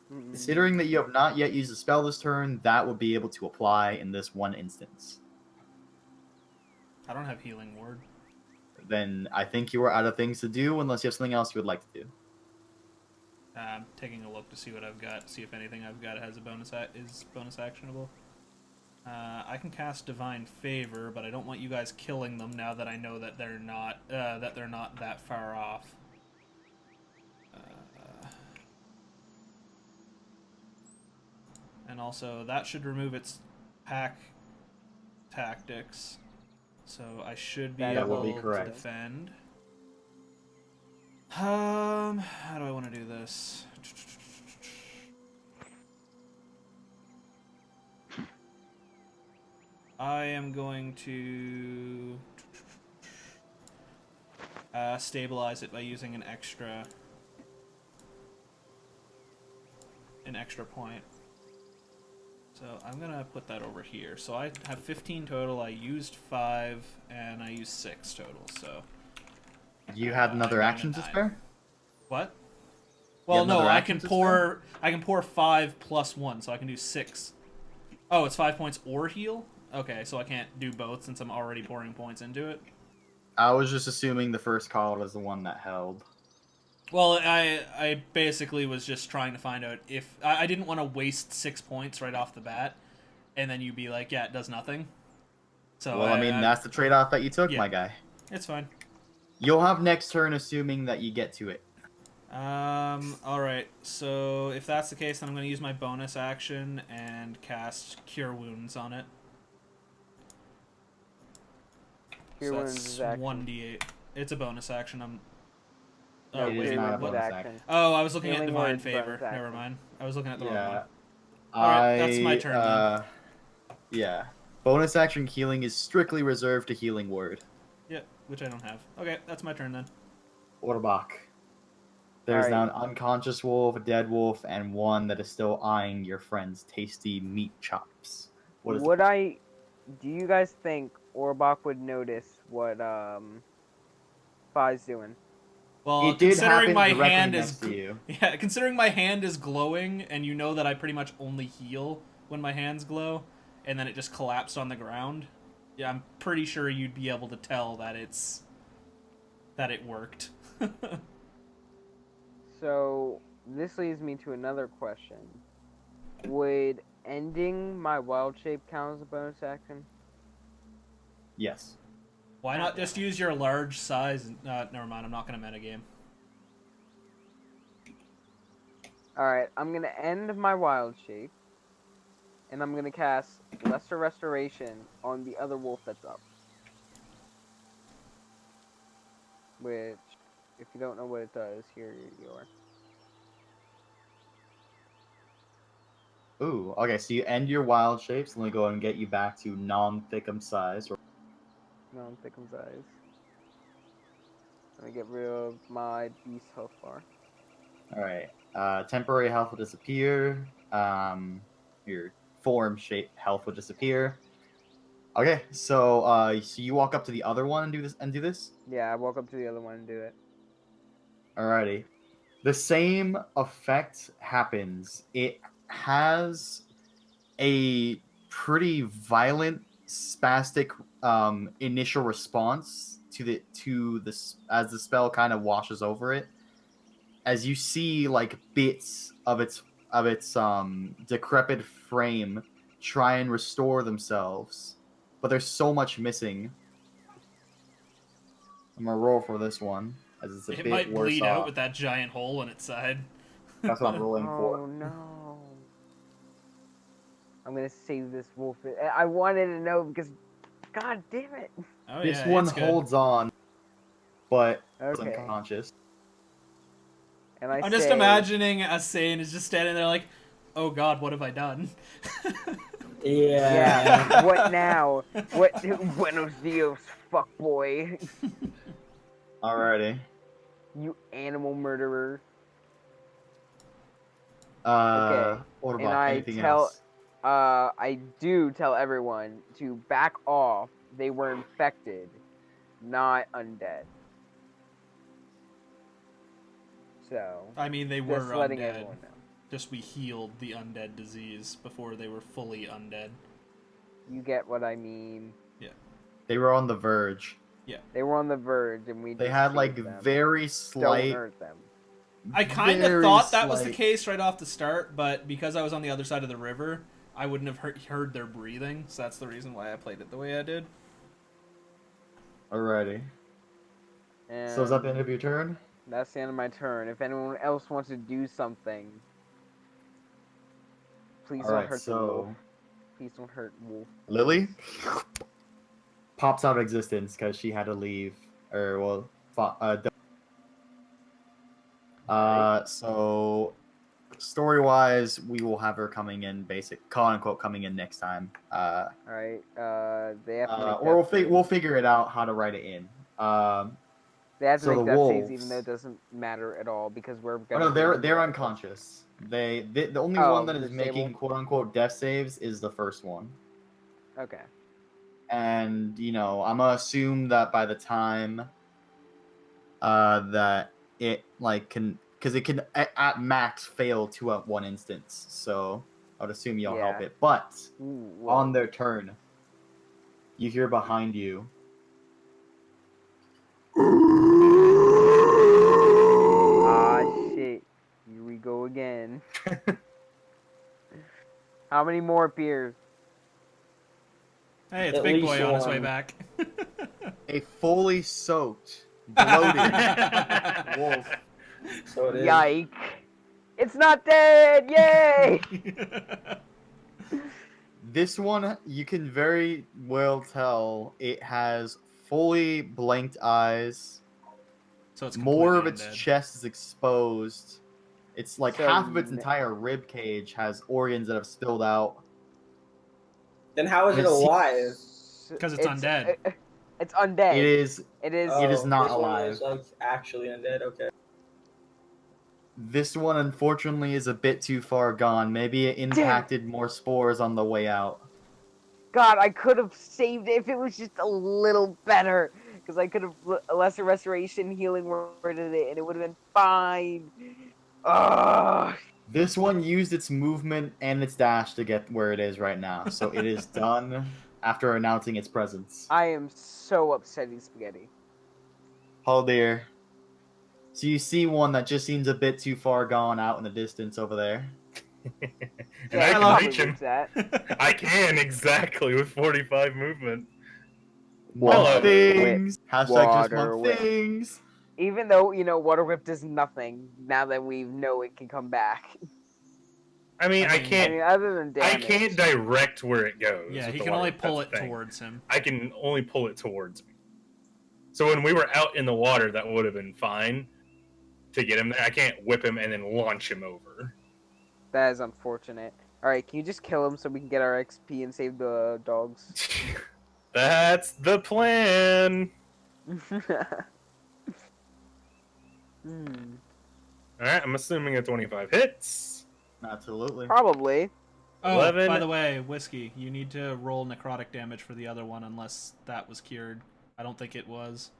Considering that you have not yet used a spell this turn, that would be able to apply in this one instance. I don't have healing word. Then I think you are out of things to do unless you have something else you would like to do. I'm taking a look to see what I've got. See if anything I've got has a is bonus actionable. I can cast Divine Favor, but I don't want you guys killing them now that I know that they're not that far off. And also, that should remove its pack tactics, so I should be That able will be to correct. defend. How do I want to do this? I am going to stabilize it by using an extra point. So I'm gonna put that over here. So I have 15 total. I used 5, and I used 6 total. So You had another I'm down action to 9. spare? What? You Well, have no, another I action can to spare? pour 5 plus 1, so I can do 6. Oh, it's 5 points or heal? Okay, so I can't do both since I'm already pouring points into it. I was just assuming the first call was the one that held. Well, I basically was just trying to find out if... I didn't want to waste 6 points right off the bat, and then you'd be like, yeah, it does nothing. So Well, I mean, that's the trade-off that you took, yeah. my guy. It's fine. You'll have next turn, assuming that you get to it. Alright, so if that's the case, then I'm going to use my bonus action and cast Cure Wounds on it. Cure So Wounds that's is action. 1d8. It's a bonus action. No, It is Cure not a Wounds is bonus action. action. Oh, I was looking at Healing Divine Word's Favor. bonus Never action. mind. I was looking at the wrong Yeah. one. Alright, that's my turn then. Yeah. Bonus action healing is strictly reserved to Healing Word. Yeah, which I don't have. Okay, that's my turn then. Orbach. There's Alright. now an unconscious wolf, a dead wolf, and one that is still eyeing your friend's tasty meat chops. What is Do you guys think Orbach would notice what Fi's doing? Well, It did considering happen my directly hand next is to you. yeah, considering my hand is glowing, and you know that I pretty much only heal when my hands glow, and then it just collapsed on the ground. Yeah, I'm pretty sure you'd be able to tell that it worked. So this leads me to another question. Would ending my wild shape count as a bonus action? Yes. Why not just use your large size? Never mind. I'm not gonna metagame. Alright, I'm gonna end my wild shape. And I'm gonna cast Lesser Restoration on the other wolf that's up. Which, if you don't know what it does, here you are. Ooh, okay, so you end your wild shapes, let me go and get you back to non-thickum size. No, I'm Thickham's eyes. Let me get rid of my beast health bar. All right. Temporary health will disappear. Your form shape health will disappear. Okay, so you walk up to the other one and do this. Yeah, I walk up to the other one and do it. Alrighty. The same effect happens. It has a pretty violent spastic initial response to this as the spell kind of washes over it. As you see like bits of its decrepit frame try and restore themselves, but there's so much missing. I'm gonna roll for this one as it's a It bit might worse bleed out off. with that giant hole in its side. That's what I'm rolling Oh for. no. I'm gonna save this wolf. I wanted to know because, god damn it. Oh This yeah, one it's good. holds on, but is Okay. unconscious. And I I'm say, just imagining Asane is just standing there like, oh god, what have I done? yeah, what now? What? Buenos dias, fuckboy. Alrighty. You animal murderer. What And about I anything tell, else? I do tell everyone to back off. They were infected, not undead. So, I mean, they were just letting undead. everyone know. Just we healed the undead disease before they were fully undead. You get what I mean. They were on the verge. They were on the verge, and we They just had like saved them. very Don't slight. hurt them. I kind of very thought that was the slight- case right off the start, but because I was on the other side of the river, I wouldn't have heard their breathing, so that's the reason why I played it the way I did. Alrighty. And So is that the end of your turn? that's the end of my turn. If anyone else wants to do something, please don't Alright, hurt the wolf. so Please don't hurt wolf. Lily pops out of existence because she had to leave, or well, so story-wise, we will have her coming in, quote unquote, coming in next time. All right. They have to make Or death saves. we'll figure it out how to write it in. They have to so make the death saves, even wolves- though it doesn't matter at all because we're Oh gonna. no, they're do it. unconscious. The only Oh, one that the is making disabled? quote unquote death saves is the first one. Okay. And I'm gonna assume that by the time that it because it can at max fail 2 at one instance, so I would assume you'll help Yeah. it. But Ooh, on whoa. their turn, you hear behind you. Ah shit. Here we go again. How many more appear? Hey, it's At Big least Boy on his way one. back. A fully soaked, bloated wolf. So it is. Yike! It's not dead! Yay! This one, you can very well tell it has fully blanked eyes. So it's More of completely its undead. chest is exposed. It's like So half of its n- entire rib cage has organs that have spilled out. Then how is it It seems- alive? 'Cause it's undead. It's undead. It is. It is. It is not this one alive. is like actually undead. Okay. This one, unfortunately, is a bit too far gone. Maybe it impacted more spores on the way out. God, I could have saved it if it was just a little better. Because I could have lesser restoration, healing worded it, and it would have been fine. Ugh. This one used its movement and its dash to get where it is right now, so it is done after announcing its presence. I am so upsetting spaghetti. Oh dear. So you see one that just seems a bit too far gone out in the distance over there. And I can probably reach him. reach that. I can, exactly, with 45 movement. Month Hello. things. Hashtag just Water month whip. things. Even though, Water Whip does nothing now that we know it can come back. I mean, I I mean- can't. Other than I damage. can't direct where it goes. Yeah, with he the can water. only That's pull the it thing. towards him. I can only pull it towards me. So when we were out in the water, that would have been fine to get him there. I can't whip him and then launch him over. That is unfortunate. Alright, can you just kill him so we can get our XP and save the dogs? That's the plan. Hmm. All right, I'm assuming a 25 hits. Absolutely. Probably. Oh, 11. by the way, Whiskey, you need to roll necrotic damage for the other one unless that was cured. I don't think it was.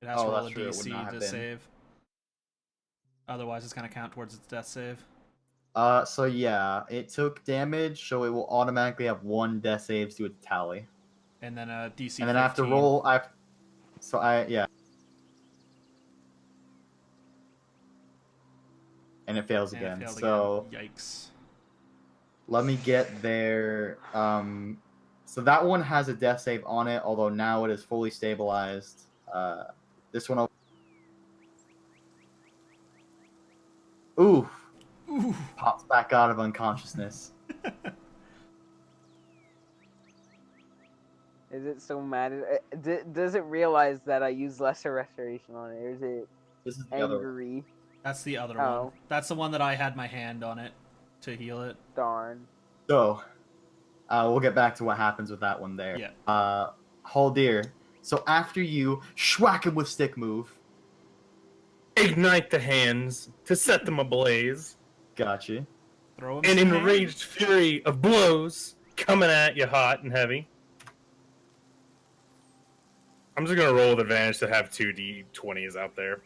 It has to Oh, roll that's a true, it would not DC have to been. save. Otherwise, it's going to count towards its death save. So yeah, it took damage, so it will automatically have 1 death saves to its tally. And then a DC And then I have to 15. roll, yeah. And it fails And it again. failed So again. Yikes. let me get there. So that one has a death save on it, although now it is fully stabilized. This one. Ooh, Ooh. pops back out of unconsciousness. Is it so mad? Does it realize that I use lesser restoration on it, or is it This is the other one. angry? That's the other Oh. one. That's the one that I had my hand on it to heal it. Darn. So, we'll get back to what happens with that one there. Yeah. Haldir. So after you schwack him with stick move. Ignite the hands to set them ablaze. Gotcha. Throw him An some enraged fury of blows coming at you hot and heavy. I'm just gonna roll with advantage to have 2 d20s out there.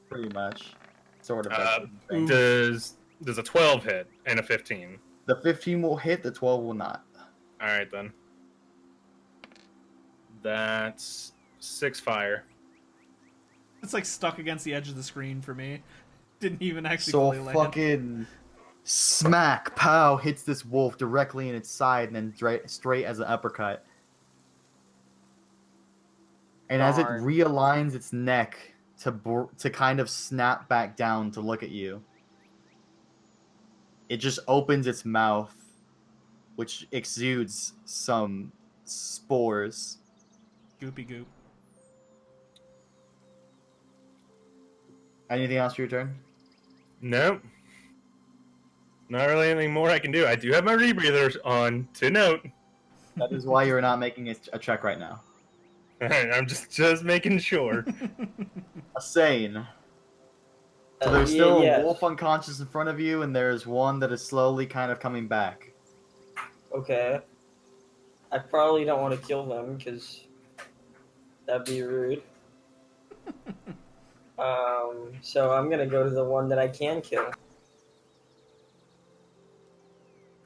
Pretty much. Sort of. Does a 12 hit and a 15? The 15 will hit, the 12 will not. All right then. That's 6 fire. It's like stuck against the edge of the screen for me. Didn't even actually So fully land. fucking smack, pow, hits this wolf directly in its side and then straight as an uppercut. And as it Darn. realigns its neck to kind of snap back down to look at you, it just opens its mouth, which exudes some spores. Goopy goop. Anything else for your turn? Nope. Not really anything more I can do. I do have my rebreathers on, to note. That is why you're not making a check right now. Alright, I'm just making sure. A sane. So there's still a wolf unconscious in front of you, and there's one that is slowly kind of coming back. Okay. I probably don't want to kill them because that'd be rude. So I'm gonna go to the one that I can kill.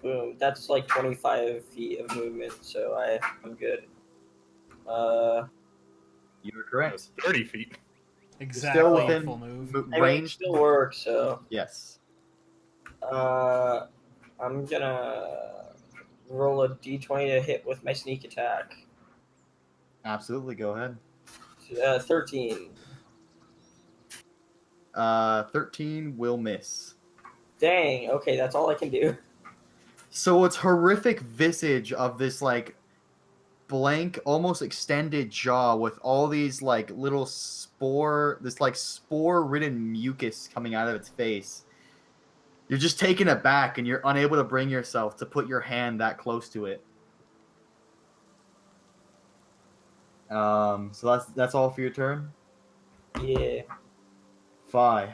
Boom. That's like 25 feet of movement, so I'm good. You were correct. That's 30 feet. Exactly. Still within Full move. I mean, it range. still works, so Yes. I'm gonna roll a d20 to hit with my sneak attack. Absolutely. Go ahead. 13. 13 will miss. Dang. Okay, that's all I can do. So it's horrific visage of this like blank, almost extended jaw with all these like little spore-ridden mucus coming out of its face. You're just taken aback and you're unable to bring yourself to put your hand that close to it. So that's all for your turn? Yeah. 5.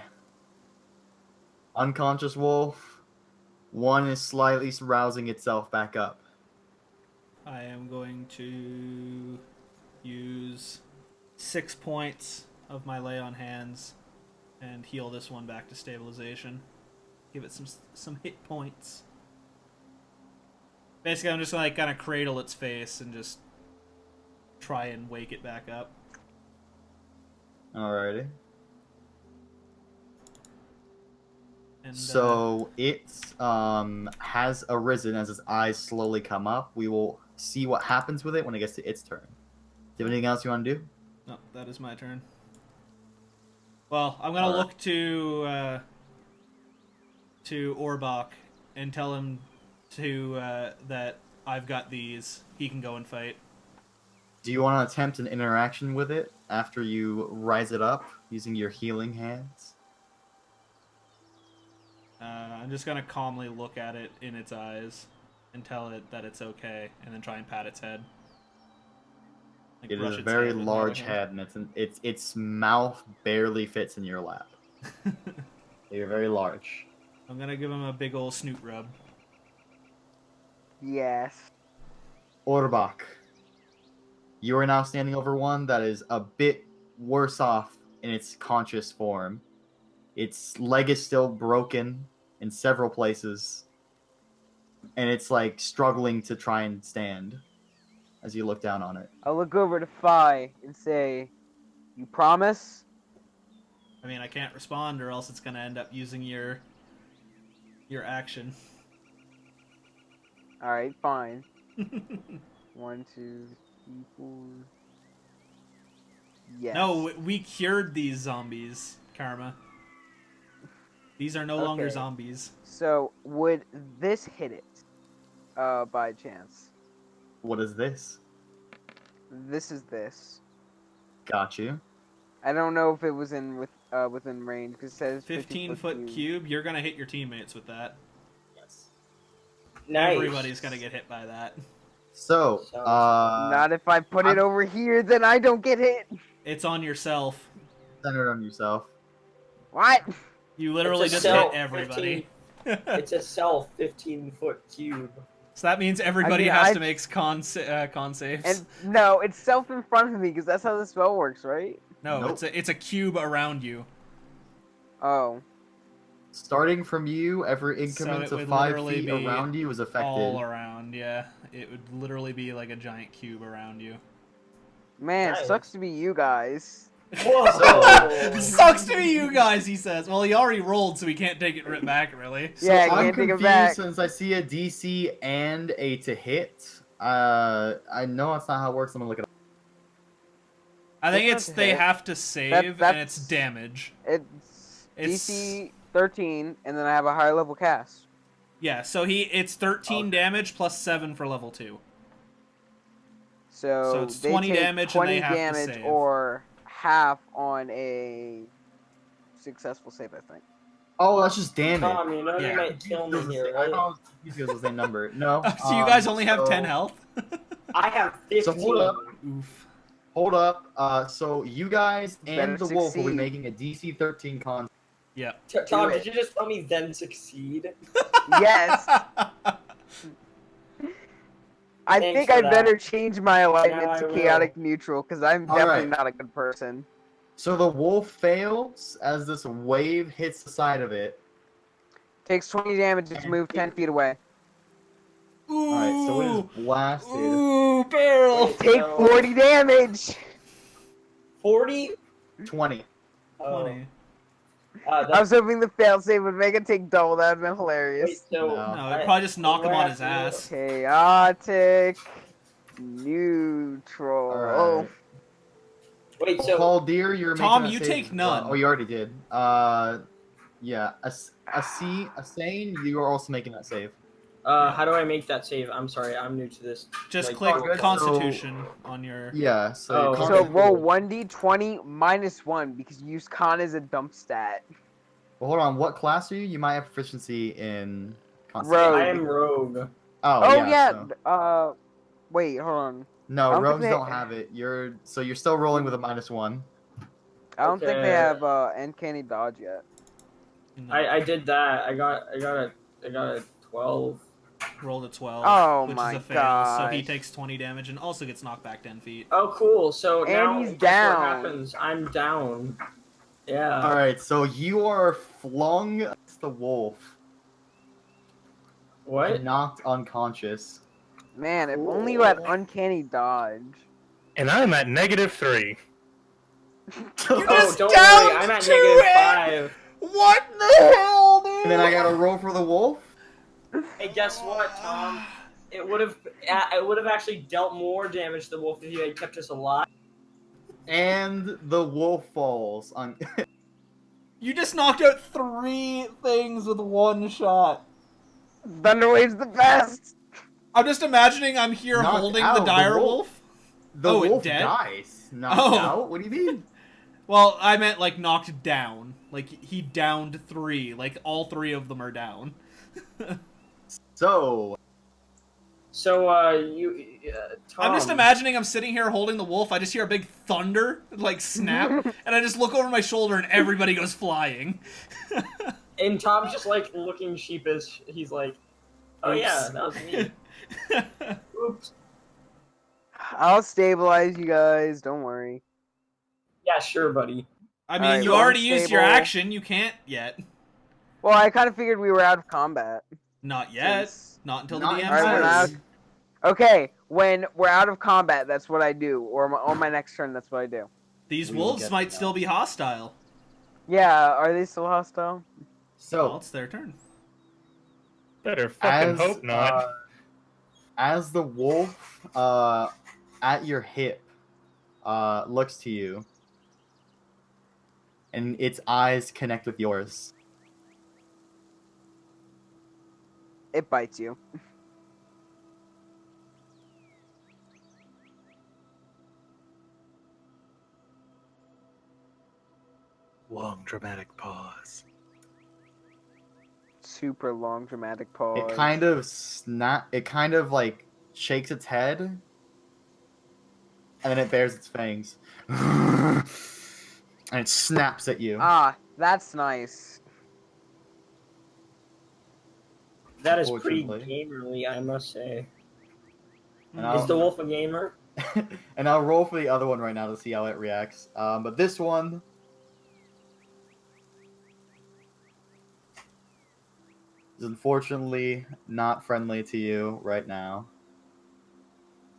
Unconscious wolf. 1 is slightly rousing itself back up. I am going to use 6 points of my lay on hands and heal this one back to stabilization. Give it some hit points. Basically, I'm just gonna like kind of cradle its face and just try and wake it back up. Alrighty. And, So it has arisen as its eyes slowly come up. We will see what happens with it when it gets to its turn. Do you have anything else you want to do? No, that is my turn. Well, I'm gonna look to Orbach and tell him to that I've got these. He can go and fight. Do you want to attempt an interaction with it after you rise it up using your healing hands? I'm just gonna calmly look at it in its eyes and tell it that it's okay, and then try and pat its head. Like It brush is a its very head with my large other hand. head, and its mouth barely fits in your lap. They are very large. I'm gonna give him a big ol' snoot rub. Yes. Orbach. You are now standing over one that is a bit worse off in its conscious form. Its leg is still broken in several places, and it's like struggling to try and stand as you look down on it. I'll look over to Phi and say, "You promise?" I mean, I can't respond, or else it's gonna end up using your action. All right, fine. 1, 2, 3, 4. Yes. No, we cured these zombies, Karma. These are no longer Okay. zombies. So would this hit it? By chance. What is this? This is this. Got you. I don't know if it was within range because it says 15-foot cube. You're gonna hit your teammates with that. Yes. Nice. Everybody's gonna get hit by that. So, Not if I put it over here, then I don't get hit. It's on yourself. center it on yourself. What? You literally It's a just cell, hit everybody. It's a self 15-foot cube. So that means everybody I mean, has I- to make con saves. And no, it's self in front of me because that's how the spell works, right? No, Nope. it's a cube around you. Oh. Starting from you, every So increment it of would 5 literally feet be around you is affected. All around, yeah. It would literally be like a giant cube around you. Man, Nice. sucks to be you guys. Whoa! Sucks to be you guys, he says. Well, he already rolled, so he can't take it right back, really. So Yeah, I I'm can't take it confused back. since I see a DC and a to hit. I know that's not how it works. I'm gonna look it up. I think That's it's not they hit. have to save, and that's- it's damage. It's It's- DC 13, and then I have a higher level cast. Yeah, so it's 13 damage plus 7 for level 2. So it's they 20 take damage and 20 they have to damage save. or half on a successful save, I think. Oh, that's just damage. Tom, you know Yeah. you might kill me here, I right? thought it was the same number. No. So you guys only have so- 10 health? I have 15. So hold up. Oof. Hold up. So you guys and Better the wolf will be succeed. making a DC 13 con. Yeah. Tom, Do did you just tell me then succeed? Yes! I Thanks think for I that. better change my alignment Yeah, I to will. chaotic neutral because I'm All definitely right. not a good person. So the wolf fails as this wave hits the side of it. Takes 20 damage, it's moved 10 feet away. Ooh. Alright, so it is blasted. Ooh, barrel. Wait. Take No. 40 damage! 40? 20. Oh. 20. I That's, was hoping the failsafe would make it take double, that would have been hilarious. wait, so No. No, it'd probably just knock him on his ass. Chaotic neutral. Alright. Wait, so Paul Deer, you're Tom, making a you save take as well. none. Oh, you already did. Yeah. A sane, you are also making that save. how do I make that save? I'm sorry, I'm new to this. Just Like, click oh, good. Constitution on your... Yeah, so Oh. your So con- roll 1d20 minus 1 because you use con as a dump stat. Well, hold on, what class are you? You might have proficiency in Rogue. I am rogue. Oh, yeah. so- Wait, hold on. I No, don't think rogues they- don't have it. You're still rolling with a -1. I don't think Okay. they have uncanny dodge yet. No, I did that. I got a 12. rolled a 12, Oh which my is a fail, so he gosh. takes 20 damage and also gets knocked back 10 feet. Oh, cool. So And now he's guess down. what happens? I'm down. Yeah. All right, so you are flung against the wolf, What? and knocked unconscious. Man, if only you had uncanny dodge. And I'm at -3. You Oh, just don't downed worry. I'm at to -5. What the hell, dude? And then I gotta roll for the wolf. Hey, guess what, Tom? It would have actually dealt more damage to the wolf if you had kept us alive. And the wolf falls on. You just knocked out 3 things with 1 shot. Thunderwave's the best! I'm just imagining I'm here Knocked holding out the the dire wolf. wolf. The Oh, it wolf dead? dies. Knocked Oh. out? What do you mean? Well, I meant like knocked down. Like he downed 3. Like all 3 of them are down. So, So, Tom. I'm just imagining I'm sitting here holding the wolf. I just hear a big thunder, like snap, and I just look over my shoulder and everybody goes flying. And Tom's just like looking sheepish. He's like, "Oh yeah, Oops. that was me." Oops. I'll stabilize you guys. Don't worry. Yeah, sure, buddy. I mean, Alright, you well, already used your stable. action. You can't yet. Well, I kind of figured we were out of combat. Not yet. Since- Not until Not the DM Alright, when says. Okay, when we're out of combat, that's what I do. Or on my next turn, that's what I do. These We will wolves get might to still that. be hostile. Yeah, are they still hostile? Well, So, it's their turn. Better fucking hope not. As the wolf at your hip looks to you, and its eyes connect with yours. It bites you. Long dramatic pause. Super long, dramatic pause. It kind of It kind of like shakes its head, and then it bares its fangs, and it snaps at you. Ah, that's nice. That is pretty Unfortunately. gamerly, I must say. And Is the wolf a gamer? And I'll roll for the other one right now to see how it reacts. But this one is unfortunately not friendly to you right now.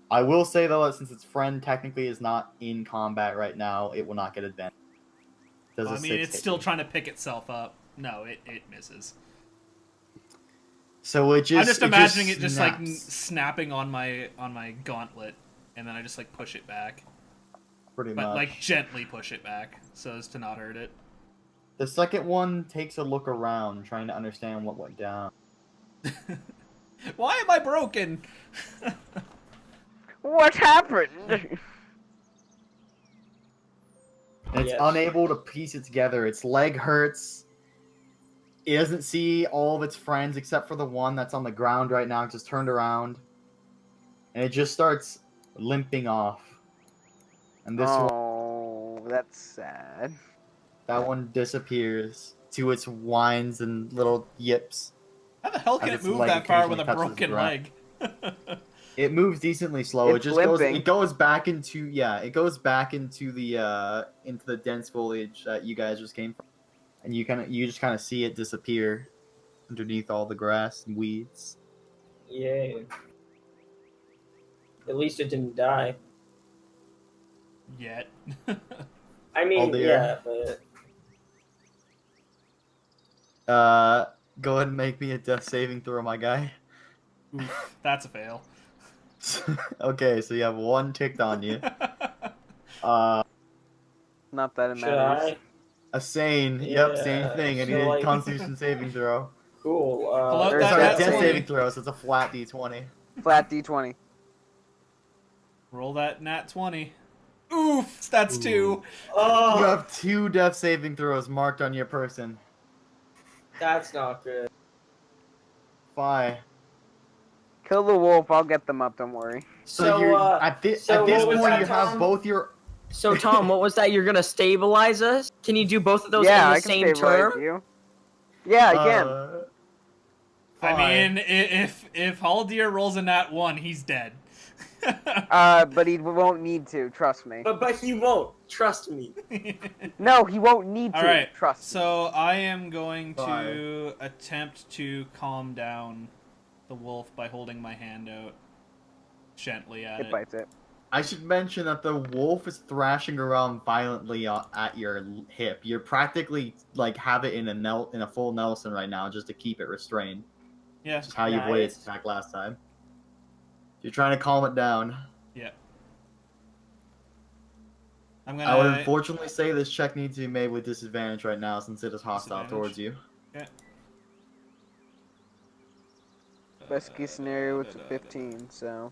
I will say though that since its friend technically is not in combat right now, it will not get advantage. Does Well, a I mean, 6 it's hit still you? trying to pick itself up. No, it misses. So it just I'm just imagining it just like snaps, snapping on my gauntlet, and then I just like push it back, pretty but much. like gently push it back so as to not hurt it. The second one takes a look around, trying to understand what went down. Why am I broken? What happened? And it's Yes. unable to piece it together. Its leg hurts. It doesn't see all of its friends except for the one that's on the ground right now, just turned around. And it just starts limping off. And this one, Oh, that's sad. that one disappears to its whines and little yips. How the hell can As it its move leg that far with a occasionally touches the broken ground. leg? It moves decently slow. It's It just limping. goes back into it goes back into the dense foliage that you guys just came from. And you just kind of see it disappear underneath all the grass and weeds. Yay. At least it didn't die. Yet. I mean, dear. yeah, but Go ahead and make me a death saving throw, my guy. Oof, that's a fail. Okay, so you have one ticked on you. Not that it should matters. I? A sane. Yep, same Yeah, thing. I so, need a like- Constitution saving throw. Cool. out Or that Sorry, nat death 20. saving throw, so it's a flat D20. Flat D20. Roll that nat 20. Oof, that's 2. You Oh, have 2 death saving throws marked on your person. that's not good. Fine. Kill the wolf. I'll get them up. Don't worry. So, at this so point, what was that, you have Tom? both your. So Tom, what was that? You're gonna stabilize us? Can you do both of those Yeah, in the I can same stabilize turn? you. Yeah, I can. I fine. mean, if Haldir rolls a nat 1, he's dead. But he won't need to. Trust me. But he won't. Trust me. No, he won't need to. All right. Trust me. So I am going to Fine. attempt to calm down the wolf by holding my hand out gently at It it. bites it. I should mention that the wolf is thrashing around violently at your hip. You're practically like have it in a full Nelson right now, just to keep it restrained. Yeah. Which is how you avoided its Nice. attack last time. You're trying to calm it down. Yeah. I'm gonna. I would unfortunately say this check needs to be made with disadvantage right now, since it is hostile Disadvantage? towards you. Best case scenario, it's a 15. So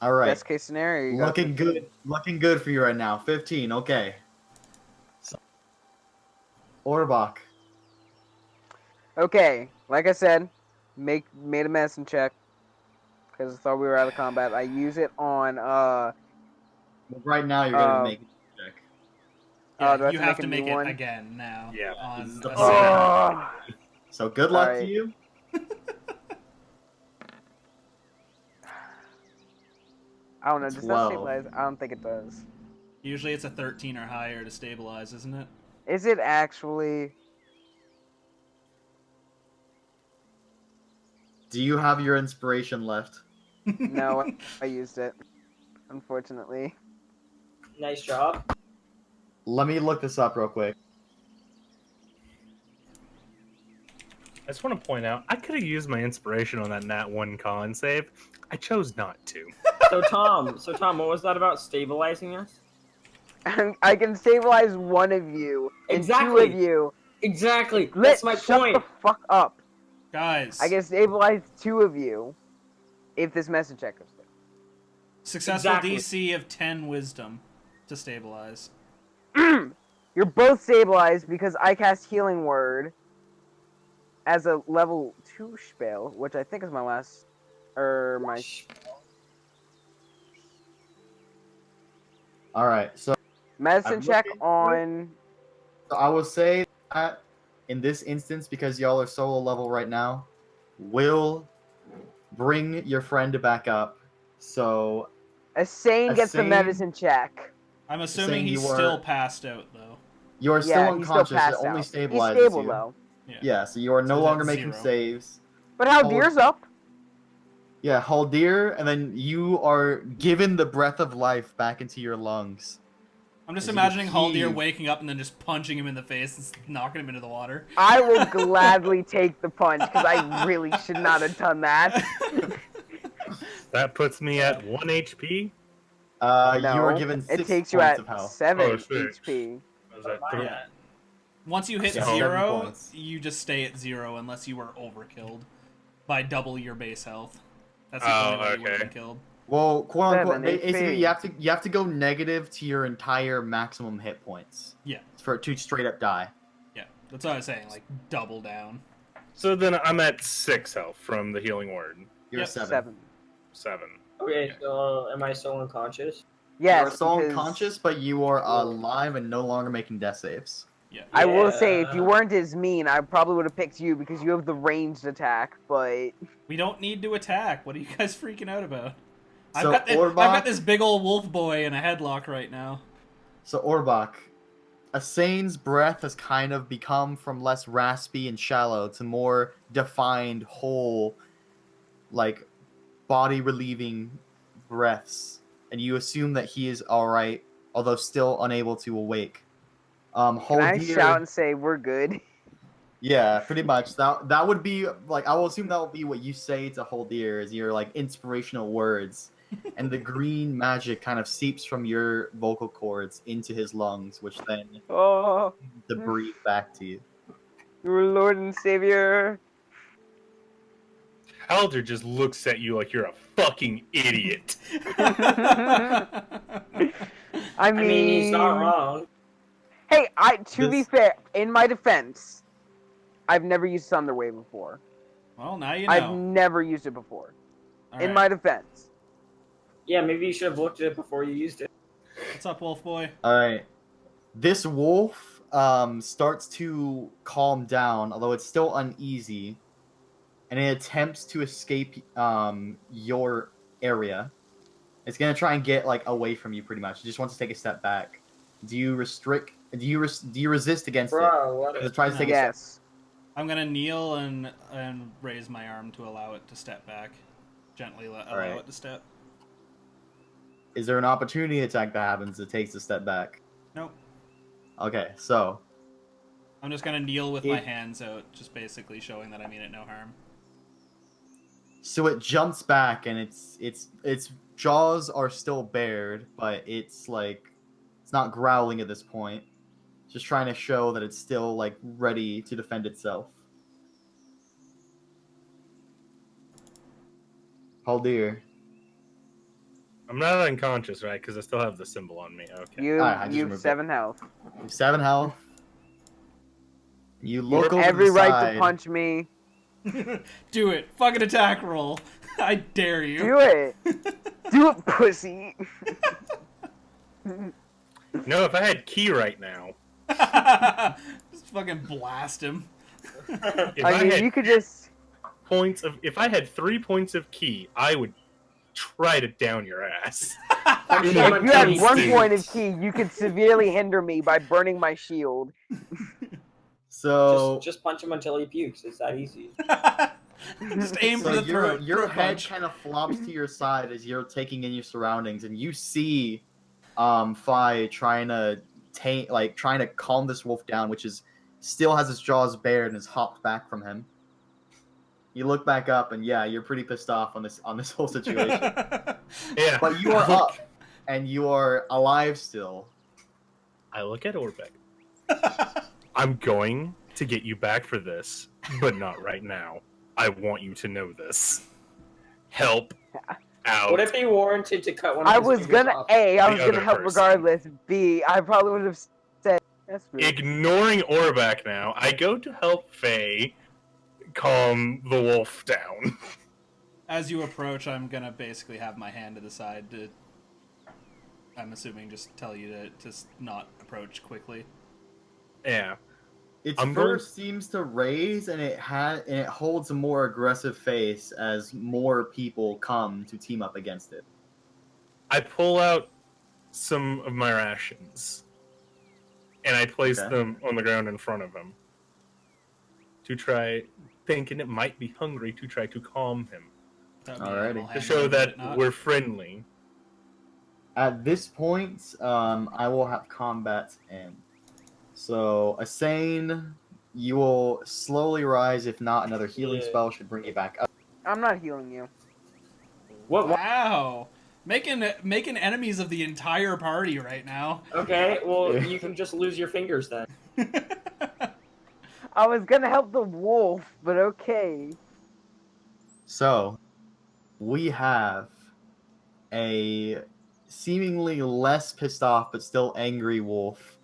All right. best case scenario, you got Looking good. Looking good for you right now. 15. Okay. So, Orbach. Okay, like I said, made a medicine check because I thought we were out of combat. I use it on Right now, you're gonna make a check. Yeah, do I you have have to to make a make new it one? again now. Yeah, on this is the a first save. Oh, So good luck Alright. to you. I don't know. Does that 12. stabilize? I don't think it does. Usually it's a 13 or higher to stabilize, isn't it? Is it actually? Do you have your inspiration left? No, I used it. Unfortunately. Nice job. Let me look this up real quick. I just want to point out, I could have used my inspiration on that nat 1 con save. I chose not to. So Tom, what was that about stabilizing us? I can stabilize one of you and two Exactly. of you. Exactly. That's my Shut point. the fuck up. Guys, I can stabilize two of you if this message check goes through. successful Exactly. DC of 10 wisdom to stabilize. You're both stabilized because I cast Healing Word as a level 2 spell, which I think is my last, or my. All right, so Medicine I'm check looking- on. I will say that in this instance, because y'all are solo level right now, will bring your friend back up. So Asane gets the Asane- medicine check. I'm assuming saying he's you are- still passed out, though. you are Yeah, still he's still unconscious. It passed only out. He's stabilizes stable you. though. Yeah, so you are So no he's longer at making 0. saves. But Haldir's up. Yeah, Haldir, and then you are given the breath of life back into your lungs. I'm just As you imagining Haldir heave. waking up and then just punching him in the face and knocking him into the water. I will gladly take the punch because I really should not have done that. That puts me at 1 HP. No, You are given it 6 takes you points at of health. 7 Oh, six. HP. I was at Mine three. at- Once you hit Yeah, 0, 7 points. you just stay at 0 unless you were overkilled by double your base health. That's Oh, the only way you would have okay. been killed. Well, quote unquote, 7 basically HP. you have to go negative to your entire maximum hit points Yeah, for it to straight up die. yeah. That's what I was saying, like, double down. So then I'm at 6 health from the healing word. You're Yep. 7. 7. Okay, so am I still unconscious? Yes, You are still because unconscious, but you are alive and no longer making death saves. Yeah. I will say, if you Yeah. weren't as mean, I probably would have picked you because you have the ranged attack, but... We don't need to attack. What are you guys freaking out about? So I've Orbach, got this big old wolf boy in a headlock right now. so Orbach, Asane's breath has kind of become from less raspy and shallow to more defined, whole, like body relieving breaths, and you assume that he is all right, although still unable to awake. Can I Haldir, shout and say, we're good? yeah, pretty much. That would be like, I will assume that will be what you say to Haldir as your like inspirational words, and the green magic kind of seeps from your vocal cords into his lungs, which then Oh, to breathe back to you. your Lord and Savior. Haldir just looks at you like you're a fucking idiot. I I mean, he's not wrong. Hey, to be This- fair, in my defense, I've never used Thunder Wave before. Well, now you know. I've never used it before. All In right. my defense. Yeah, maybe you should have looked at it before you used it. What's up, wolf boy? All right, this wolf starts to calm down, although it's still uneasy, and it attempts to escape your area. It's gonna try and get like away from you, pretty much. It just wants to take a step back. Do you restrict? Do you resist against it? Bro, let 'Cause it. it tries to take a step. Yes. I'm gonna kneel and raise my arm to allow it to step back. Gently allow Alright. it to step. Is there an opportunity attack that happens? It takes a step back. Nope. Okay, so I'm just gonna kneel with my It- hands out, just basically showing that I mean it no harm. it jumps back, and its jaws are still bared, but it's like it's not growling at this point. Just trying to show that it's still like ready to defend itself. Haldir. I'm not unconscious, right? Because I still have the symbol on me. Okay. You Alright, I just you have removed 7 health. You have 7 health. You You look have over every the right side. to punch me. Do it. Fucking attack roll. I dare you. Do it. Do it, pussy. No, if I had key right now, Just fucking blast him. if I mean, had you could just. if I had 3 points of key, I would try to down your ass. Punch If him you until had he 1 pukes. point of key, you could severely hinder me by burning my shield. So Just punch him until he pukes. It's that easy. Just aim for So the your throat. your throat head punch. kind of flops to your side as you're taking in your surroundings, and you see Fi trying to trying to calm this wolf down, which is still has its jaws bared and is hopped back from him. You look back up, and yeah, you're pretty pissed off on this whole situation. Yeah. But you are up, and you are alive still. I look at Orbeck. I'm going to get you back for this, but not right now. I want you to know this. Help out. Would it be warranted to cut one of I his was fingers gonna off? I was The gonna other help person. regardless. B, I probably would have said that's rude. Ignoring Orbeck now, I go to help Faye calm the wolf down. As you approach, I'm gonna basically have my hand to the side to. I'm assuming just tell you to not approach quickly. Yeah. Its I'm fur going- seems to raise, and it holds a more aggressive face as more people come to team up against it. I pull out some of my rations, and I place Okay. them on the ground in front of him to try, thinking it might be hungry, to try to calm him, That would be Alrighty. animal to handling, show would that it not? we're friendly. At this point, I will have combat end. So, Asane, you will slowly rise. If not, another healing Yeah. spell should bring you back up. I'm not healing you. What? Wow, making enemies of the entire party right now. Okay, well, you can just lose your fingers then. I was gonna help the wolf, but okay. So, we have a seemingly less pissed off but still angry wolf.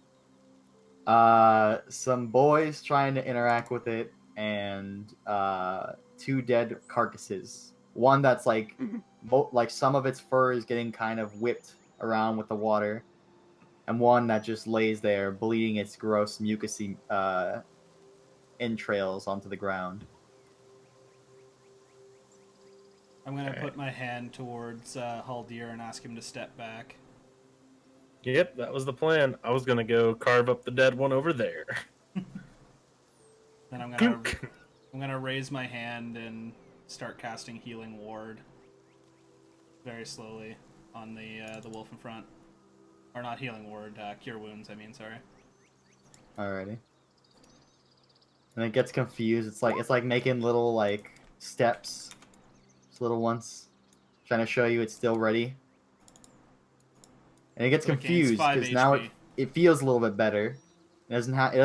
Some boys trying to interact with it, and 2 dead carcasses. One that's like, like some of its fur is getting kind of whipped around with the water, and one that just lays there bleeding its gross mucousy entrails onto the ground. I'm gonna Alright. put my hand towards Haldir and ask him to step back. Yep, that was the plan. I was gonna go carve up the dead one over there. Then I'm Gook. gonna raise my hand and start casting Healing Ward very slowly on the wolf in front. Or not Healing Ward, Cure Wounds, I mean, sorry. Alrighty. And it gets confused. It's like making little like steps, just little ones, trying to show you it's still ready. And it gets So it gains confused 5 because now HP. it feels a little bit better. It doesn't have to. It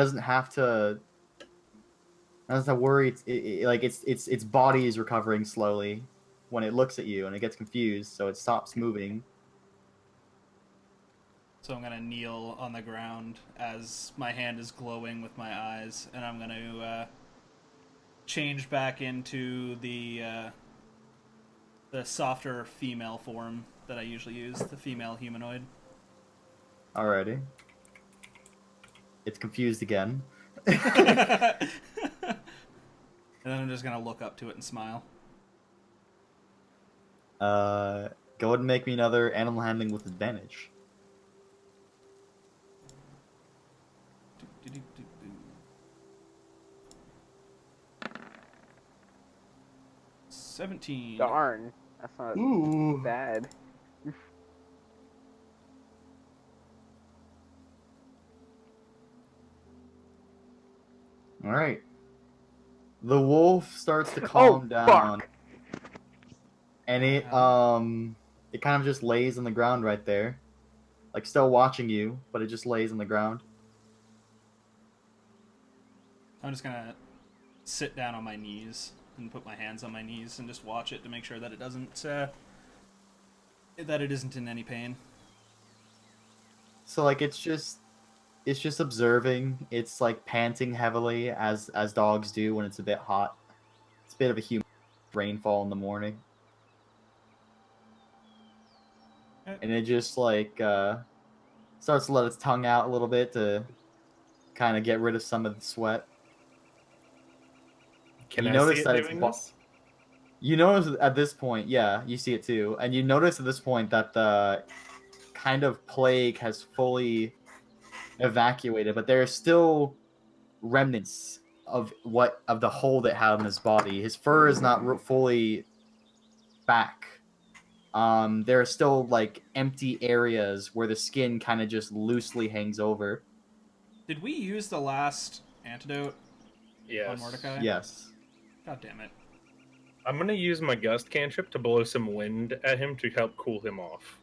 doesn't have to worry. Its body is recovering slowly when it looks at you, and it gets confused, so it stops moving. So I'm gonna kneel on the ground as my hand is glowing with my eyes, and I'm gonna change back into the softer female form that I usually use, the female humanoid. Alrighty. It's confused again. And then I'm just gonna look up to it and smile. Go ahead and make me another animal handling with advantage. 17. Darn, that's not Ooh. bad. All right. The wolf starts to calm down, Fuck. and it kind of just lays on the ground right there, like still watching you, but it just lays on the ground. I'm just gonna sit down on my knees and put my hands on my knees and just watch it to make sure that it doesn't that it isn't in any pain. So like it's just observing. It's like panting heavily as dogs do when it's a bit hot. It's a bit of a humid rainfall in the morning. And it just like starts to let its tongue out a little bit to kind of get rid of some of the sweat. Can You I notice see it that it's doing this? You notice at this point, yeah, you see it too, and you notice at this point that the kind of plague has fully evacuated, but there are still remnants of the hole that had on his body. His fur is not fully back. There are still like empty areas where the skin kind of just loosely hangs over. Did we use the last antidote on Yes. Mordecai? Yes. God damn it. I'm gonna use my gust cantrip to blow some wind at him to help cool him off.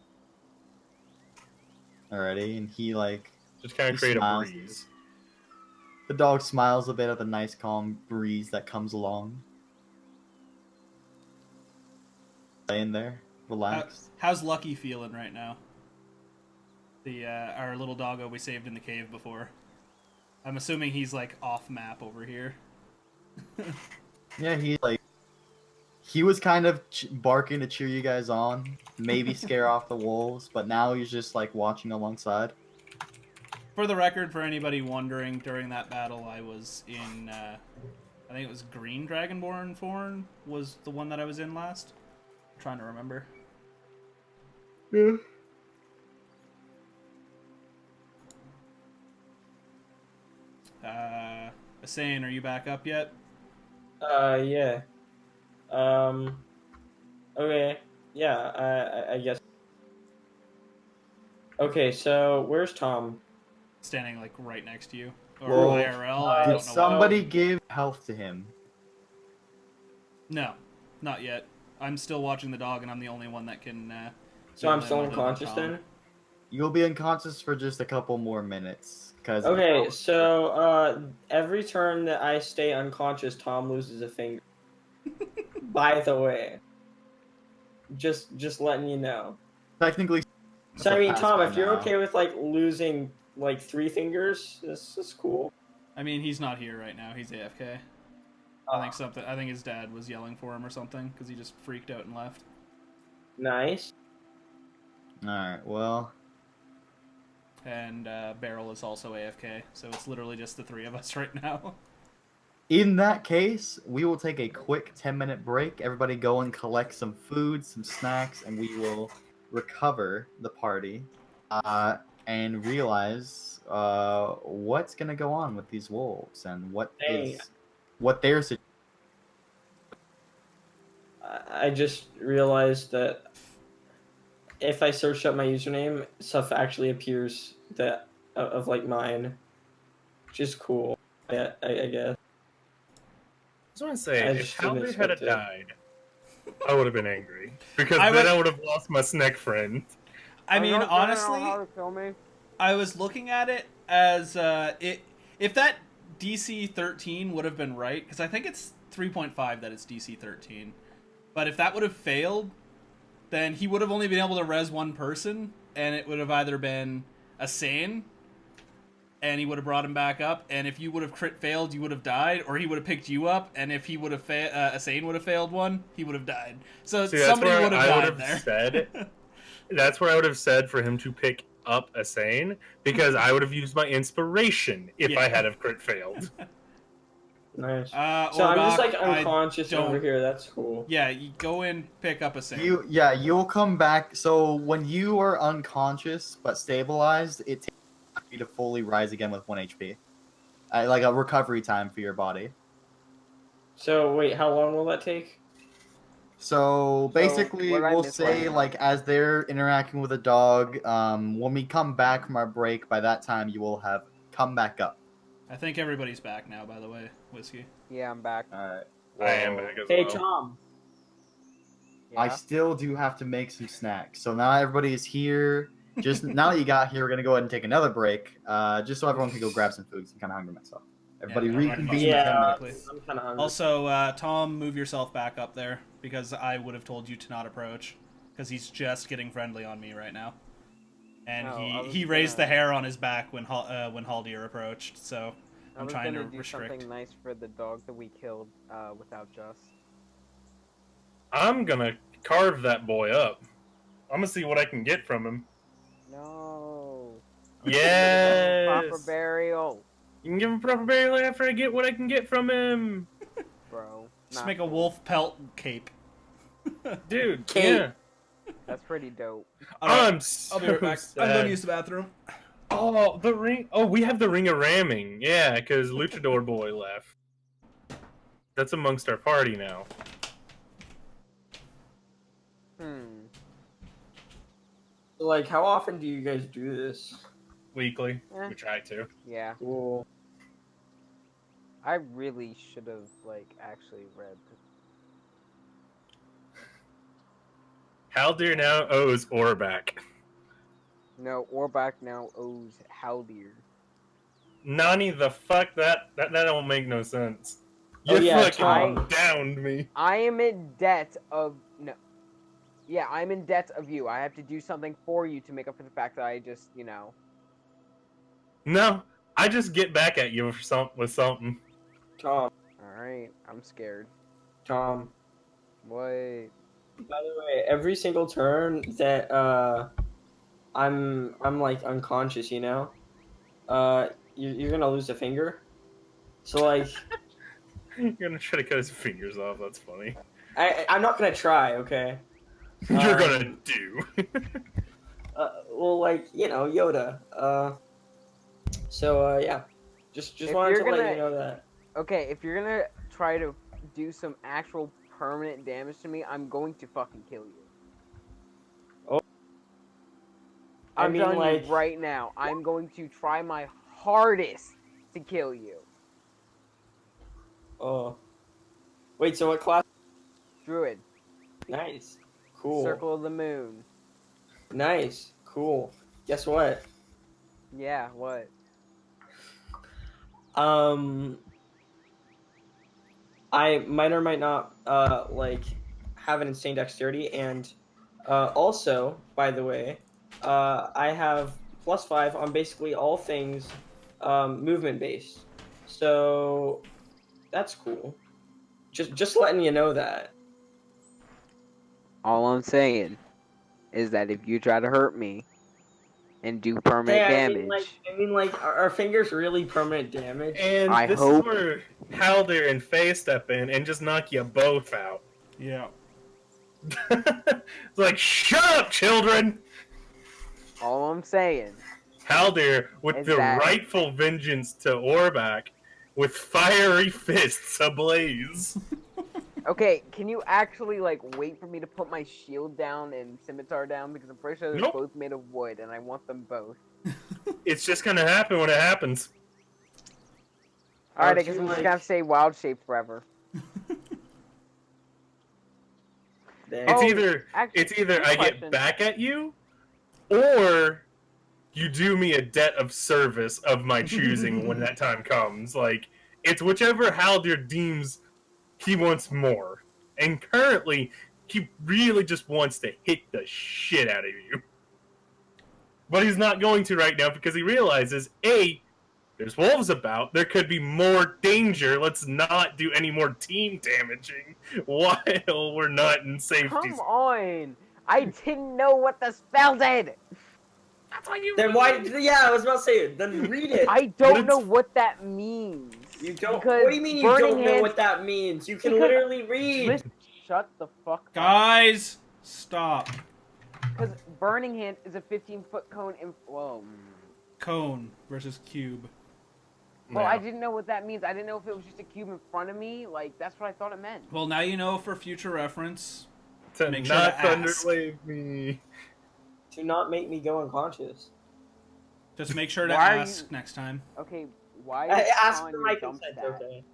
Alrighty, and he like Just kind he of create smiles. a breeze. The dog smiles a bit at the nice calm breeze that comes along. Laying there, relaxed. How's Lucky feeling right now? The our little doggo we saved in the cave before. I'm assuming he's like off map over here. Yeah, he was kind of barking to cheer you guys on, maybe scare off the wolves, but now he's just like watching alongside. For the record, for anybody wondering, during that battle I was in, I think it was Green Dragonborn form was the one that I was in last. I'm trying to remember. Yeah. Asain, are you back up yet? Yeah. Okay. Yeah, I guess. Okay, so where's Tom? Standing like right next to you. Or Well, IRL, I Did don't know. somebody give health to him? No, not yet. I'm still watching the dog, and I'm the only one that can. So I'm heal still him other than unconscious Tom. then? You'll be unconscious for just a couple more minutes. Cause Okay, so every turn that I stay unconscious, Tom loses a finger. By the way. Just letting you know. technically, So I mean, pass Tom, by if you're now. okay with like losing like 3 fingers, this is cool. I mean, he's not here right now. He's AFK. I think his dad was yelling for him or something because he just freaked out and left. Nice. Alright, well, And Beryl is also AFK, so it's literally just the three of us right now. in that case, we will take a quick 10-minute break. Everybody go and collect some food, some snacks, and we will recover the party and realize what's going to go on with these wolves and what their situation. I just realized that if I search up my username, stuff actually appears that of like mine, which is cool. Yeah, I guess. I just want to say, I if just didn't Halberd had expect it. died, I would have been angry because I then would- I would have lost my snack friend. I mean, don't know honestly, how to kill me. I was looking at it as if that DC 13 would have been right, because I think it's 3.5 that it's DC 13. But if that would have failed, then he would have only been able to res one person, and it would have either been Asain, and he would have brought him back up, and if you would have crit failed, you would have died, or he would have picked you up, and if he would have Asain would have failed one, he would have died. So See, that's somebody where would have I died would there. have said. That's where I would have said for him to pick up Asain, because I would have used my inspiration if Yeah. I had have crit failed. Nice. So Orgok, I'm just like I unconscious don't- over here. That's cool. Yeah, you go in, pick up Asain. You'll come back. So when you are unconscious but stabilized, it takes you to fully rise again with 1 HP. Like a recovery time for your body. So wait, how long will that take? So basically, what I we'll missed say right now. like as they're interacting with a dog, when we come back from our break, by that time you will have come back up. I think everybody's back now, by the way, Whiskey. Yeah, I'm back. All right. I am back as Hey well. Tom. Yeah. I still do have to make some snacks. So now everybody is here. Just now that you got here, we're gonna go ahead and take another break, just so everyone can go grab some food. 'Cause I'm kind of hungry myself. Everybody Yeah, I'm running reconvene in about 10 Yeah, minutes. I'm kind of hungry. Also, Tom, move yourself back up there, because I would have told you to not approach, because he's just getting friendly on me right now. And No, I was he raised the gonna- hair on his back when Haldir approached, so I I'm was trying to gonna do restrict. something nice for the dog that we killed without Just. I'm gonna carve that boy up. I'm gonna see what I can get from him. No. Yes. Proper burial, You can give him proper burial after I get what I can get from him. bro. Just Not make a cool. wolf pelt cape. Dude, Kate. yeah. That's pretty dope. I'm so I'll be right back. sad. I'm going to use the bathroom. Oh, the ring. Oh, we have the ring of ramming. Yeah, because Luchador Boy left. That's amongst our party now. Like, how often do you guys do this? Weekly. Eh. We try to. Yeah. Cool. I really should have actually read. Haldir now owes Orback. No, Orbach now owes Haldir. Nani, the fuck? That don't make no sense. You Oh, yeah, fucking Tom. downed me. I am in debt of no. Yeah, I'm in debt of you. I have to do something for you to make up for the fact that I just, No, I just get back at you with something. Tom. All right, I'm scared. Tom. What? By the way, every single turn that I'm like unconscious, you're gonna lose a finger. So like, You're gonna try to cut his fingers off. That's funny. I'm not gonna try. Okay. You're gonna do. Well, like Yoda. So yeah, just If wanted you're to let gonna- you know that. Okay, if you're gonna try to do some actual permanent damage to me, I'm going to fucking kill you. Oh. I I'm mean, telling like- you right now. I'm going to try my hardest to kill you. Oh. Wait. So what class? Druid. Nice. Cool. Circle of the Moon. Nice. Cool. Guess what? Yeah, what? I might or might not have an insane dexterity, and also, by the way, I have +5 on basically all things movement based. So that's cool. Just letting you know that. All I'm saying is that if you try to hurt me and do permanent damage, I mean, are fingers really permanent damage? And I this hope- is where Haldir and Faye step in and just knock you both out. Yeah. It's like, shut up, children! all I'm saying, Haldir with Is the that- rightful vengeance to Orback with fiery fists ablaze. okay, can you actually wait for me to put my shield down and scimitar down, because I'm pretty sure they're Nope. both made of wood and I want them both. It's just gonna happen when it happens. Alright, I Aren't guess you, I'm just like- gonna have to say wild shape forever. Damn. It's Oh, either actually, it's either good I question. get back at you, or you do me a debt of service of my choosing when that time comes. Like, it's whichever Haldir deems he wants more. And currently, he really just wants to hit the shit out of you. But he's not going to right now because he realizes, A, there's wolves about, there could be more danger, let's not do any more team damaging while we're not in safety. Come on! I didn't know what the spell did! That's why you Then why? Yeah, I was about to say it. Then read it. I don't it's- know what that means. You don't. Because What do you mean you Burning don't know Hands- what that means? You can Because- literally read. Listen, shut the fuck up. Guys, stop. Because Burning Hand is a 15-foot cone in. Whoa. Cone versus cube. Well, Yeah. I didn't know what that means. I didn't know if it was just a cube in front of me. That's what I thought it meant. Well, now you know for future reference. To Make sure not to ask. thunderwave me. Do not make me go unconscious. Just make sure to Why are ask you- next time. Okay, why I is ask Khan for your my dump consent, stat? okay?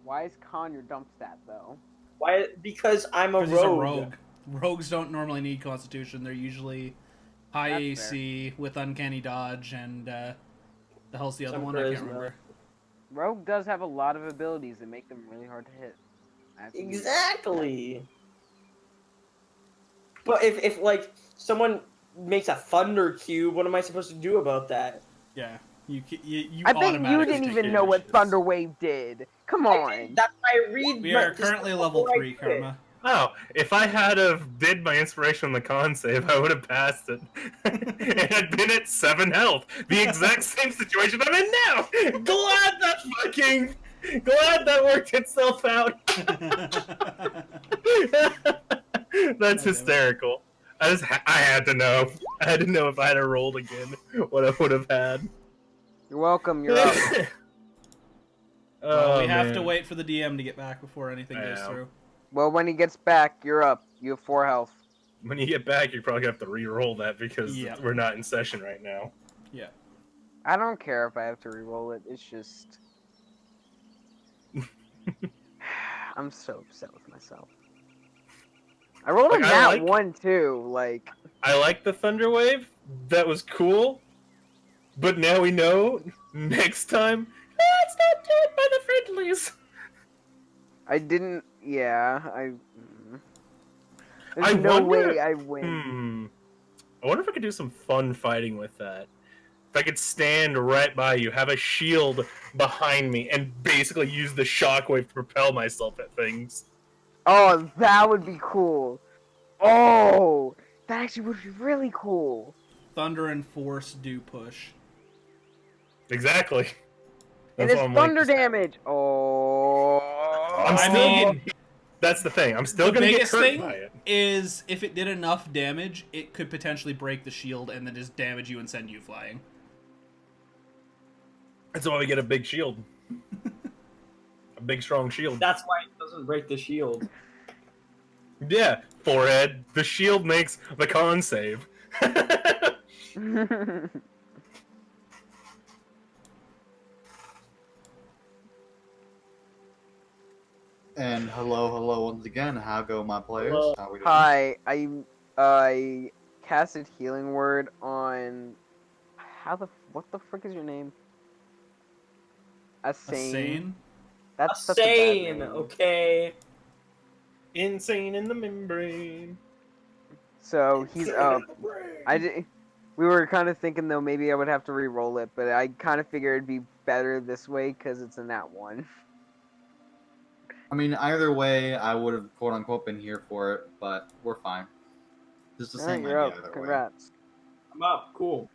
Why is Khan your dump stat, though? Why? Because I'm a 'Cause rogue. he's a rogue. Rogues don't normally need Constitution. They're usually high That's AC with uncanny dodge and the hell's the other Some one? I can't charisma. remember. Rogue does have a lot of abilities that make them really hard to hit. Absolutely. Exactly. But if someone makes a thunder cube, what am I supposed to do about that? Yeah, you I bet you automatically didn't take even know what damage. Thunder Wave did. Come on. That's why I read. We are this currently stuff level before I 3, do it. Karma. Oh, if I had have did my inspiration on the con save, I would have passed it. And I'd been at 7 health. The exact same situation I'm in now. Glad that worked itself out. That's hysterical. I had to know. I had to know if I had rolled again what I would have had. You're welcome. You're up. Well, Oh, we have to man. wait for the DM to get back before anything goes Yeah. through. Well, when he gets back, you're up. You have 4 health. When you get back, you're probably gonna have to re-roll that because Yep. we're not in session right now. Yeah. I don't care if I have to re-roll it. It's just I'm so upset with myself. I rolled Like, a nat 1 too. Like I like the Thunder Wave. That was cool. But now we know next time, it's not dead by the friendlies. I didn't. Yeah, There's I no wonder- way I win. I wonder if I could do some fun fighting with that. If I could stand right by you, have a shield behind me, and basically use the shockwave to propel myself at things. Oh, that would be cool. Oh, that actually would be really cool. Thunder and Force do push. Exactly. And That's it's what I'm thunder like. damage. Oh. I'm I still mean- getting hit. That's the thing. I'm still The gonna get biggest hurt thing by it. is if it did enough damage, it could potentially break the shield and then just damage you and send you flying. That's why we get a big shield. A big, strong shield. That's why it doesn't break the shield. Yeah, forehead. The shield makes the con save. And hello once again. How go my players? Hello. How we doing? Hi, I casted healing word on what the frick is your name? A Asane. sane? That's such a bad Sane, name. okay. Insane in the membrane. So he's up. We were kind of thinking though maybe I would have to re-roll it, but I kind of figured it'd be better this way because it's a nat 1. I mean, either way, I would have quote unquote been here for it, but we're fine. It's the Alright, same you're idea up. either way. Congrats. I'm up, cool.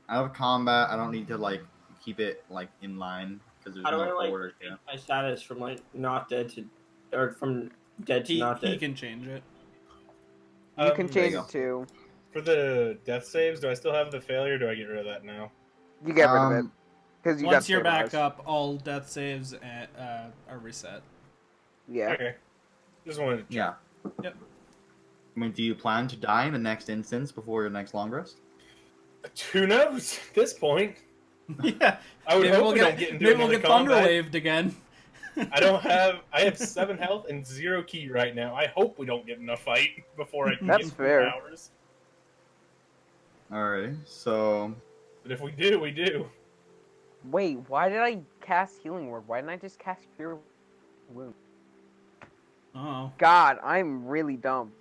Out of combat, I don't need to like keep it like in line because there's How do no I like order. change my status from like not dead to, or from dead to not He dead? can change it. You can Um, change there you it too. For the death saves, do I still have the failure, or do I get rid of that now? You get rid of it because you Once got you're back stabilized. up, all death saves are reset. Yeah. Okay. Just wanted to check. Yeah. Yep. I mean, do you plan to die in the next instance before your next long rest? Who knows at this point? Yeah. I would Maybe hope we'll we get, don't get into maybe we'll another get thunder combat. waved again. I have 7 health and 0 key right now. I hope we don't get in a fight before I can That's get 4 fair. hours. Alrighty, so But if we do, we do. Wait, why did I cast healing word? Why didn't I just cast cure wound? Oh. God, I'm really dumb.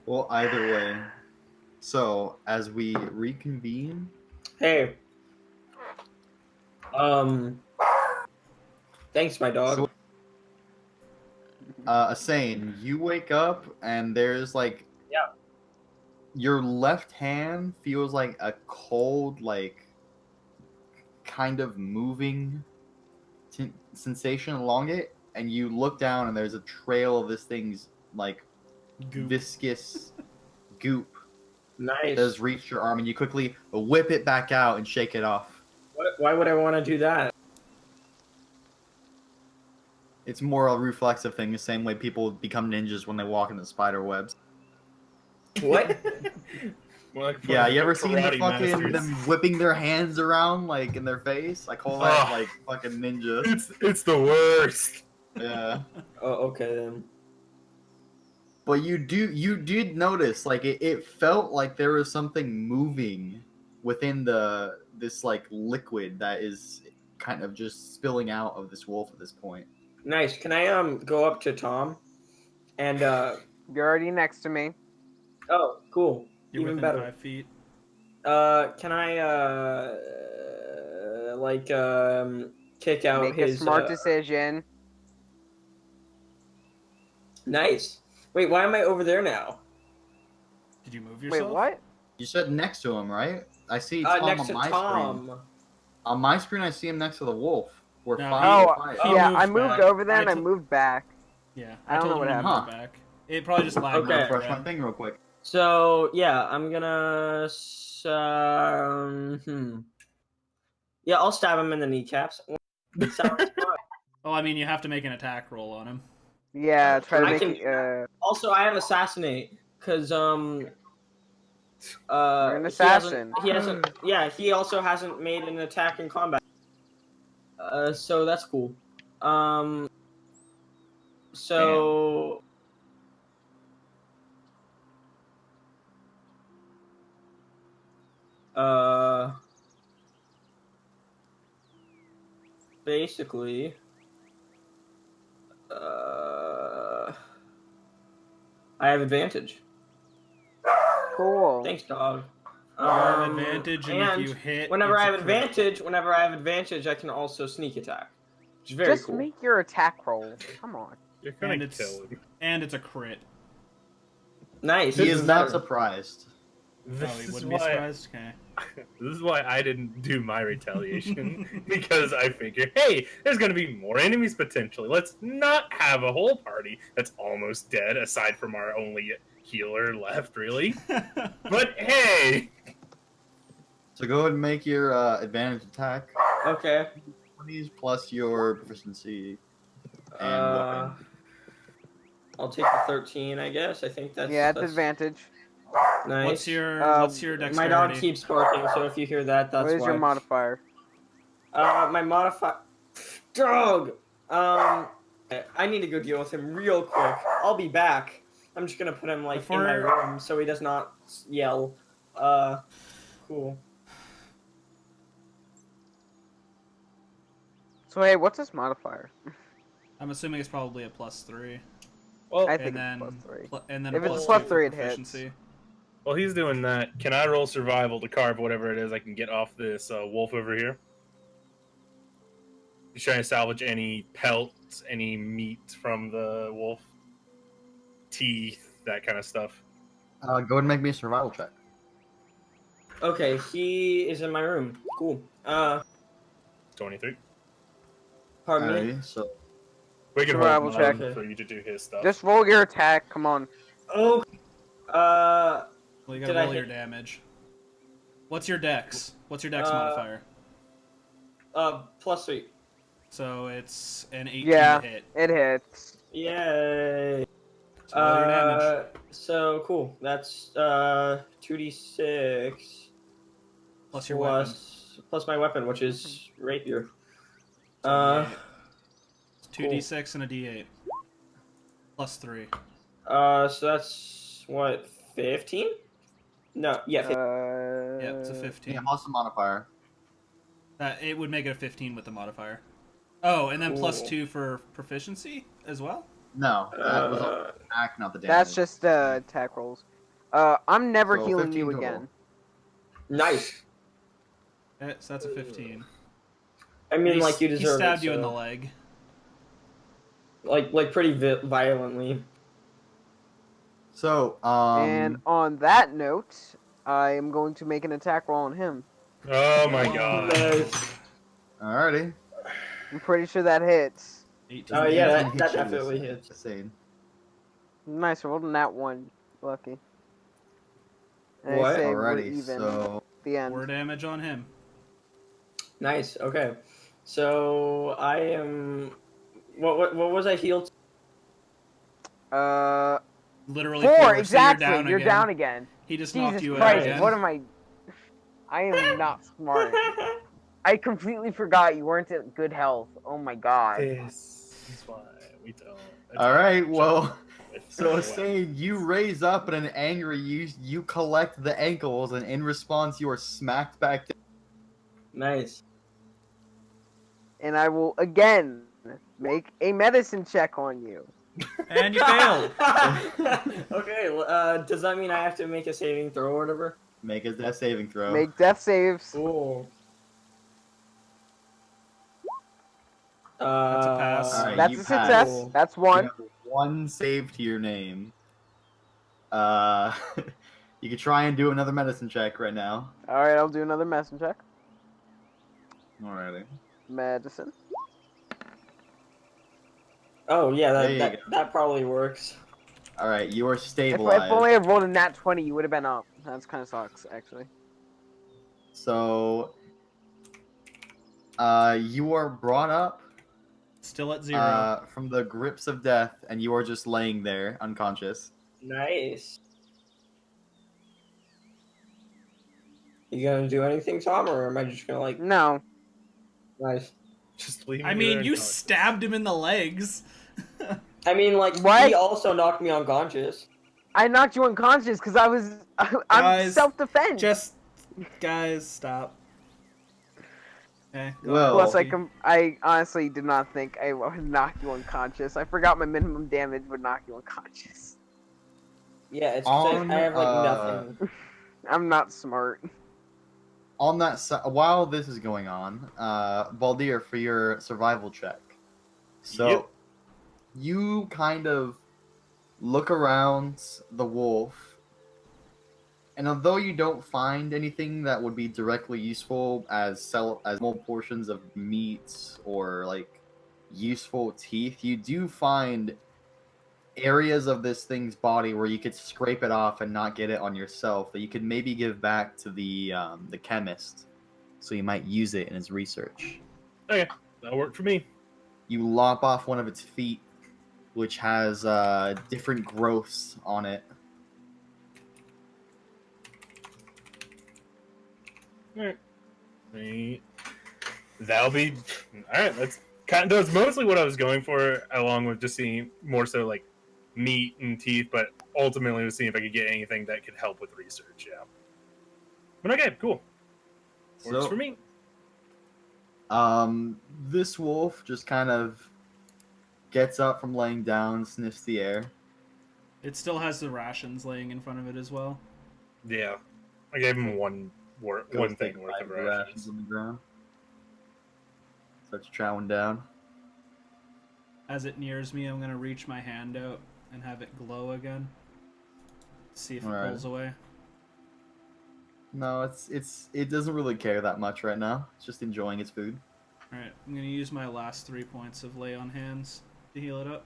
well, either way. So as we reconvene, Hey. Thanks, my dog. So- Asane, you wake up and there's like, Yeah. your left hand feels like a cold, like, kind of moving sensation along it, and you look down and there's a trail of this thing's like Goop. viscous goop Nice. that has reached your arm, and you quickly whip it back out and shake it off. Why would I want to do that? It's more a reflexive thing, the same way people become ninjas when they walk into spider webs. What? More like Yeah, you ever seen the karate fucking masters. them whipping their hands around like in their face? I call that Ugh. like fucking ninja. It's the worst. Yeah. Oh, okay then. But you did notice like it felt like there was something moving within this like liquid that is kind of just spilling out of this wolf at this point. Nice. Can I go up to Tom? And You're already next to me. oh, cool. You're Even within better. 5 feet. Can I kick out Make his a smart decision. Nice. Wait, why am I over there now? Did you move Wait, yourself? what? You said next to him, right? I see Tom Next on to my screen. Tom. On my screen, I see him next to the wolf. We're No, fine. Oh, Quiet. he yeah, moved I moved back. over there I and I to- moved back. Yeah, I don't told know him what to happened. move back. It probably just lagged. I'm gonna Okay. refresh my thing real quick. So yeah, I'm gonna. Yeah, I'll stab him in the kneecaps. Sounds fun. Oh, I mean, you have to make an attack roll on him. Yeah, try to I make can- it. Also, I have assassinate because You're an he assassin. hasn't. Yeah, he also hasn't made an attack in combat. So that's cool. So. Basically, I have advantage. Cool. Thanks, dog. You have advantage, and if you hit, whenever it's I a have crit. advantage, I can also sneak attack, which is very Just cool. make your attack roll. Come on. You're gonna And it's kill him. and it's a crit. Nice. He is even not better. surprised. Oh, This you is wouldn't be why. surprised. Okay. This is why I didn't do my retaliation because I figure, hey, there's gonna be more enemies potentially. Let's not have a whole party that's almost dead, aside from our only healer left, really. But hey, So go ahead and make your advantage attack. Okay. 20s plus your proficiency and Uh, weapon. I'll take the 13, I guess. I think that's Yeah, it's that's advantage. nice. What's your dexterity? My dog keeps barking, so if you hear that, that's What is why. your modifier? My modifier. Dog. I need to go deal with him real quick. I'll be back. I'm just gonna put him like in my Before- room so he does not yell. Cool. So hey, what's his modifier? I'm assuming it's probably a +3. well, I And think then, it's +3. and then If a it's a +2 +3, for it hits. proficiency. while he's doing that, can I roll survival to carve whatever it is I can get off this wolf over here? He's trying to salvage any pelts, any meat from the wolf, teeth, that kind of stuff. Go ahead and make me a survival check. Okay, he is in my room. Cool. 23. Pardon me. Alrighty, so We can Survival hold mine check. for you to do his stuff. Just roll your attack. Come on. Oh. Well, you gotta Did I roll your hit- damage. What's your dex? What's your dex Uh, modifier? +3. So it's an 18 Yeah. to hit. It hits. Yay. So roll your damage. So cool. That's 2d6 Plus your weapon. plus my weapon, which is rapier. So Uh, It's 2d6 and a d8. +3. so that's what 15? No, yeah, 15. Yeah, it's a 15. yeah, plus the modifier. It would make it a 15 with the modifier. Oh, and then Cool. +2 for proficiency as well? No, that was the attack, not the damage. That's just attack rolls. I'm never So, healing 15 you total. again. Nice. So that's a 15. I mean, He- like you He deserve stabbed it. you in so- the leg. like pretty violently. So, And on that note, I am going to make an attack roll on him. Oh my god. Nice. alrighty. I'm pretty sure that hits. 18. Oh, yeah, that- 18 that hits you, definitely that's hits. Insane. Nice, I rolled in that one. Lucky. And What? I say we're Alrighty, even so at the end. 4 damage on him. Nice. Okay. So I am. What was I healed? Literally 4, 4, exactly. so You're down again. He just knocked Jesus you out Christ, again. what am I? I am not smart. I completely forgot you weren't at good health. Oh my god. This is why we don't. Alright, well, so Wow. saying you raise up and in anger you collect the ankles and in response you are smacked back down. Nice. And I will again make a medicine check on you. And you failed. Okay. Does that mean I have to make a saving throw or whatever? Make a death saving throw. Make death saves. Cool. That's a pass. Alright, That's you a pass. success. Cool. That's You one. have 1 save to your name. You could try and do another medicine check right now. Alright, I'll do another medicine check. Alrighty. Medicine. Oh yeah, There you that probably works. Alright, you are If stabilized. only I rolled a nat 20, you would have been up. That's kind of sucks, actually. So, you are brought up Still at 0. from the grips of death, and you are just laying there, unconscious. Nice. You gonna do anything, Tom, or am I just gonna like? No. Nice. Just leave I me mean, there you unconscious. stabbed him in the legs. I mean, like What? he also knocked me unconscious. I knocked you unconscious because I'm Guys, self-defense. Guys, stop. Okay, go Well- Plus, ahead, Steve. I honestly did not think I would knock you unconscious. I forgot my minimum damage would knock you unconscious. Yeah, it's 'cause On, I have like nothing. I'm not smart. On that while this is going on, Baldir, for your survival check. So, Yep. you kind of look around the wolf, and although you don't find anything that would be directly useful as small portions of meat or like useful teeth, you do find areas of this thing's body where you could scrape it off and not get it on yourself that you could maybe give back to the chemist, so he might use it in his research. Okay, that'll work for me. You lop off one of its feet, which has different growths on it. Alright. That'll be alright. That's mostly what I was going for, along with just seeing more so like meat and teeth, but ultimately was seeing if I could get anything that could help with research. Yeah. But okay, cool. Works for me. This wolf just kind of gets up from laying down, sniffs the air. It still has the rations laying in front of it as well. Yeah, I gave him one Goes thing take worth five of of the rations. on the ground. Starts chowing down. As it nears me, I'm gonna reach my hand out and have it glow again. See if it Alright. pulls away. No, it doesn't really care that much right now. It's just enjoying its food. Alright, I'm gonna use my last 3 points of lay on hands to heal it up.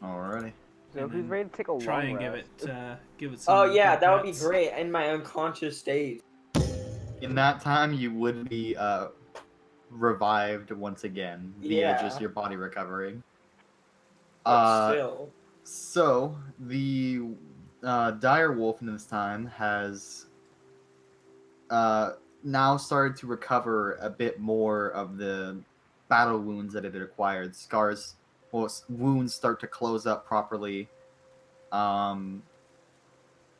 Alrighty. So And who's then ready to take a long Try and rest? give it some. Oh yeah, good that would be pets. great in my unconscious state. In that time, you would be revived once again via Yeah. just your body recovering. But still. So the dire wolf in this time has now started to recover a bit more of the battle wounds that it had acquired. Wounds start to close up properly. It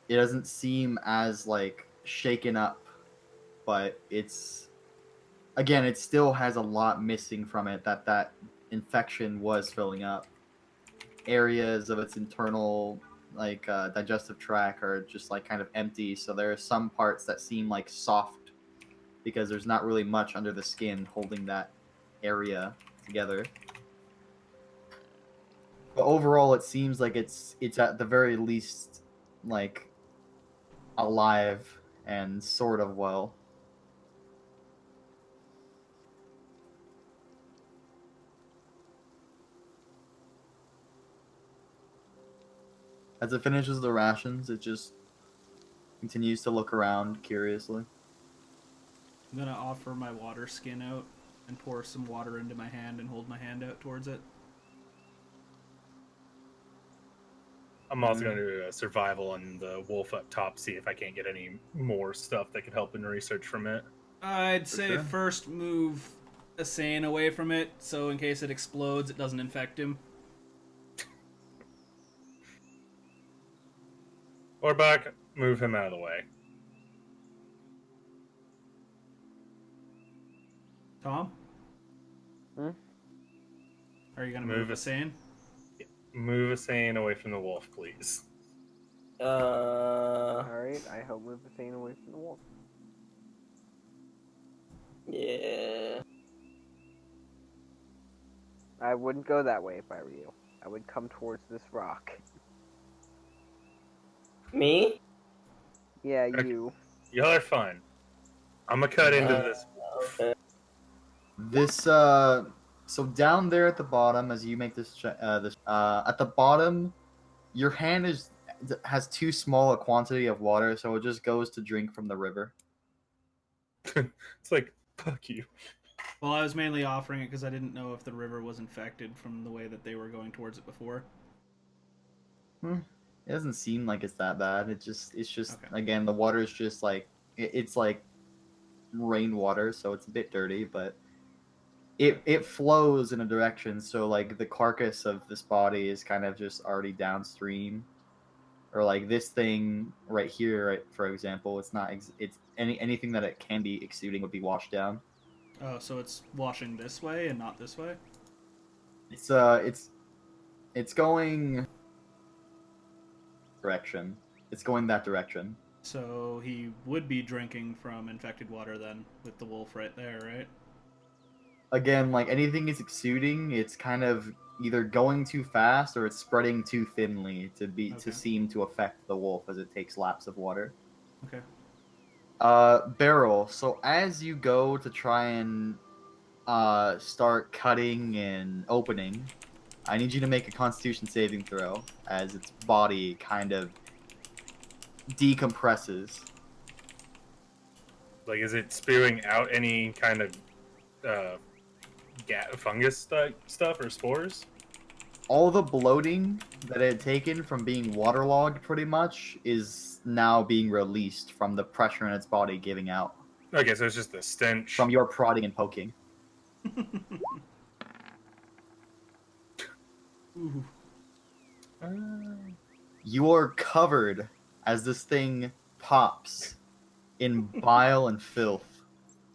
doesn't seem as like shaken up, but it still has a lot missing from it that infection was filling up. Areas of its internal digestive tract are just like kind of empty, so there are some parts that seem like soft because there's not really much under the skin holding that area together. But overall, it seems like it's at the very least like alive and sort of well. As it finishes the rations, it just continues to look around curiously. I'm gonna offer my water skin out and pour some water into my hand and hold my hand out towards it. I'm also going to do a survival on the wolf up top, see if I can't get any more stuff that could help in research from it. I'd say sure. first move Asane away from it, so in case it explodes, it doesn't infect him. Or back, move him out of the way. Tom? Hmm? Are you gonna Move move us- Asane? Move Asane away from the wolf, please. Alright, I help move the thing away from the wall. Yeah. I wouldn't go that way if I were you. I would come towards this rock. Me? Yeah, Okay. you. Y'all are fine. I'm gonna cut into this. Okay. This so down there at the bottom, as you make this at the bottom, your hand has too small a quantity of water, so it just goes to drink from the river. It's like, fuck you. Well, I was mainly offering it because I didn't know if the river was infected from the way that they were going towards it before. It doesn't seem like it's that bad. It's just Okay. again, the water is just like it's like rainwater, so it's a bit dirty, but it flows in a direction. So like the carcass of this body is kind of just already downstream, or like this thing right here, right, for example, it's not it's anything that it can be exuding would be washed down. Oh, so it's washing this way and not this way? It's going direction. It's going that direction. So he would be drinking from infected water then, with the wolf right there, right? Again, like anything is exuding, it's kind of either going too fast or it's spreading too thinly to Okay. seem to affect the wolf as it takes laps of water. Okay. Beryl, so as you go to try and start cutting and opening, I need you to make a Constitution saving throw as its body kind of decompresses. Like, is it spewing out any kind of fungus stuff or spores? All the bloating that it had taken from being waterlogged pretty much is now being released from the pressure in its body giving out. Okay, so it's just the stench. From your prodding and poking. Ooh. You are covered as this thing pops in bile and filth.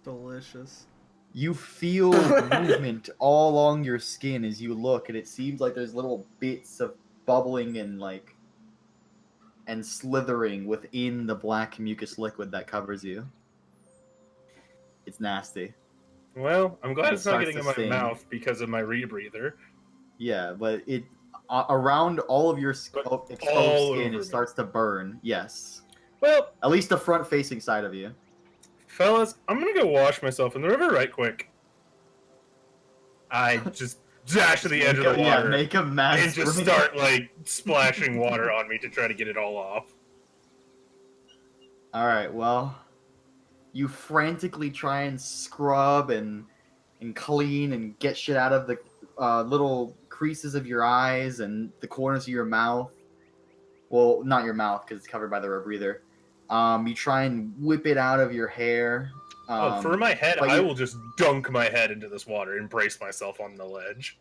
Delicious. You feel movement all along your skin as you look, and it seems like there's little bits of bubbling and slithering within the black mucus liquid that covers you. It's nasty. Well, I'm glad It it's not starts getting to in my sting. mouth because of my rebreather. Yeah, but it around all of your exposed all skin, over it me. starts to burn. Yes, Well, at least the front-facing side of you. fellas, I'm gonna go wash myself in the river right quick. I just dash to the edge of the Yeah, water make a mad and just spring. start like splashing water on me to try to get it all off. All right, well, you frantically try and scrub and clean and get shit out of the little creases of your eyes and the corners of your mouth. Well, not your mouth because it's covered by the rebreather. You try and whip it out of your hair. For my head, but I you- will just dunk my head into this water and brace myself on the ledge.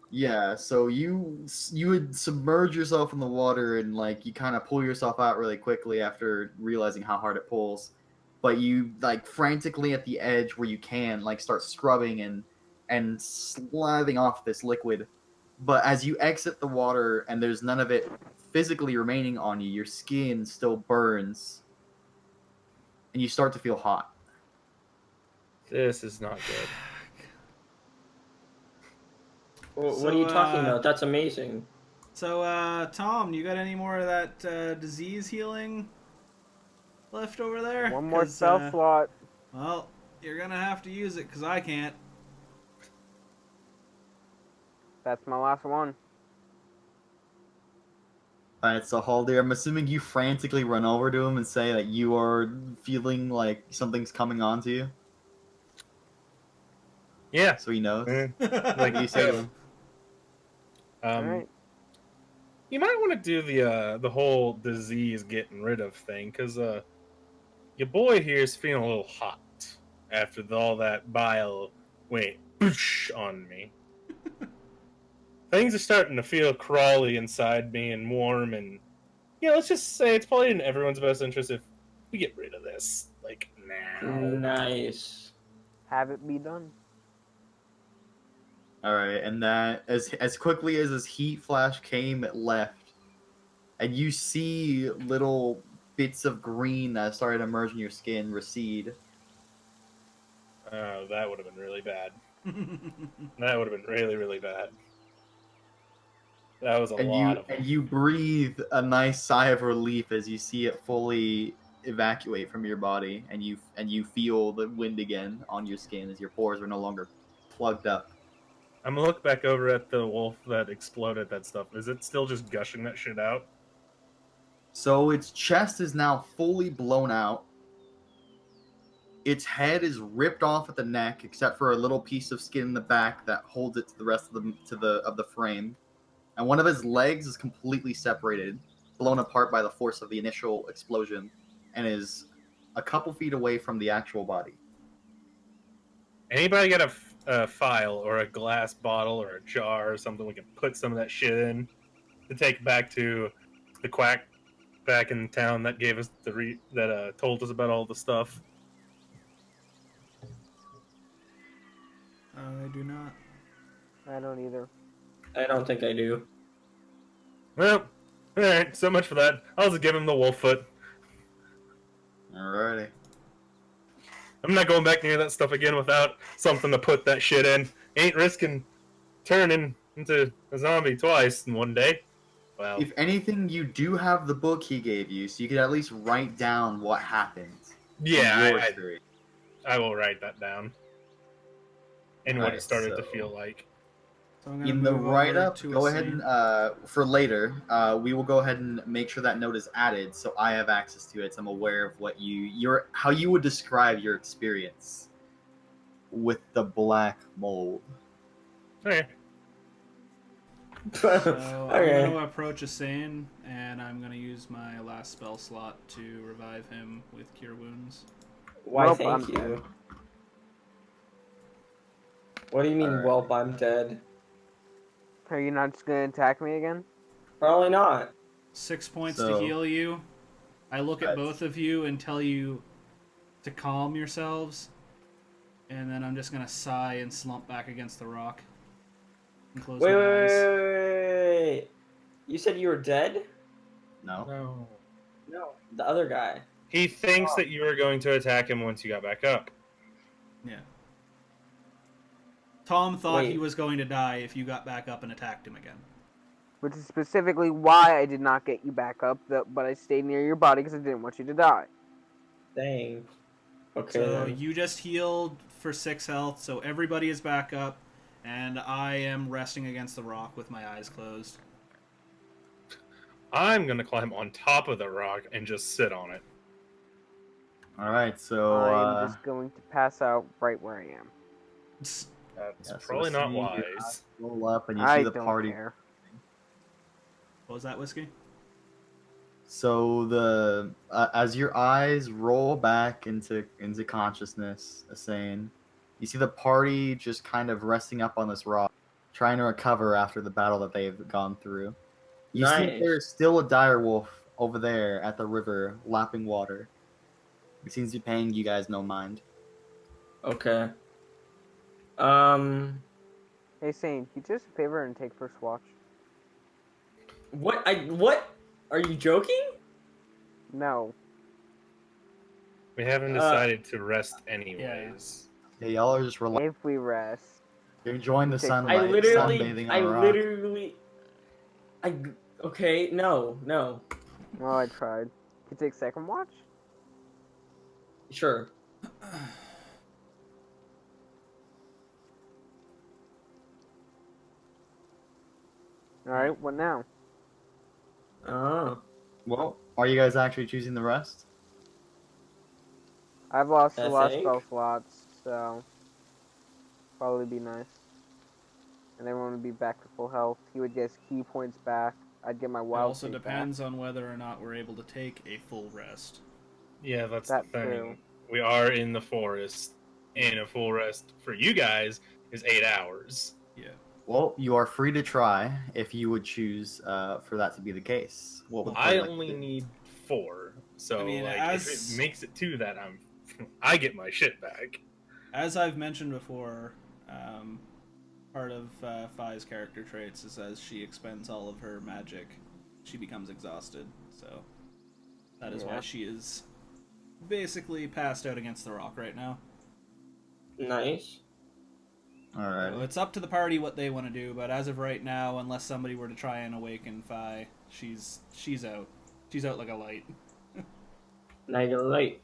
Yeah, so you would submerge yourself in the water and like you kind of pull yourself out really quickly after realizing how hard it pulls. But you like frantically at the edge where you can like start scrubbing and slathering off this liquid. But as you exit the water and there's none of it physically remaining on you, your skin still burns and you start to feel hot. This is not good. Well, So, what are you talking about? That's amazing. So, Tom, you got any more of that disease healing left over there? One more 'Cause, spell slot. Well, you're gonna have to use it because I can't. That's my last one. Alright, so Haldir, I'm assuming you frantically run over to him and say that you are feeling like something's coming onto you, Yeah. so he knows. Like Like you say to him. Alright. You might want to do the whole disease getting rid of thing, because your boy here is feeling a little hot after all that bile went boosh on me. Things are starting to feel crawly inside me and warm, and yeah, let's just say it's probably in everyone's best interest if we get rid of this, like, now. Nice. Have it be done. Alright, and that as quickly as his heat flash came, it left. And you see little bits of green that started to emerge in your skin recede. Oh, that would have been really bad. That would have been really, really bad. That was a And lot of them. you breathe a nice sigh of relief as you see it fully evacuate from your body, and you feel the wind again on your skin as your pores are no longer plugged up. I'm gonna look back over at the wolf that exploded that stuff. Is it still just gushing that shit out? So its chest is now fully blown out. Its head is ripped off at the neck, except for a little piece of skin in the back that holds it to the rest of the frame. And one of his legs is completely separated, blown apart by the force of the initial explosion, and is a couple feet away from the actual body. Anybody got a file or a glass bottle or a jar or something we can put some of that shit in to take back to the quack back in town that gave us that told us about all the stuff? I do not. I don't either. I don't think I do. Well, all right. So much for that. I'll just give him the wolf foot. Alrighty. I'm not going back near that stuff again without something to put that shit in. Ain't risking turning into a zombie twice in one day. Well, If anything, you do have the book he gave you, so you could at least write down what happened. yeah, in your I experience. will write that down. And what Alright, it started to so- feel like. So I'm gonna In the move over write-up, to go a ahead scene. and for later, we will go ahead and make sure that note is added, so I have access to it. So I'm aware of what how you would describe your experience with the black mold. Okay. So I'm Okay. going to approach Asane, and I'm going to use my last spell slot to revive him with Cure Wounds. Why, Welp, thank I'm you. dead. What do you mean, Alright. Welp, I'm dead? Are you not just gonna attack me again? Probably not. 6 points So- to heal you. I look at That's- both of you and tell you to calm yourselves, and then I'm just going to sigh and slump back against the rock and close Wait, my wait, eyes. wait. You said you were dead? No. No. No. The other guy. He thinks that you were going to attack him once you got back up. Yeah. Tom thought he Wait. was going to die if you got back up and attacked him again. Which is specifically why I did not get you back up, but I stayed near your body because I didn't want you to die. Dang. Okay. So then. you just healed for 6 health, so everybody is back up, and I am resting against the rock with my eyes closed. I'm going to climb on top of the rock and just sit on it. Alright, so I'm just going to pass out right where I am. That's yeah, so probably not see, your wise. eyes roll up and you I see the don't party. care. What was that, Whiskey? So the as your eyes roll back into consciousness, Asane, you see the party just kind of resting up on this rock, trying to recover after the battle that they've gone through. You see Nice. there's still a dire wolf over there at the river, lapping water. He seems to be paying you guys no mind. Okay. Hey, Sane, can you do us a favor and take first watch? What? Are you joking? No. We haven't decided to rest anyways. Yeah, y'all are just relaxing. If we rest. You're enjoying the Take sunlight, sunbathing on a rock. Okay, no. Well, I tried. Can you take second watch? Sure. Alright, what now? Oh. Well, are you guys actually choosing the rest? I've lost I a lot of think. spell slots, so probably be nice. And everyone would be back to full health. He would get his key points back. I'd get my It wild also shape depends on whether or not we're able to take a full rest. Yeah, that's That the thing. too. We are in the forest, and a full rest for you guys is 8 hours. Yeah. Well, you are free to try if you would choose for that to be the case. What would the I party like to only do? need 4, so I mean, like as- if it makes it to that, I get my shit back. As I've mentioned before, part of Fi's character traits is as she expends all of her magic, she becomes exhausted. So that is why Yeah. she is basically passed out against the rock right now. Nice. Alright. So it's up to the party what they want to do, but as of right now, unless somebody were to try and awaken Fi, she's out. She's out like a light. Night or light.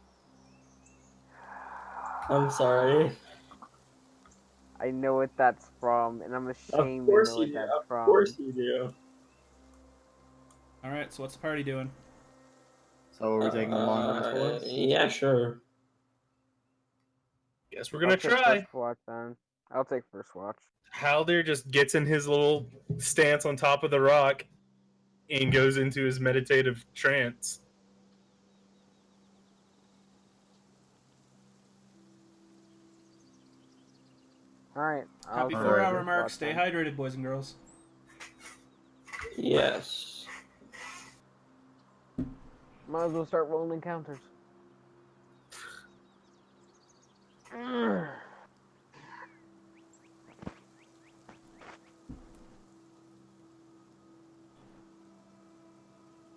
I'm sorry. I know what that's from, and I'm Of ashamed to course know you what do. that's Of from. course you do. All right, so what's the party doing? So are we taking a long rest, boys? Yeah, sure. Guess we're I'll gonna take try. first watch then. I'll take first watch. Halder just gets in his little stance on top of the rock and goes into his meditative trance. Alright. Happy All 4-hour right. mark. Stay hydrated, boys and girls. Yes. Might as well start rolling encounters.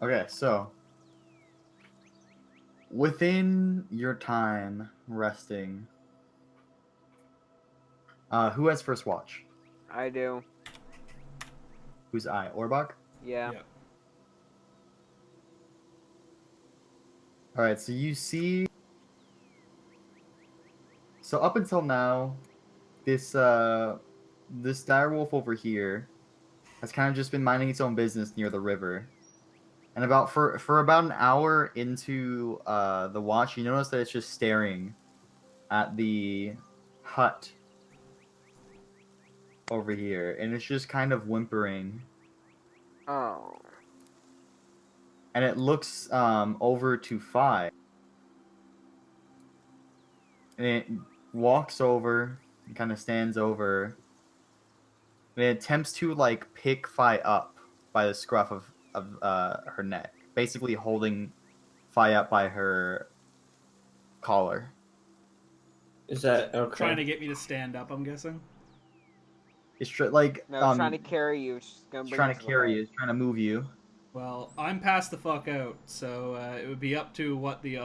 Okay, so within your time resting, who has first watch? I do. Who's I? Orbach? Yeah. Yep. Alright, so you see. So up until now, this direwolf over here has kind of just been minding its own business near the river. And for about an hour into the watch, you notice that it's just staring at the hut over here, and it's just kind of whimpering. Oh. And it looks over to Fi, and it walks over and kind of stands over, and it attempts to like pick Fi up by the scruff of her neck, basically holding Fi up by her collar. Is that okay? Trying to get me to stand up, I'm guessing. It's like No, it's trying to carry you. It's gonna it's bring trying you to the carry hut. you. It's trying to move you. Well, I'm passed the fuck out, so it would be up to what the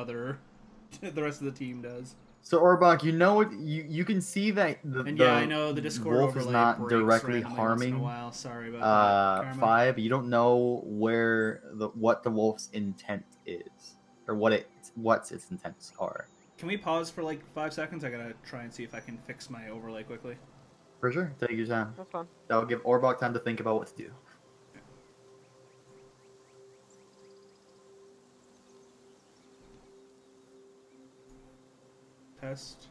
rest of the team does. So Orbach, you know what you can see that And yeah, I know the Discord wolf overlay is not breaks directly randomly once in a harming while. Sorry about that, Karma. Fi, but you don't know what the wolf's intent is, or what its intents are. Can we pause for like 5 seconds? I gotta try and see if I can fix my overlay quickly. For sure, take your time. That's fun. That will give Orbach time to think about what to do. Test.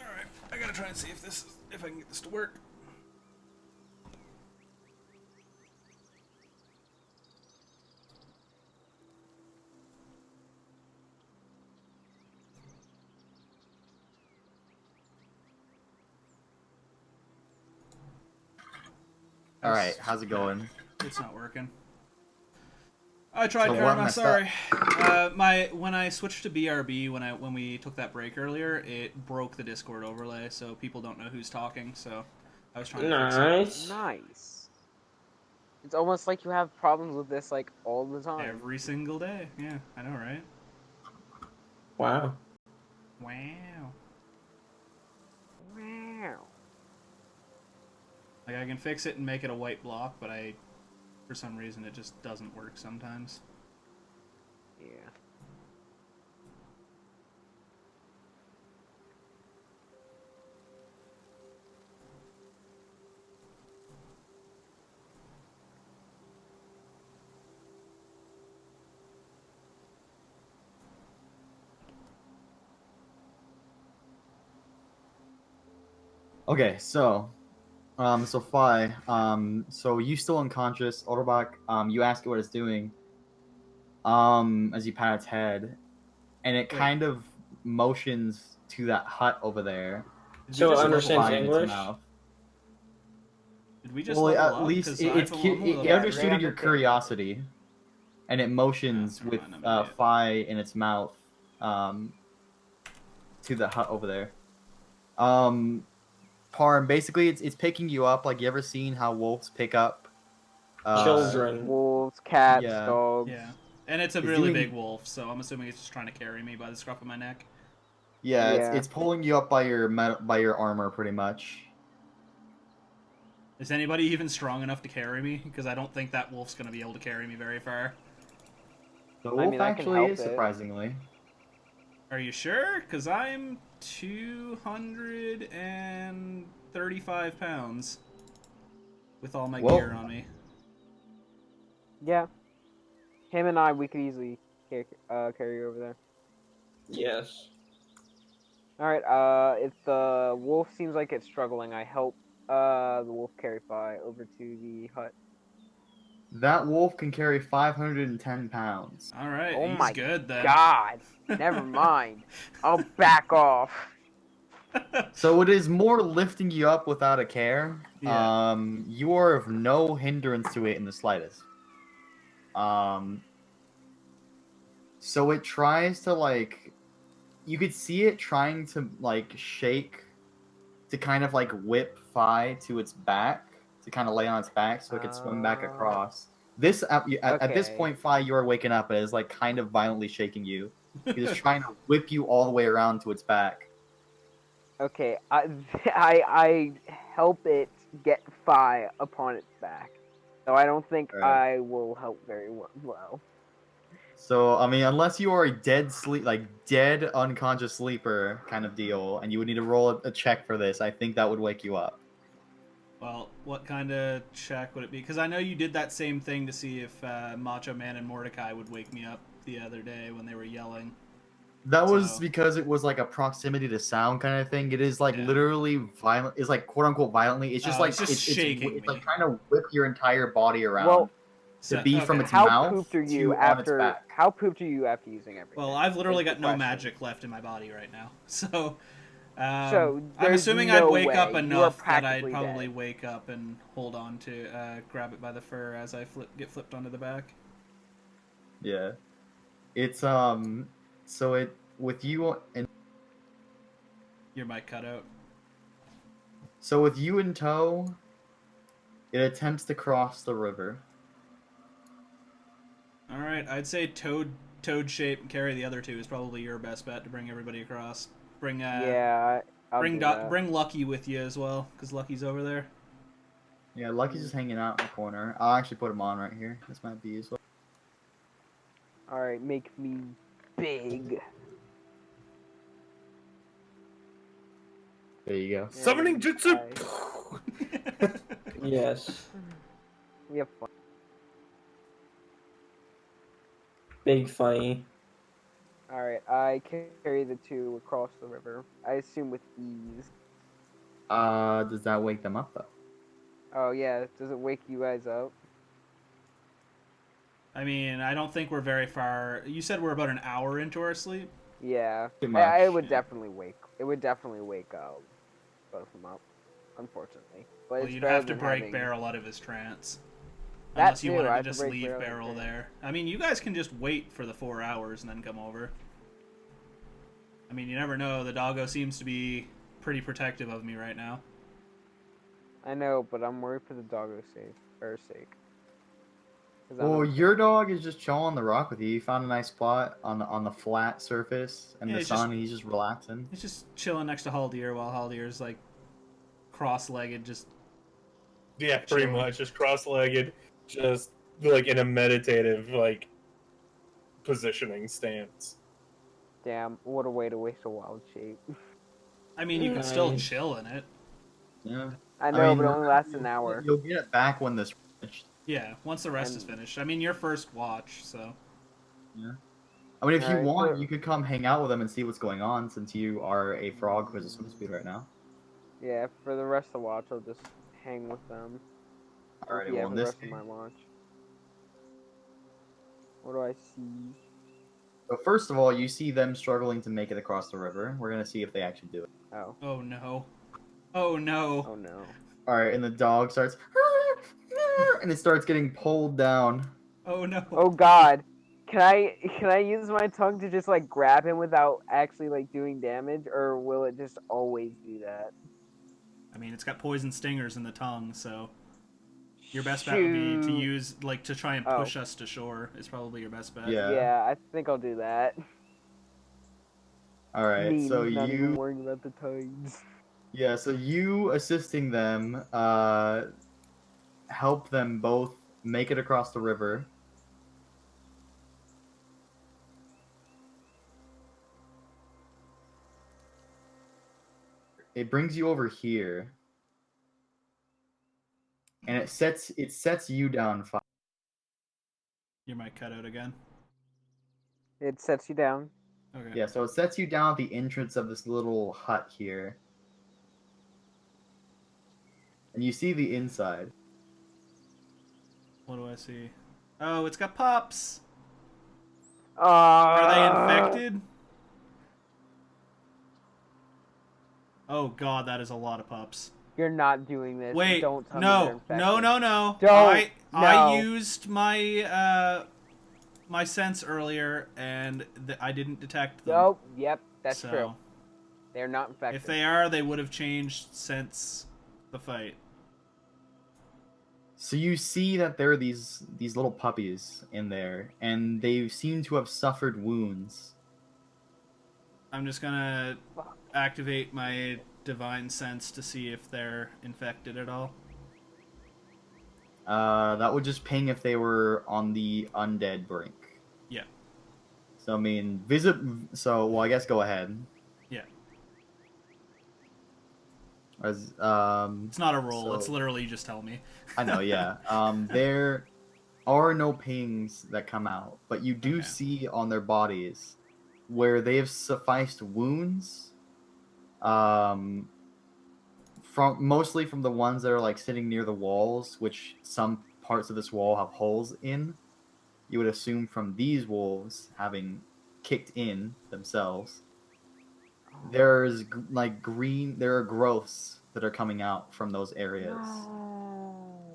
Alright, I gotta try and see if I can get this to work. All right, how's it going? It's not working. I tried, So what Karma. messed Sorry. When I switched to BRB when we took that break earlier, it broke the Discord overlay, so people don't know who's talking. So I was trying to fix it. Nice. Nice. It's almost like you have problems with this like all the time. Every single day. Yeah, I know, right? Wow. Wow. Wow. Like I can fix it and make it a white block, but for some reason, it just doesn't work sometimes. Yeah. Okay, so Fi, so you still unconscious, Orbach, you ask it what it's doing, as you pat its head, and it kind of motions to that hut over there. So it with understands Fi in its English? mouth. Did we just Well, level at up? least 'Cause it I'm a little it Yeah, understood they your understand. curiosity, and it motions never with mind, I'm an idiot. Fi in its mouth, to the hut over there. Parm, basically it's picking you up. Like, you ever seen how wolves pick up Children. Wolves, cats, Yeah. dogs. Yeah. And it's a It's really doing- big wolf, so I'm assuming it's just trying to carry me by the scruff of my neck. Yeah, Yeah. it's pulling you up by your armor pretty much. Is anybody even strong enough to carry me? Because I don't think that wolf's going to be able to carry me very far. The I wolf mean, I can actually help is it. surprisingly. Are you sure? Because I'm 235 pounds with all my Well- gear on me. Yeah. Him and I, we could easily carry you over there. Yes. Alright, if the wolf seems like it's struggling, I help the wolf carry Fi over to the hut. That wolf can carry 510 pounds. All right, Oh he's my good then. God! Never mind. I'll back off. So it is more lifting you up without a care. Yeah. You are of no hindrance to it in the slightest. So it tries to like, you could see it trying to like shake, to kind of like whip Fi to its back, to kind of lay on its back so it could swim back across. This at this Okay. point, Fi, you are waking up and it is like kind of violently shaking you. It is trying to whip you all the way around to its back. Okay, I help it get Fi upon its back. So I don't think Alright. I will help very well. So I mean, unless you are a dead unconscious sleeper kind of deal, and you would need to roll a check for this, I think that would wake you up. Well, what kind of check would it be? Because I know you did that same thing to see if Macho Man and Mordecai would wake me up the other day when they were yelling. That was So- because it was like a proximity to sound kind of thing. It is like Yeah. literally violent. It's like quote unquote violently. It's just Oh, like it's just shaking it's like me. trying to whip your entire body around Well, to be from okay. its how mouth pooped are to you on its after? back. How pooped are you after using everything? Well, I've literally Is the got no question. magic left in my body right now. So, So, I'm there's assuming no I'd wake up way. You are enough that I'd practically probably dead. wake up and hold on to grab it by the fur as I get flipped onto the back. Yeah, it's so it with you and Your mic cut out. so with you in tow, it attempts to cross the river. All right, I'd say toad shape and carry the other two is probably your best bet to bring everybody across. Bring Yeah, I'll do that. bring Lucky with you as well, because Lucky's over there. Yeah, Lucky's just hanging out in the corner. I'll actually put him on right here. This might be useful. All right, make me big. There you go. Summoning jutsu. Yes. We have fun. Big funny. All right, I carry the two across the river. I assume with ease. Does that wake them up though? Oh yeah, does it wake you guys up? I mean, I don't think we're very far. You said we're about an hour into our sleep. Yeah, Pretty it much, would yeah. definitely wake. It would definitely wake both of them up. Unfortunately, but Well, it's you'd better have to than break having... Barrel out of his trance. That Unless you too, wanted I to have to just break leave Barrel out of Barrel his there. I mean, you guys can just wait for the 4 hours and then come over. I mean, you never know. The doggo seems to be pretty protective of me right now. I know, but I'm worried for the doggo's sake. 'Cause I Well, know- your dog is just chilling on the rock with you. You found a nice spot on the flat surface and Yeah, the he's sun. He's just relaxing. He's just chilling next to Haldir while Haldir's like cross-legged, just Yeah, pretty Chilling. much. Just cross-legged, just like in a meditative like positioning stance. Damn, what a way to waste a wild shape. I mean, you can still Nice. chill in it. Yeah. I know, mean, but it only lasts an hour. You'll get it back when this finished. Yeah, once the rest is And- finished. I mean, your first watch, so. I mean, if you Alright, want, so- you could come hang out with them and see what's going on, since you are a frog who has a swim speed right now. Yeah, for the rest of the watch, I'll just hang with them. Alrighty, Yeah, well, for in the this rest of case, my watch. What do I see? so first of all, you see them struggling to make it across the river. We're gonna see if they actually do it. Oh. Oh no. Oh no. Oh no. Alright, and the dog starts, and it starts getting pulled down. Oh no. Oh god. Can I use my tongue to just like grab him without actually like doing damage, or will it just always do that? I mean, it's got poison stingers in the tongue, so. Your best bet would be to Shoot. use, like, to try and Oh. push us to shore. Is probably your best bet. Yeah. Yeah, I think I'll do that. All right. Me So not even you, worrying about the tides. yeah. So you assisting them, help them both make it across the river. It brings you over here, and it sets you down 5. Your mic cut out again. It sets you down. Okay. Yeah, so it sets you down at the entrance of this little hut here. And you see the inside. What do I see? Oh, it's got pups. Are Are they infected? Oh god, that is a lot of pups. You're not doing this. Wait, Don't tell me they're no, infected. no. Don't. I used my my sense earlier, and I didn't detect them. Nope. Yep, that's So, true. They're not infected. If they are, they would have changed since the fight. So you see that there are these little puppies in there, and they seem to have suffered wounds. I'm just gonna activate my divine sense to see if they're infected at all. That would just ping if they were on the undead brink. Yeah. So I mean, well, I guess go ahead. Yeah. As It's not a roll. so- It's literally just tell me. I know, yeah. There are no pings that come out, but you do Okay. see on their bodies where they have sufficed wounds. Mostly from the ones that are like sitting near the walls, which some parts of this wall have holes in. You would assume from these wolves having kicked in themselves. There's there are growths that are coming out from those areas. No.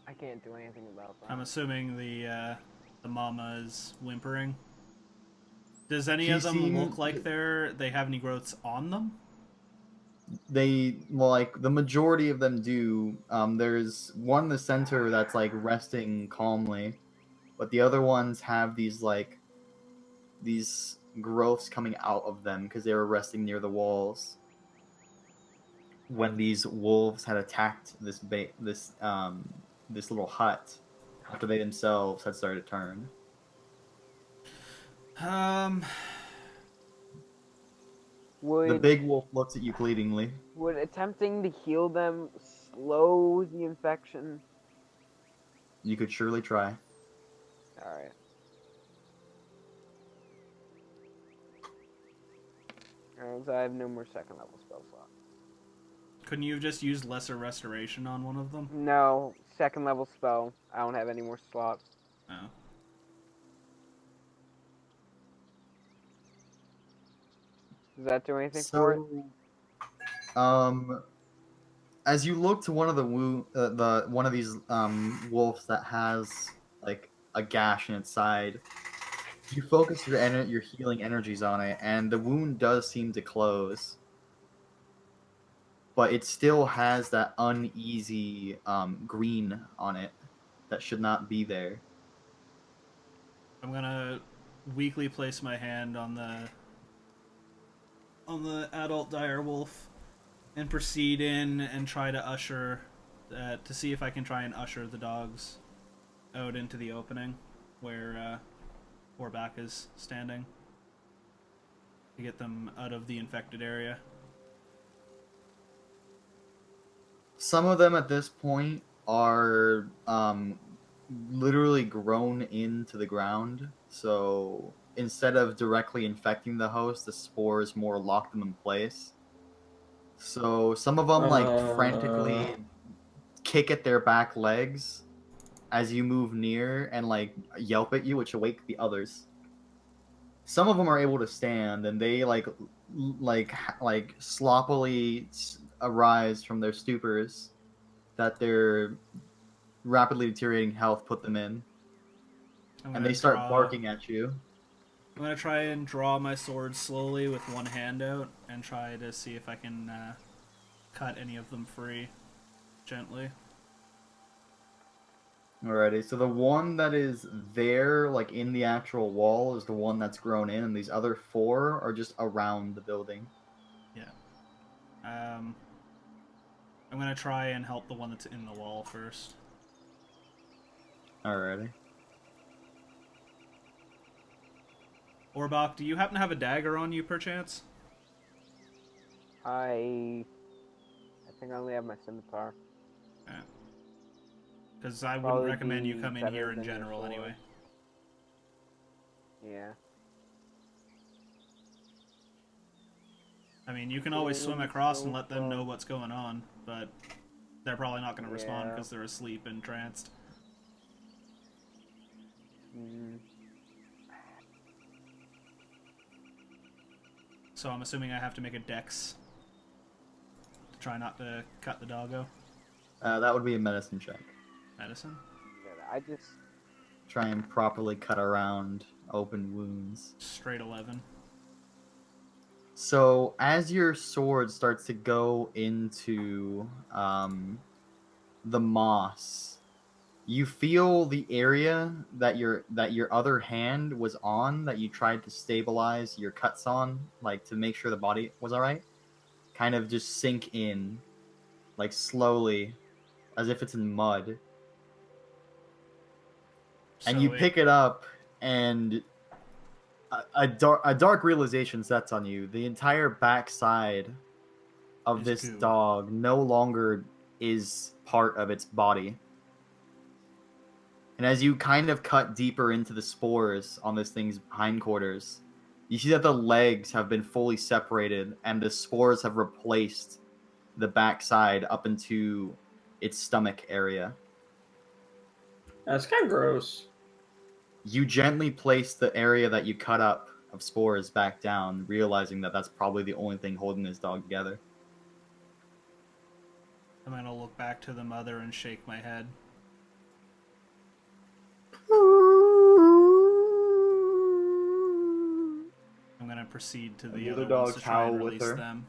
I can't do anything about that. I'm assuming the mama is whimpering. Does any You of them seem- look like they have any growths on them? Like the majority of them do. There's one in the center that's like resting calmly, but the other ones have these growths coming out of them because they were resting near the walls when these wolves had attacked this little hut after they themselves had started to turn. The Would big wolf looks at you pleadingly. would attempting to heal them slow the infection? You could surely try. All right. Alright, so I have no more second level spell slots. Couldn't you have just used lesser restoration on one of them? No, second level spell. I don't have any more slots. Oh. Does that do anything for it? As you look to one of one of these wolves that has like a gash in its side, you focus your healing energies on it, and the wound does seem to close, but it still has that uneasy green on it that should not be there. I'm gonna weakly place my hand on the adult dire wolf and proceed in and try to usher to see if I can try and usher the dogs out into the opening where Orback is standing to get them out of the infected area. Some of them at this point are literally grown into the ground, so instead of directly infecting the host, the spores more lock them in place. So some of them frantically kick at their back legs as you move near and yelp at you, which awake the others. Some of them are able to stand, and they sloppily arise from their stupors that their rapidly deteriorating health put them in, and they start barking at you. I'm gonna try and draw my sword slowly with one hand out and try to see if I can cut any of them free. gently. Alrighty, so the one that is there, like in the actual wall, is the one that's grown in, and these other 4 are just around the building. Yeah. I'm gonna try and help the one that's in the wall first. Alrighty. Orbach, do you happen to have a dagger on you, perchance? I think I only have my scimitar. Because I wouldn't Probably recommend you be come in better here in than your general, sword. anyway. Yeah. I mean, you can always swim across and let them know what's going on, but they're probably not going to respond Yeah. because they're asleep and tranced. Mm. So I'm assuming I have to make a dex to try not to cut the doggo. That would be a medicine check. Medicine? I just Try and properly cut around open wounds. Straight 11. So as your sword starts to go into the moss, you feel the area that your other hand was on, that you tried to stabilize your cuts on, like to make sure the body was all right, kind of just sink in, like slowly, as if it's in mud. And you pick it up, and a dark realization sets on you. The entire backside of Is this goo. dog no longer is part of its body. And as you kind of cut deeper into the spores on this thing's hindquarters, you see that the legs have been fully separated and the spores have replaced the backside up into its stomach area. That's kind of gross. You gently place the area that you cut up of spores back down, realizing that that's probably the only thing holding this dog together. I'm going to look back to the mother and shake my head. I'm going to proceed to the other ones to try and release them.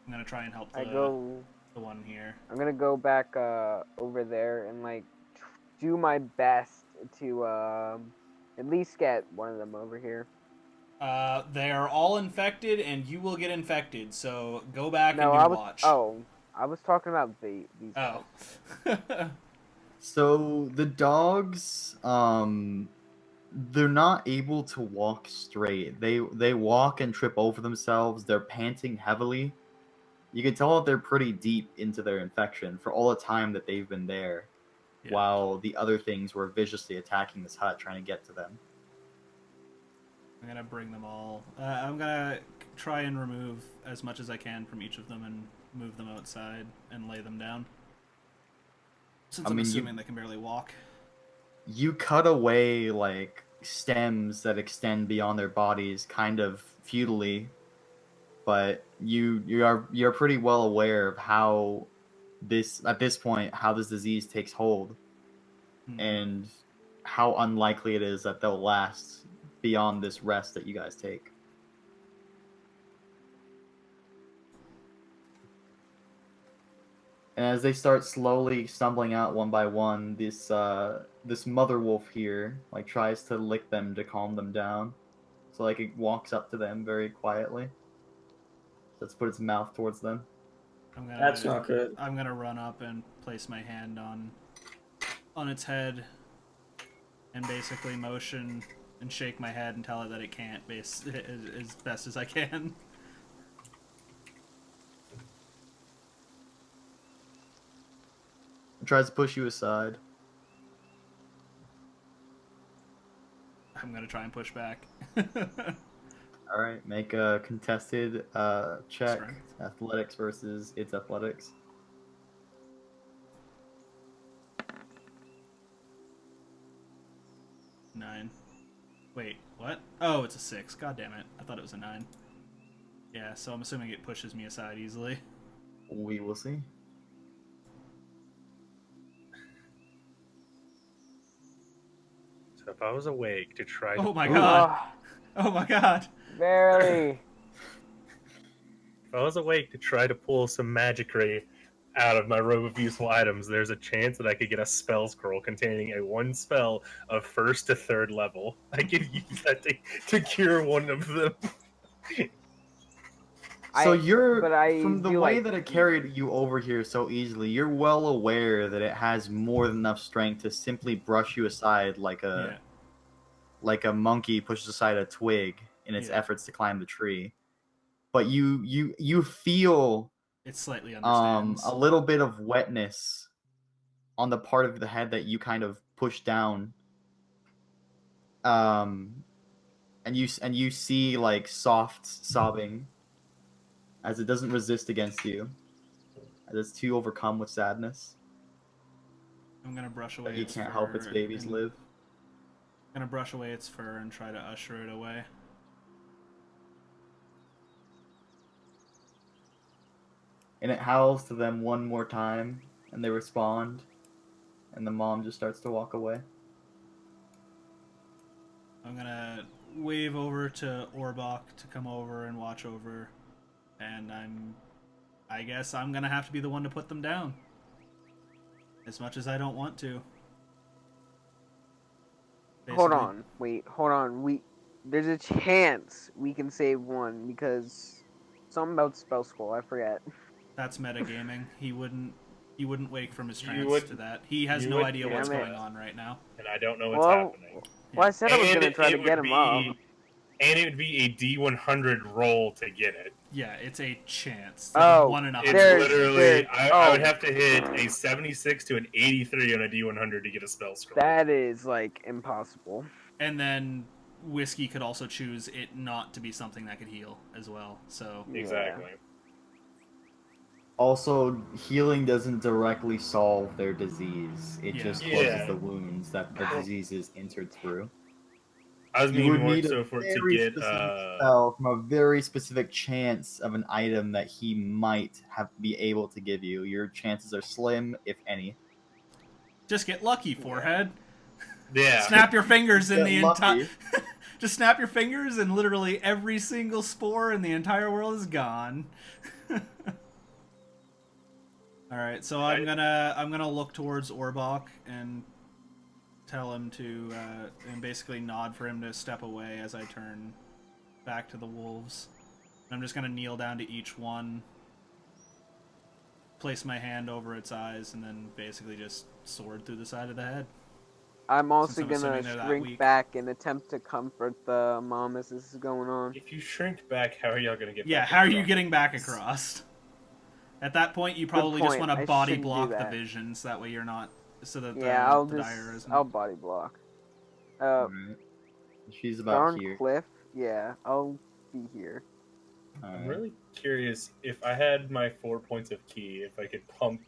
I'm going to try and help the one here. I'm gonna go back over there and like do my best to at least get one of them over here. They are all infected, and you will get infected. So go back No, and watch. I was talking about these. Oh. So the dogs, they're not able to walk straight. They walk and trip over themselves. They're panting heavily. You can tell that they're pretty deep into their infection for all the time that they've been there, while the other things were viciously attacking this hut, trying to get to them. I'm gonna bring them all. I'm gonna try and remove as much as I can from each of them and move them outside and lay them down. Since I'm assuming they can barely walk. You cut away like stems that extend beyond their bodies, kind of futilely, but you're pretty well aware of how at this point how this disease takes hold, and how unlikely it is that they'll last beyond this rest that you guys take. And as they start slowly stumbling out one by one, this mother wolf here like tries to lick them to calm them down. So like it walks up to them very quietly. Let's put its mouth towards them. That's not good. I'm gonna run up and place my hand on its head and basically motion and shake my head and tell it that it can't, as best as I can. It tries to push you aside. I'm gonna try and push back. Alright, make a contested check. Strength. Athletics versus its athletics. Nine. Wait, what? Oh, it's a 6. God damn it. I thought it was a 9. Yeah, so I'm assuming it pushes me aside easily. We will see. So if I was awake to try Oh to... my god! Oh my god! Barely. if I was awake to try to pull some magic ray out of my robe of useful items, there's a chance that I could get a spell scroll containing a one spell of 1st to 3rd level. I could use that to cure one of them. So you're, but I from the do way like that it carried you over here so easily, you're well aware that it has more than enough strength to simply brush you aside like Yeah. a monkey pushes aside a twig in its Yeah. efforts to climb the tree. But you feel It slightly understands. a little bit of wetness on the part of the head that you kind of push down. And you see like soft sobbing as it doesn't resist against you, as it's too overcome with sadness I'm gonna brush away that he its can't fur help its babies and- live. I'm gonna brush away its fur and try to usher it away. And it howls to them one more time, and they respond, and the mom just starts to walk away. I'm gonna wave over to Orbach to come over and watch over, and I guess I'm gonna have to be the one to put them down. As much as I don't want to. Hold Basically. on, wait, hold on. There's a chance we can save one because something about spell scroll. I forget. That's metagaming. He wouldn't wake from his You trance would- to that. He has you no would- idea Damn what's it. going on right now. And I don't know what's Well, happening. well, I said I was And gonna try to it get would him up. And it would be a D100 roll to get it. Yeah, it's a chance. It's Oh, 1 in a It's 100. There's- literally, I would oh. have to hit a 76 to an 83 on a D100 to get a spell scroll. That is like impossible. And then Whiskey could also choose it not to be something that could heal as well. So Exactly. Also, healing doesn't directly solve their disease. It Yeah. just closes Yeah. the wounds that the disease is entered through. I was You meaning would more need so a for it to very get specific spell from a very specific chance of an item that he might be able to give you. Your chances are slim, if any. just get lucky, forehead. yeah. Snap your fingers in Get the entire. lucky. Just snap your fingers, and literally every single spore in the entire world is gone. All right, so I'm gonna look towards Orbach and tell him to and basically nod for him to step away as I turn back to the wolves. And I'm just gonna kneel down to each one, place my hand over its eyes, and then basically just sword through the side of the head. I'm also Since I'm gonna assuming they're that shrink weak. back and attempt to comfort the mom as this is going on. If you shrink back, how are y'all gonna get Yeah, back how are you across? getting back across? At that point, you probably just point. want I to body shouldn't do block the that. visions. That way, you're not so that Yeah, the dire isn't. I'll body block. Alright. She's about Darn here. cliff. Yeah, I'll be here. I'm Alright. really curious if I had my 4 points of key, if I could pump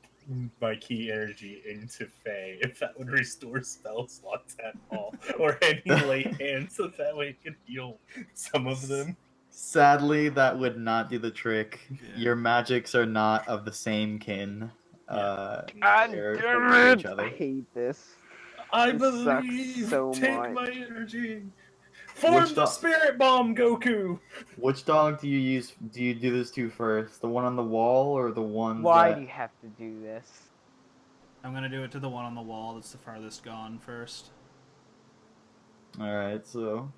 my key energy into Faye, if that would restore spell slots at all, or any late hands, so that way it could heal some of them. Sadly, that would not do the trick. Yeah. Your magics are not of the same kin. God They're damn for it! each other. I hate this. I This sucks believe. so Take much. my energy. Form Which the do- spirit bomb, Goku. Which dog do you use? Do you do this to first? The one on the wall or the one Why that? do you have to do this? I'm gonna do it to the one on the wall that's the farthest gone first. All right, so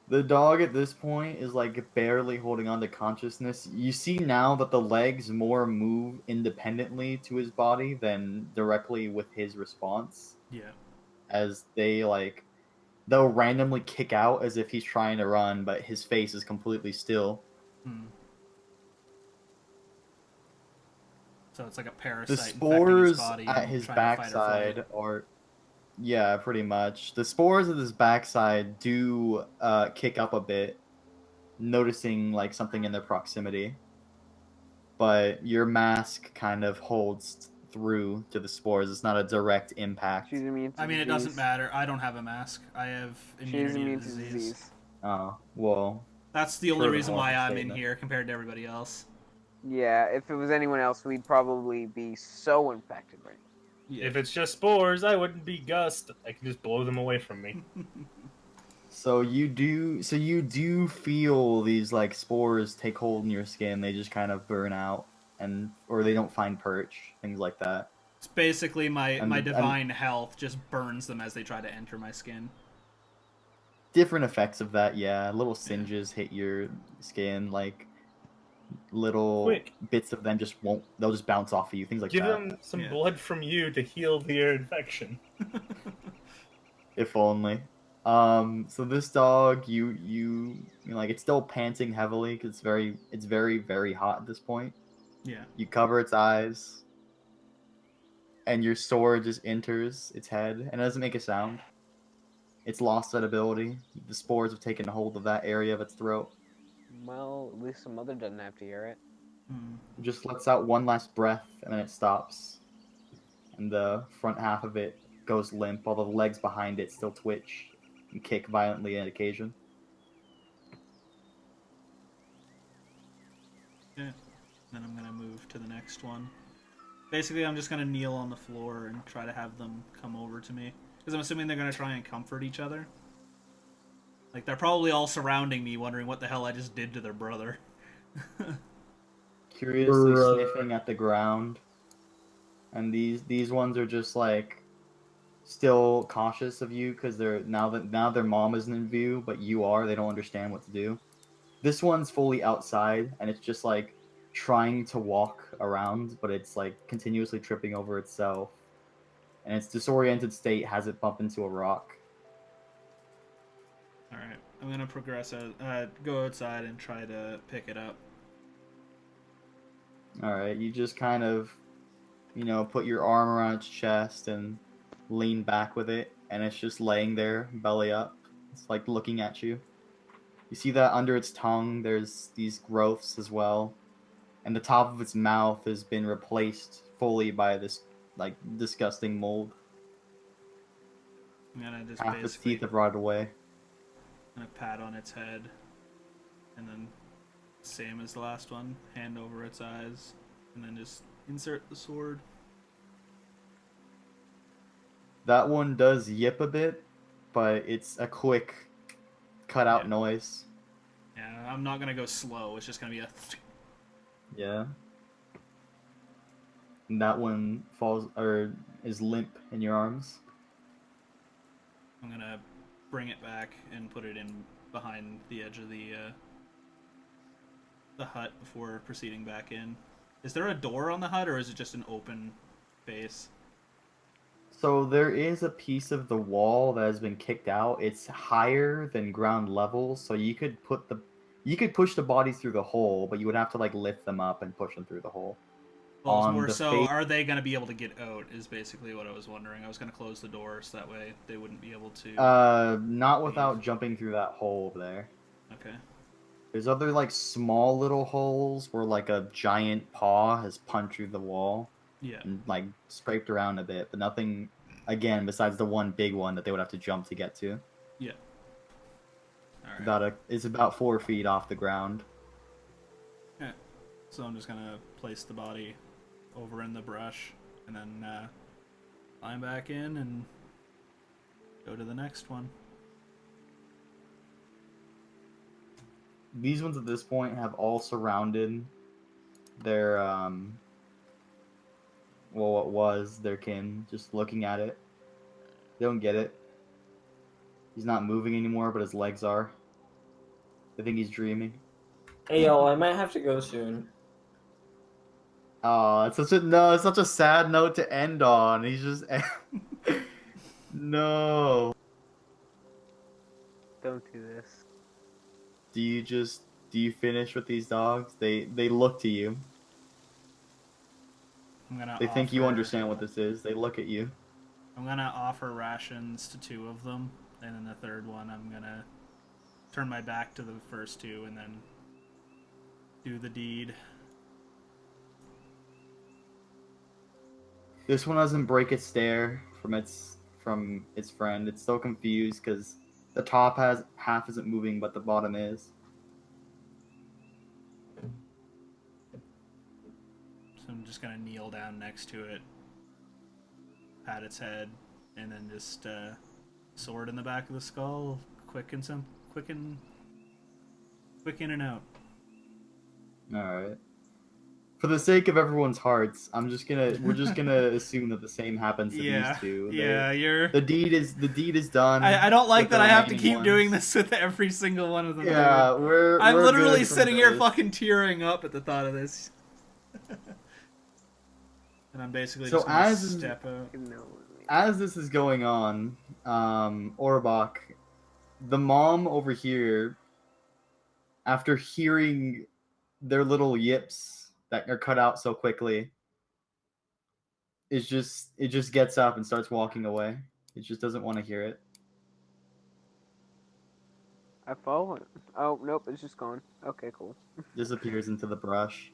the dog at this point is like barely holding on to consciousness. You see now that the legs more move independently to his body than directly with his response, Yeah. as they'll randomly kick out as if he's trying to run, but his face is completely still. So it's like a parasite The infecting spores his body at and his trying to fight or backside flight. are, yeah, pretty much. The spores at his backside do kick up a bit, noticing like something in their proximity. But your mask kind of holds through to the spores. It's not a direct impact. She's immune to I mean, it disease. doesn't matter. I don't have a mask. I have She's immunity immune to to disease. disease. Oh, well. That's the only Further reason why more I'm in statement. here compared to everybody else. Yeah, if it was anyone else, we'd probably be so infected right now. If it's just spores, I wouldn't be Gust. I can just blow them away from me. So you do feel these like spores take hold in your skin. They just kind of burn out, or they don't find perch, things like that. It's basically my And divine health just burns them as they try to enter my skin. different effects of that, yeah. Little Yeah. singes hit your skin, like little Quick. bits of them they'll just bounce off of you, things like Give that. them some Yeah. blood from you to heal their infection. If only. So this dog, you know, like it's still panting heavily because it's very very hot at this point. Yeah. You cover its eyes, and your sword just enters its head, and it doesn't make a sound. It's lost that ability. The spores have taken hold of that area of its throat. Well, at least the mother doesn't have to hear it. It just lets out one last breath, and then it stops. And the front half of it goes limp, while the legs behind it still twitch and kick violently on occasion. Yeah. Then I'm gonna move to the next one. Basically, I'm just gonna kneel on the floor and try to have them come over to me. Because I'm assuming they're gonna try and comfort each other. Like, they're probably all surrounding me, wondering what the hell I just did to their brother. Curiously sniffing at the ground. And these ones are just like still cautious of you because they're now their mom isn't in view, but you are. They don't understand what to do. This one's fully outside, and it's just like trying to walk around, but it's like continuously tripping over itself, and its disoriented state has it bump into a rock. Alright, I'm gonna go outside and try to pick it up. All right, you just kind of, you know, put your arm around its chest and lean back with it, and it's just laying there, belly up. It's like looking at you. You see that under its tongue, there's these growths as well, and the top of its mouth has been replaced fully by this like disgusting mold. I'm gonna just Half its basically teeth have rotted away. gonna pat on its head, and then same as the last one, hand over its eyes, and then just insert the sword. That one does yip a bit, but it's a quick cutout Yeah. noise. Yeah, I'm not gonna go slow. It's just gonna be a. Yeah. And that one falls or is limp in your arms. I'm gonna bring it back and put it in behind the edge of the hut before proceeding back in. Is there a door on the hut, or is it just an open base? So there is a piece of the wall that has been kicked out. It's higher than ground level, so you could push the bodies through the hole, but you would have to like lift them up and push them through the hole. Well, it's On more the so, face- are they gonna be able to get out? Is basically what I was wondering. I was gonna close the door so that way they wouldn't be able to. Not without jumping through that hole over there. Okay. There's other like small little holes where like a giant paw has punched through the wall Yeah. and like scraped around a bit, but nothing again besides the one big one that they would have to jump to get to. Yeah. All right. It's about 4 feet off the ground. Yeah. So I'm just gonna place the body over in the brush, and then climb back in and go to the next one. These ones at this point have all surrounded their what was their kin, just looking at it. They don't get it. He's not moving anymore, but his legs are. They think he's dreaming. Hey, y'all, I might have to go soon. Oh, it's such a sad note to end on. He's just no. Don't do this. Do you finish with these dogs? They look to you. I'm gonna. They think you offer- understand what this is. They look at you. I'm gonna offer rations to 2 of them, and then the third one I'm gonna turn my back to the first 2 and then do the deed. This one doesn't break its stare from its friend. It's still confused because the top has half isn't moving, but the bottom is. So I'm just gonna kneel down next to it, pat its head, and then just sword in the back of the skull, quick in and out. Alright. For the sake of everyone's hearts, we're just gonna assume that the same happens to Yeah, these two. yeah, you're. The deed is done. I don't like with that the I have to remaining keep ones. doing this with every single one of them. Yeah, dude. I'm we're literally good from sitting here this. fucking tearing up at the thought of this. And I'm basically So just gonna as- step out. As this is going on, Orbach, the mom over here, after hearing their little yips that are cut out so quickly, it just gets up and starts walking away. It just doesn't want to hear it. I follow it. Oh, nope, it's just gone. Okay, cool. Disappears into the brush.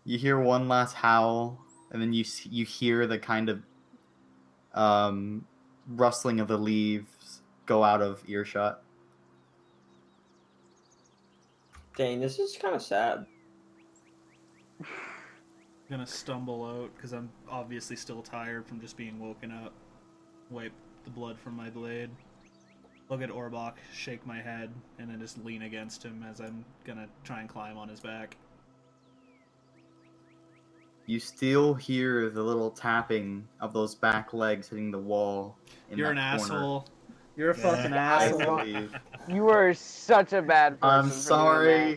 You hear one last howl, and then you hear the kind of rustling of the leaves go out of earshot. Dang, this is kind of sad. I'm gonna stumble out because I'm obviously still tired from just being woken up. Wipe the blood from my blade. Look at Orbach, shake my head, and then just lean against him as I'm gonna try and climb on his back. You still hear the little tapping of those back legs hitting the wall. You're an that corner. asshole. You're a fucking I asshole. believe. You are such a bad person. I'm for doing sorry.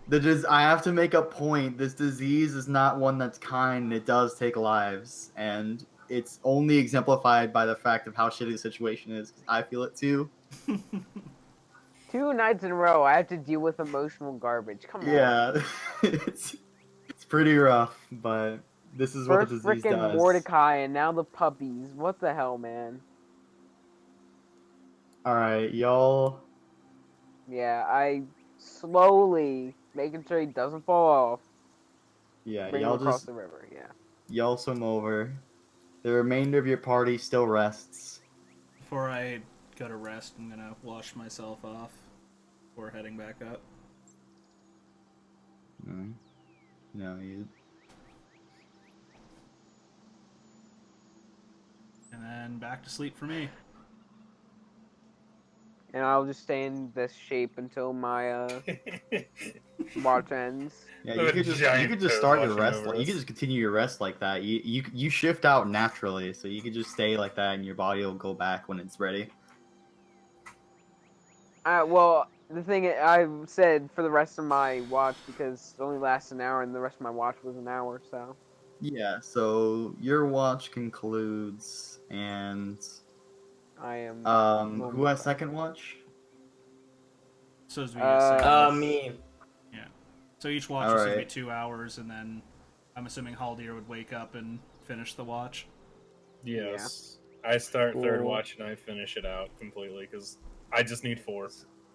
that. I have to make a point. This disease is not one that's kind. It does take lives, and it's only exemplified by the fact of how shitty the situation is. 'Cause I feel it too. 2 nights in a row, I have to deal with emotional garbage. Come on. Yeah, it's pretty rough, but this is what First the disease frickin' does. Mordecai and now the puppies. What the hell, man? All right, y'all. Yeah, I slowly making sure he doesn't fall off. Yeah, Bring him y'all across just the river. Yeah. y'all swim over. The remainder of your party still rests. Before I go to rest, I'm gonna wash myself off before heading back up. No, you. And then back to sleep for me. And I'll just stay in this shape until my watch ends. Yeah, Look you at could giant just toad start your watching rest. over You us. could just continue your rest like that. You shift out naturally, so you could just stay like that, and your body will go back when it's ready. Well, the thing I said for the rest of my watch because it only lasts an hour, and the rest of my watch was an hour. So Yeah. So your watch concludes, and I am. who has second watch? So as we get second. Me. Yeah. So each watch All is gonna be right. 2 hours, and then I'm assuming Haldir would wake up and finish the watch. Yes. I start third Cool. watch and I finish it out completely because I just need 4.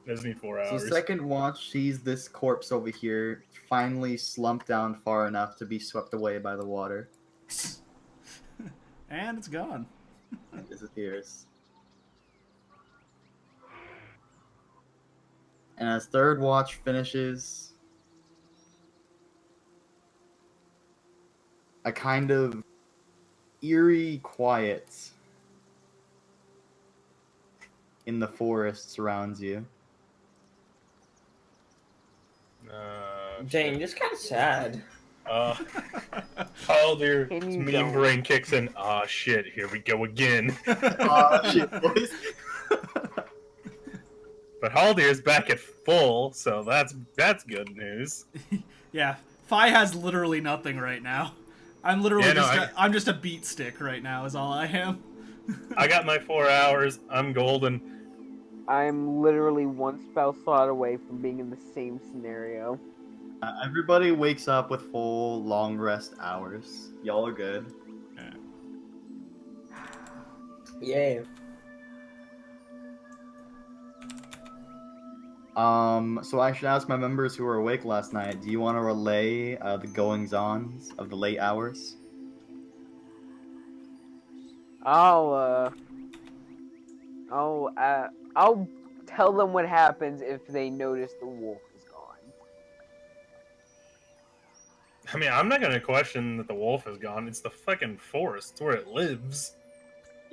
I just need 4 So hours. second watch sees this corpse over here finally slump down far enough to be swept away by the water. And it's gone. It disappears. And as third watch finishes, a kind of eerie quiet in the forest surrounds you. Dang, this kind of sad. Haldir, Can you meme don't? brain kicks in. Ah, shit, here we go again. Aw, shit, boys. But Haldir is back at full, so that's good news. Yeah, Fi has literally nothing right now. I'm literally Yeah, no, I'm just a beat stick right now is all I am. I got my 4 hours. I'm golden. I'm literally 1 spell slot away from being in the same scenario. Everybody wakes up with full long rest hours. Y'all are good. Yay. So I should ask my members who were awake last night, do you want to relay the goings-ons of the late hours? I'll tell them what happens if they notice the wolf is gone. I mean, I'm not gonna question that the wolf is gone. It's the fucking forest. It's where it lives.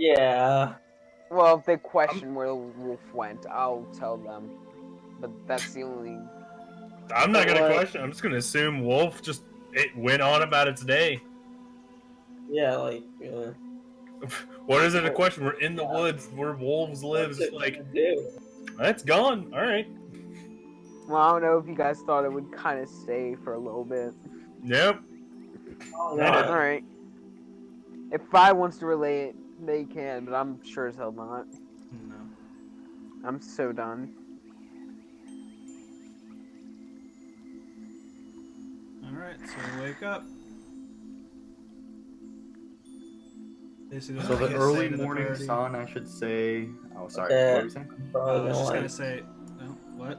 Yeah. Well, if they question where the wolf went, I'll tell them. But that's the only. I'm not gonna What? question. I'm just gonna assume Wolf it went on about its day. Yeah, like, What is it a question? We're in the Yeah. woods where wolves live. what's It's it like, gonna do? that's gone. All right. Well, I don't know if you guys thought it would kind of stay for a little bit. Nope. Oh, That All is- right. If Vi wants to relay it, they can, but I'm sure as hell not. No. I'm so done. Alright, so we wake up. Basically, So what the I early say to the morning party- sun, I should say. Oh, sorry. Yeah. What were you saying? Probably I was gonna just like, gonna say, no, what?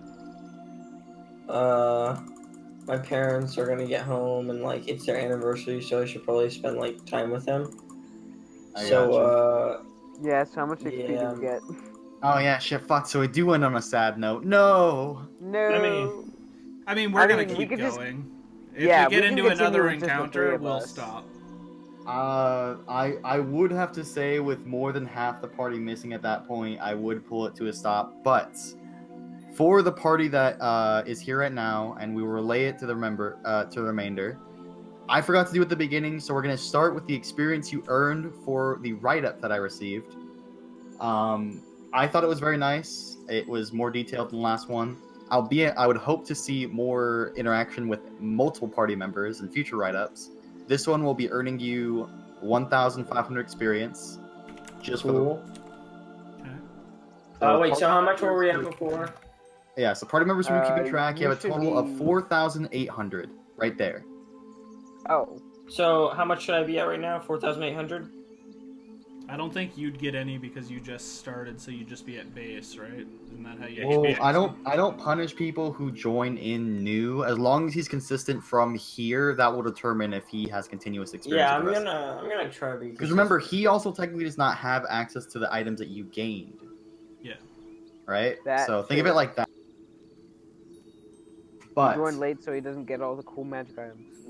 my parents are gonna get home and like it's their anniversary, so I should probably spend like time with them. I So, gotcha. Yeah, so how much XP Yeah. did you get? Oh yeah, shit. Fuck. So we do end on a sad note. No. No. I mean, we're I gonna mean, we keep could just- going. If Yeah, we get we can into continue another with just the three encounter, of we'll us. stop. I would have to say with more than half the party missing at that point, I would pull it to a stop. But for the party that is here right now, and we will relay it to the remainder. I forgot to do at the beginning, so we're gonna start with the experience you earned for the write-up that I received. I thought it was very nice. It was more detailed than the last one. Albeit, I would hope to see more interaction with multiple party members in future write-ups. This one will be earning you 1,500 experience. Just for the cool. Okay. Wait, so party how much were we at members- before? Yeah, so party members will be keeping track. You you have a should total of be- 4,800 right there. Oh. So how much should I be at right now? 4,800. I don't think you'd get any because you just started, so you'd just be at base, right? Isn't that how you? Yeah, Well, be I don't punish people who join in new. As long as he's consistent from here, that will determine if he has continuous experience. Yeah, with the I'm rest. gonna try to be. Because remember, he also technically does not have access to the items that you gained. Yeah. Right? That So think of too. it like that. He But joined late, so he doesn't get all the cool magic items.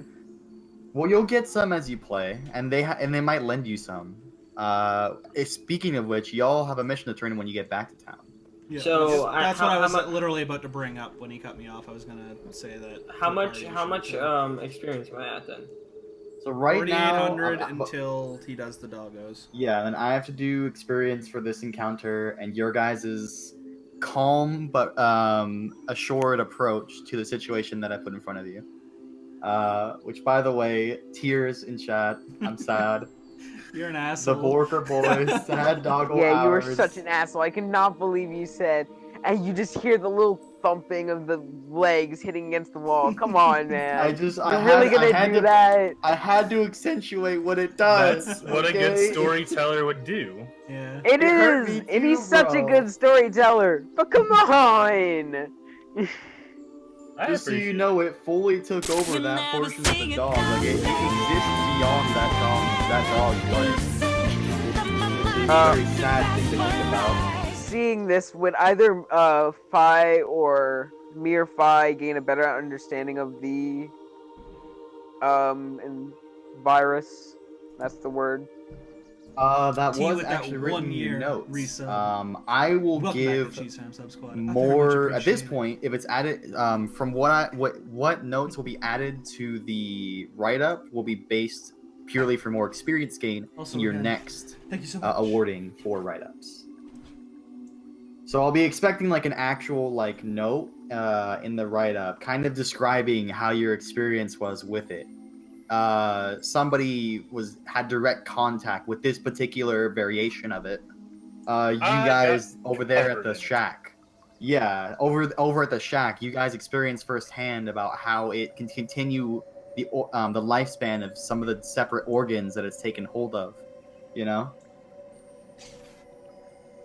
well, you'll get some as you play, and they might lend you some. Speaking of which, y'all have a mission to turn in when you get back to town. Yeah, So, that's what I how was mu- literally about to bring up when he cut me off. I was gonna say that. How the much? party How should much? do. Experience am I at then? So right now, 4,800 until he does the doggos. yeah, and I have to do experience for this encounter, and your guys' calm but assured approach to the situation that I put in front of you. Which, by the way, tears in chat. I'm sad. You're an The asshole. Borker boys, sad doggo Yeah, you were hours. such an asshole. I cannot believe you said, and you just hear the little thumping of the legs hitting against the wall. Come on, man. You're really gonna do that? I had to accentuate what it does. That's what a good okay? storyteller would do. Yeah. It hurt is, me and he's too, such a bro. good storyteller. But come on. I Just so you appreciate know, it fully took over that portion of the dog. Like it exists beyond that dog's life. It's a very sad thing to think about. Seeing this, would either Phi or Mere Phi gain a better understanding of the virus? That's the word. That T was with that actually written 1 in your year notes. resub. I will Welcome back give to Cheese Fam Sub Squad. I very much more at this appreciate it. point. If it's added, from what notes will be added to the write up will be based purely for more experience gain Also, in your again, next Thank you so much. awarding for write ups. So I'll be expecting like an actual like note in the write up, kind of describing how your experience was with it. Somebody had direct contact with this particular variation of it. You guys over there at the shack. Yeah, over at the shack, you guys experienced firsthand about how it can continue the lifespan of some of the separate organs that it's taken hold of. You know?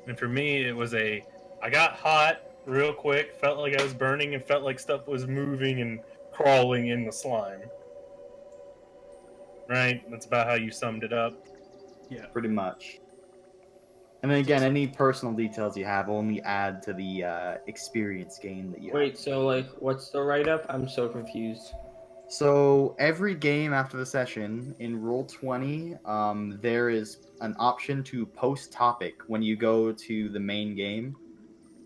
And for me, it was I got hot real quick, felt like I was burning, and felt like stuff was moving and crawling in the slime. Right? That's about how you summed it up. Yeah. Pretty much. And then again, any personal details you have only add to the experience gain that you have. Wait, so like, what's the write up? I'm so confused. So every game after the session in Roll20, there is an option to post topic when you go to the main game,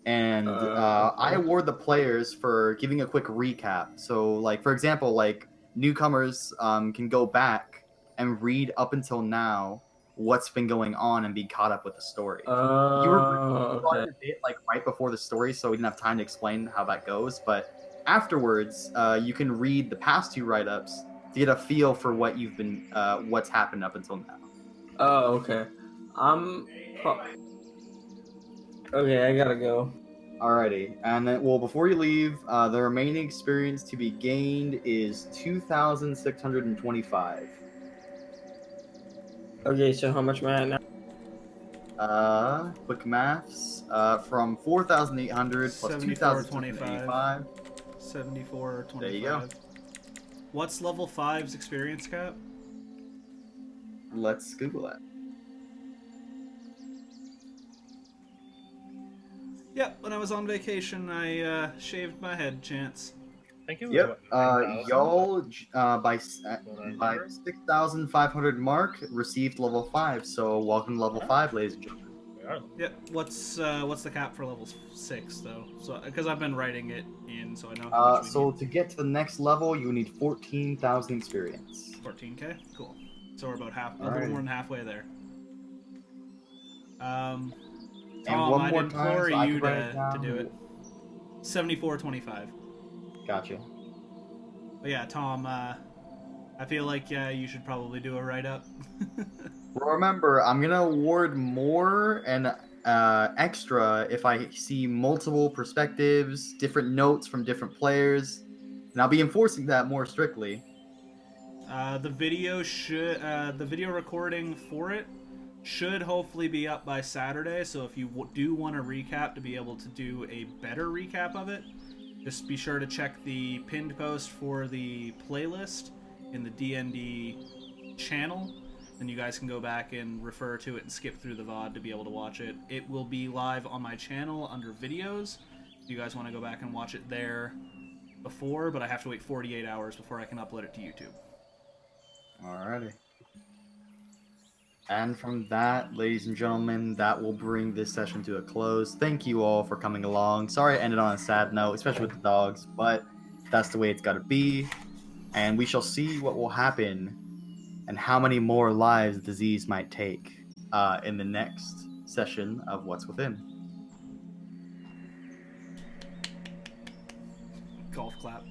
and I Okay. award the players for giving a quick recap. So, like for example, like newcomers can go back and read up until now what's been going on and be caught up with the story. You were brought Okay. in a bit like right before the story, so we didn't have time to explain how that goes. But afterwards, you can read the past two write-ups to get a feel for what you've been, what's happened up until now. Oh, okay. I'm. Okay, I gotta go. Alrighty, and then well, before you leave, the remaining experience to be gained is 2,625. Okay, so how much am I at now? Quick maths. From 4,800 plus 74.25. 2,685. 74.25. There you go. What's level 5's experience cap? Let's Google that. Yep, when I was on vacation, I shaved my head, Chance. I think it was Yep. what, 9,000? Y'all by 900? 6,500 mark received level 5. So welcome to level 5, ladies and gentlemen. We are. Yep. What's the cap for level 6 though? So because I've been writing it in, so I know how much we So need. to get to the next level, you need 14,000 experience. 14k. Cool. So we're about a little Alrighty. more than halfway there. And Tom, one I'd more time, implore so I you can write it to down. do it. 74.25. Gotcha. But yeah, Tom, I feel like you should probably do a write-up. Well, remember, I'm gonna award more and extra if I see multiple perspectives, different notes from different players, and I'll be enforcing that more strictly. The video recording for it should hopefully be up by Saturday. So if you do want a recap to be able to do a better recap of it, just be sure to check the pinned post for the playlist in the DND channel. Then you guys can go back and refer to it and skip through the VOD to be able to watch it. It will be live on my channel under videos. If you guys want to go back and watch it there before, but I have to wait 48 hours before I can upload it to YouTube. Alrighty. And from that, ladies and gentlemen, that will bring this session to a close. Thank you all for coming along. Sorry I ended on a sad note, especially with the dogs, but that's the way it's got to be. And we shall see what will happen and how many more lives the disease might take in the next session of What's Within. Golf clap.